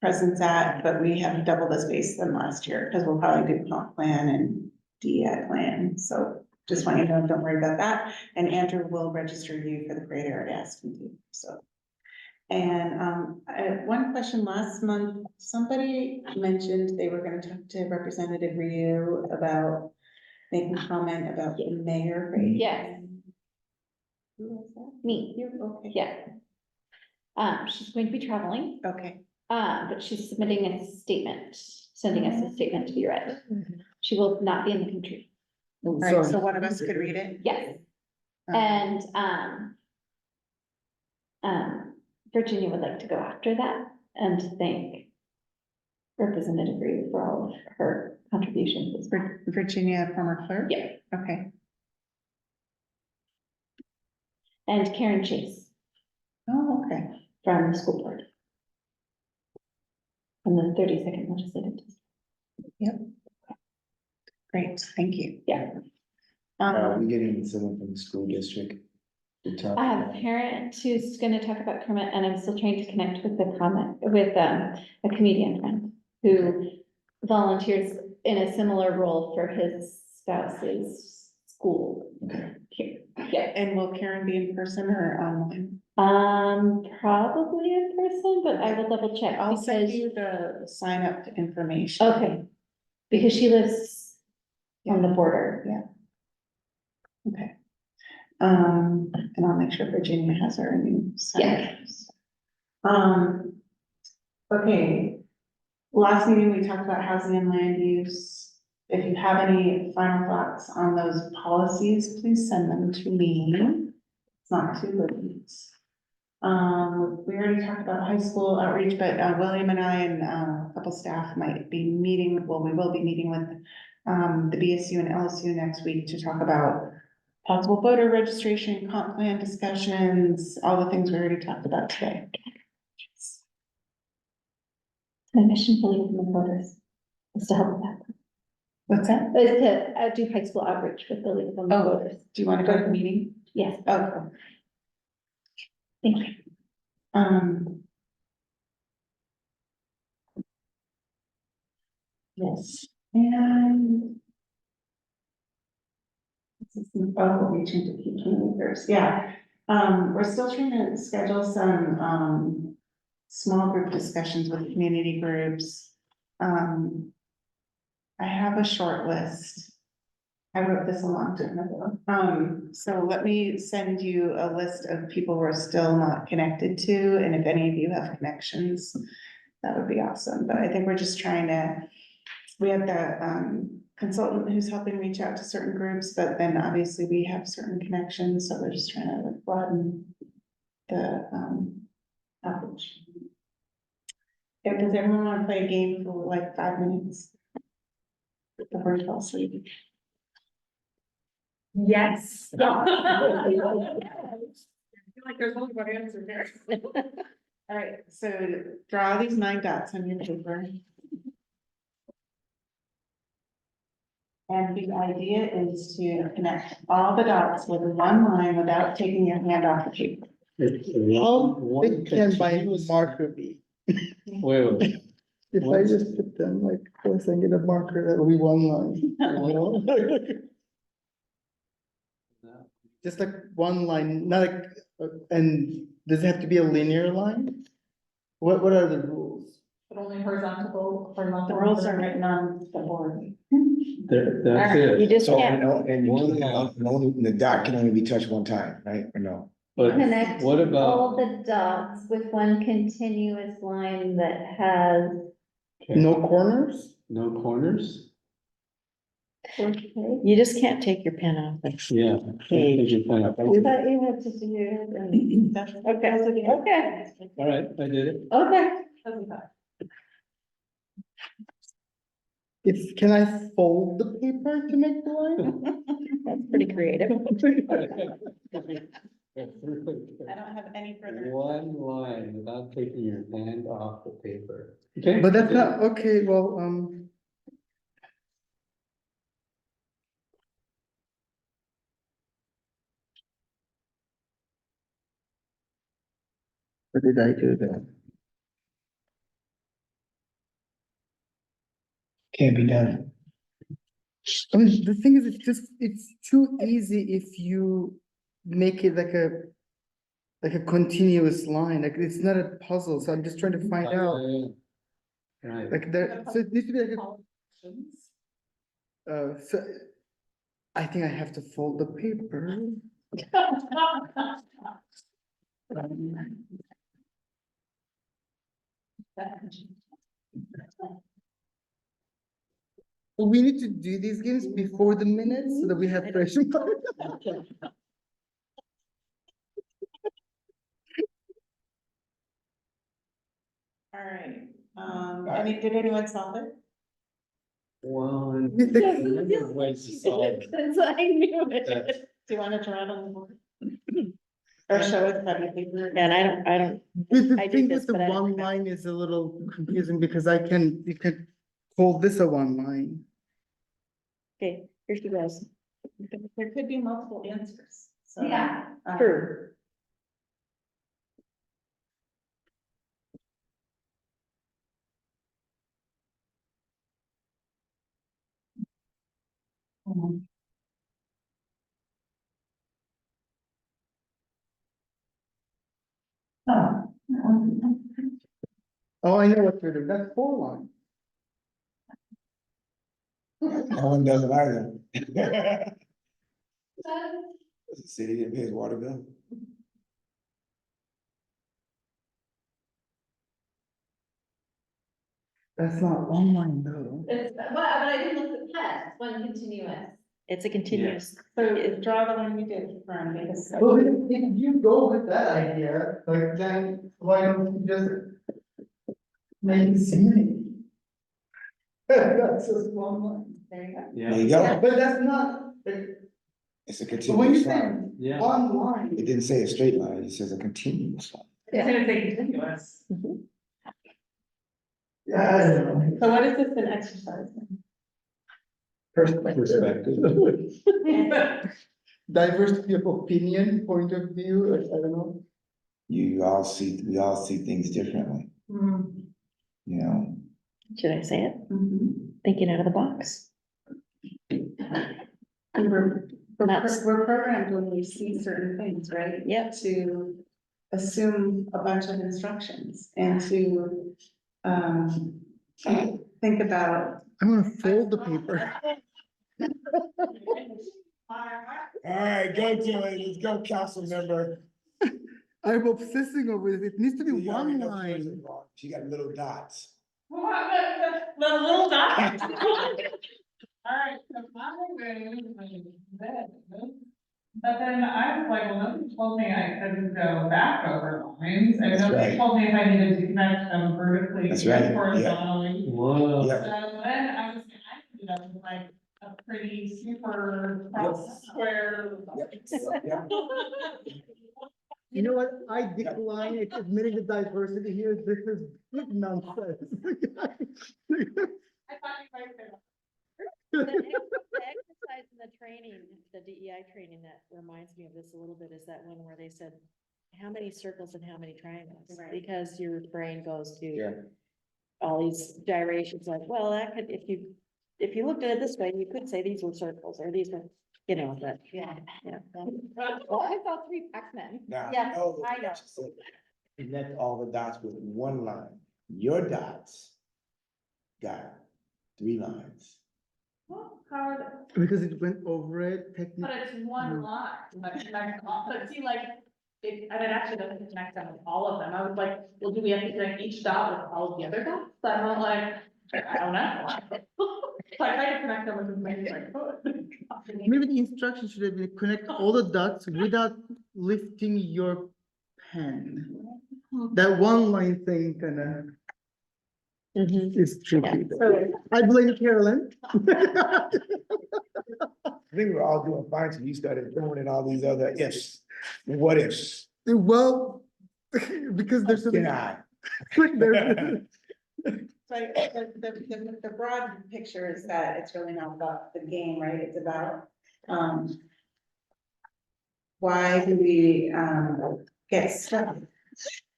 presence at, but we have double the space than last year, because we'll probably do comp plan and DEIC plan, so just want you to know, don't worry about that, and Andrew will register you for the parade area asked him to, so. And, one question last month, somebody mentioned they were gonna talk to Representative Ryu about making comment about the mayor. race. Yes. Who was that? Me, You, okay. yeah. She's going to be traveling, Okay, But she's submitting a statement, sending us a statement to be read. She will not be in the country. All right, so one of us could read it. Yes, Um, and, Virginia would like to go after that and thank Representative Reed for all of her contributions. Virginia, former clerk? Yeah, Okay. and Karen Chase Oh, okay. from the school board. From the 32nd legislative district. Great, thank you. Yeah. Are we getting someone from the school district to talk? I have a about- parent who's gonna talk about Kermit, and I'm still trying to connect with the comment, with, a comedian friend who volunteers in a similar role for his spouse's school. Okay. Here, yeah, And will Karen be in person or online? probably in person, but I will double check. I'll send because- you the sign up information. Okay, because she lives on the border. Okay. And I'll make sure Virginia has her new sign ups. Okay. Last meeting, we talked about housing and land use. If you have any final thoughts on those policies, please send them to me. It's not too late. We already talked about high school outreach, but William and I and a couple staff might be meeting, well, we will be meeting with the BSU and LSU next week to talk about possible voter registration, comp plan discussions, all the things we already talked about today. My mission for League of Women Voters is to help with that. What's that? Is to do high school outreach with the League of Women Oh. Voters. Do you want to go to the meeting? Yes, Oh, cool. thank you. Yes, and. Oh, reaching to key communicators, yeah. We're still trying to schedule some, small group discussions with community groups. I have a short list. I wrote this a long time ago. So let me send you a list of people we're still not connected to, and if any of you have connections, that would be awesome, but I think we're just trying to, we have the, consultant who's helping reach out to certain groups, but then obviously we have certain connections, so we're just trying to like broaden the, outreach. Yeah, does everyone want to play a game for like 5 minutes? Before you fall asleep? Yes. I feel like there's only one answer here. All right, so draw these 9 dots on your paper. And the idea is to connect all the dots with one line without taking your hand off the paper. How big can my marker be? Wait. If I just put them like, close and get a marker, that will be one line. Just like one line, not like, and does it have to be a linear line? What are the rules? But only horizontal. The rules are written on the board. That's You it, just So, can't, and the dot can only be touched one time, right, or no? but Connect what about, all the dots with one continuous line that has. No corners? no corners? Okay. you just can't take your pen off. Yeah. Page. I thought you had to do it. Okay, okay, All right, I did it. okay. Can I fold the paper to make the line? That's pretty creative. I don't have any further. One line without taking your hand off the paper. Okay. But that's not, okay, well, what did I do then? Can't be done. I mean, the thing is, it's too easy if you make it like a continuous line, like it's not a puzzle, so I'm just trying to find out, Right. like there, so it needs to be like so I think I have to fold the paper. We need to do these games before the minutes so that we have fresh. All right, did anyone solve it? One. Cause I knew it. Do you want to draw it on the board? Or show it publicly? And I don't, The I did thing this, with the but I don't one line is a little confusing because you can call this a one line. okay, here she goes. There could be multiple answers, so. Yeah. True. Oh, I know what you're doing. That's four lines. That one doesn't either. The city didn't pay his water bill. That's not one line though. But I didn't look at the text, one continuous. It's a continuous, So draw the one you did, Ron, because. Well, if you go with that idea, like then why don't you just make it simile? That's just one line. There you go. There you go. But that's not, like, It's a but when you continuous say line. Yeah. one line. It didn't say a straight line, it says a continuous line. It's gonna say continuous. Yeah, I don't know. So what is this an exercise in? Perspective. Diversity of opinion, point of view, I don't know. We all see things differently, you know? should I say it? Mhm. Thinking out of the box. And we're programmed when we see certain things, right? Yep. To assume a bunch of instructions and to, think about. I'm gonna fold the paper. All right, go to it, let's go, council member. I'm obsessing over this. It needs to be You already one know yours line. is wrong. She got little dots. The little dot. Alright, so my way is that. But then I was like, well, nobody told me I couldn't go back over lines, and That's nobody right. told me if I needed to connect them vertically That's right, and yeah. horizontally. Whoa. Yeah. So then I ended up with like a pretty super square. You know what? I decline it, admitting the diversity here. This is big nonsense. I thought you might say that. The exercise and the training, the DEI training that reminds me of this a little bit is that one where they said, how many circles and how many triangles? Right. Because your brain goes Yeah. to all these gyrations like, well, that could, if you looked at it this way, you could say these were circles or these were, you know, but. Yeah. Yeah. Well, I saw 3 Pac-Men. Now, Yeah, know I know. what she said. Connect all the dots with one line. Your dots got 3 lines. Well, how are Because it went over it But technically. it's one line, like connect all, but see, like, it, and it actually doesn't connect them with all of them. I was like, well, do we have to connect each dot with all of the other dots? I'm not like, I don't know. So I tried to connect them with as many as I could. Maybe the instruction should have been connect all the dots without lifting your pen. That one line thing kinda Mhm. is tricky. So, I blame Carolyn. I think we're all doing fine till you started throwing in all these other ifs and what ifs. Well, because there's so Can many. I? there's- So the broad picture is that it's really not about the game, right? It's about, why do we, get stuck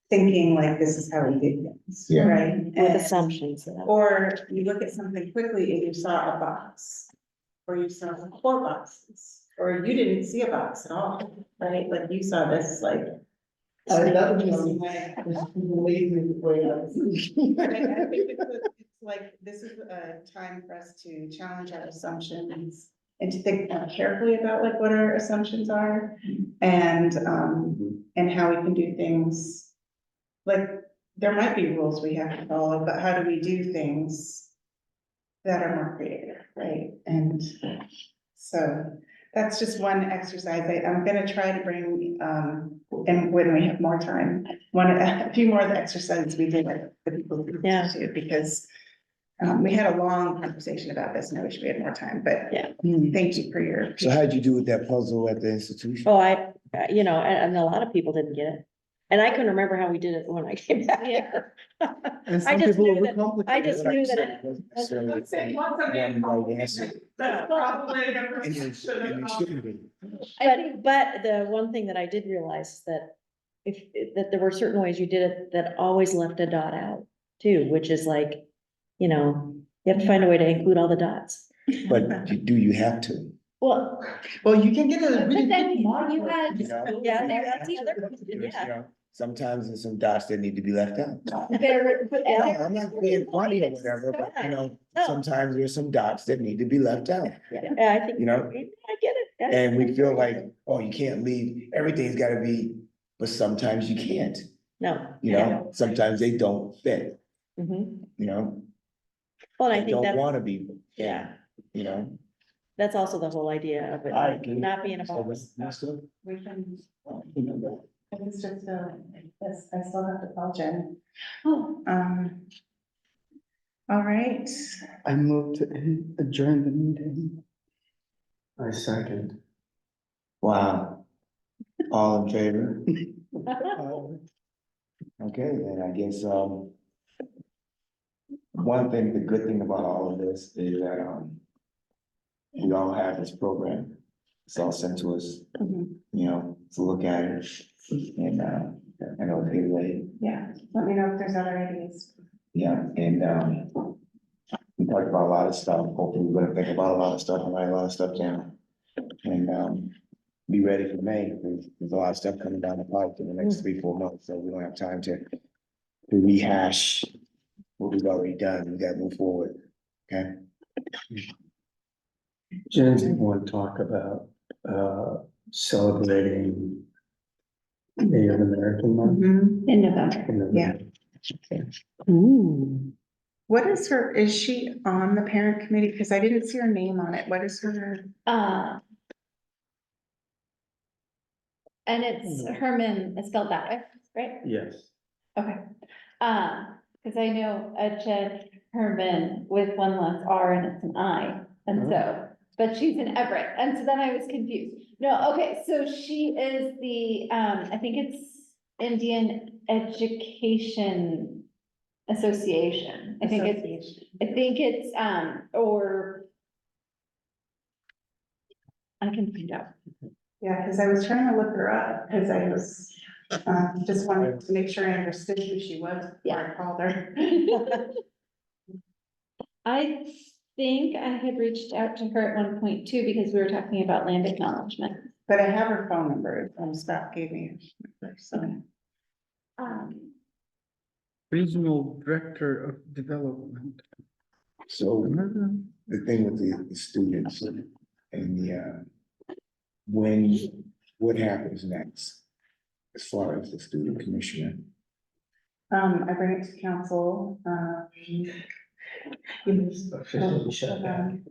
thinking like this is how we do things, Yeah. right? With And- assumptions. Or you look at something quickly and you saw a box, or you saw 4 boxes, or you didn't see a box at all, right? Like you saw this like. that would be snake my way. lazy way I was thinking. I think it's like, this is a time for us to challenge our assumptions and to think more carefully about like what our assumptions are and how we can do things. Like, there might be rules we have to follow, but how do we do things that are more creative, right? And so that's just one exercise. I'm gonna try to bring, and when we have more time, a few more of the exercises we did with the people. Yeah. Because we had a long conversation about this, and I wish we had more time, but Yeah. thank you for your. So how'd you do with that puzzle at the institution? Oh, you know, and a lot of people didn't get it. And I couldn't remember how we did it when I came back here. And I some just people knew that, overcomplicate I just it. knew that. Let's say once a One right answer. That's probably a good And you- perception and you of- shouldn't be. But the one thing that I did realize is that that there were certain ways you did it that always left a dot out too, which is like, you know, you have to find a way to include all the dots. But do you have to? Well, Well, you can get a but really then good mark. you had, You know? Yeah, that's the other question, Because, yeah. you know, sometimes there's some dots that need to be left out. but No, I'm not being funny or whatever, but you know, sometimes there's some dots that need to be left out. Yeah, I think. You know? I get it. Yeah. And we feel like, oh, you can't leave, everything's gotta be, but sometimes you can't, No. you know, sometimes they don't fit, Mhm. you know? Well, and I They think don't that's, wanna be, yeah, you know? that's also the whole idea of I it, agree. not being a So box. that's the- We can, you know, it's just, yes, I still have to call Jen. oh, All right, I move to adjourn the meeting. I second. Wow. All in favor? Okay, then I guess, one thing, the good thing about all of this is that, we all have this program. It's all sent to us, Mhm. you know, to look at it and, I know it's getting late. Yeah, let me know if there's other ideas. Yeah, and, we talked about a lot of stuff. Hopefully we're gonna think about a lot of stuff and write a lot of stuff down. And, be ready for May. There's a lot of stuff coming down the pipe in the next 3-4 months, so we don't have time to rehash what we've already done. We gotta move forward, okay? Jen, do you want to talk about, celebrating Native American Month? in November. in the- Yeah. Ooh. What is her, is she on the parent committee? Because I didn't see her name on it. What is her? And it's Herman, it's spelled that way, right? Yes. Okay. Because I know a Jen Herman with one less R and it's an I, and so, but she's in Everett, and so then I was confused. No, okay, so she is the, I think it's Indian Education Association. I think it's, or I can find out. Yeah, because I was trying to look her up, because I was, just wanted to make sure I understood who she was before I called her. I think I had reached out to her at one point too, because we were talking about land acknowledgement. But I have her phone number, Scott gave me, her number, so. Regional Director of Development. So the thing with the students and the, what happens next? As far as the student commissioner? I bring it to council, Officially shut down.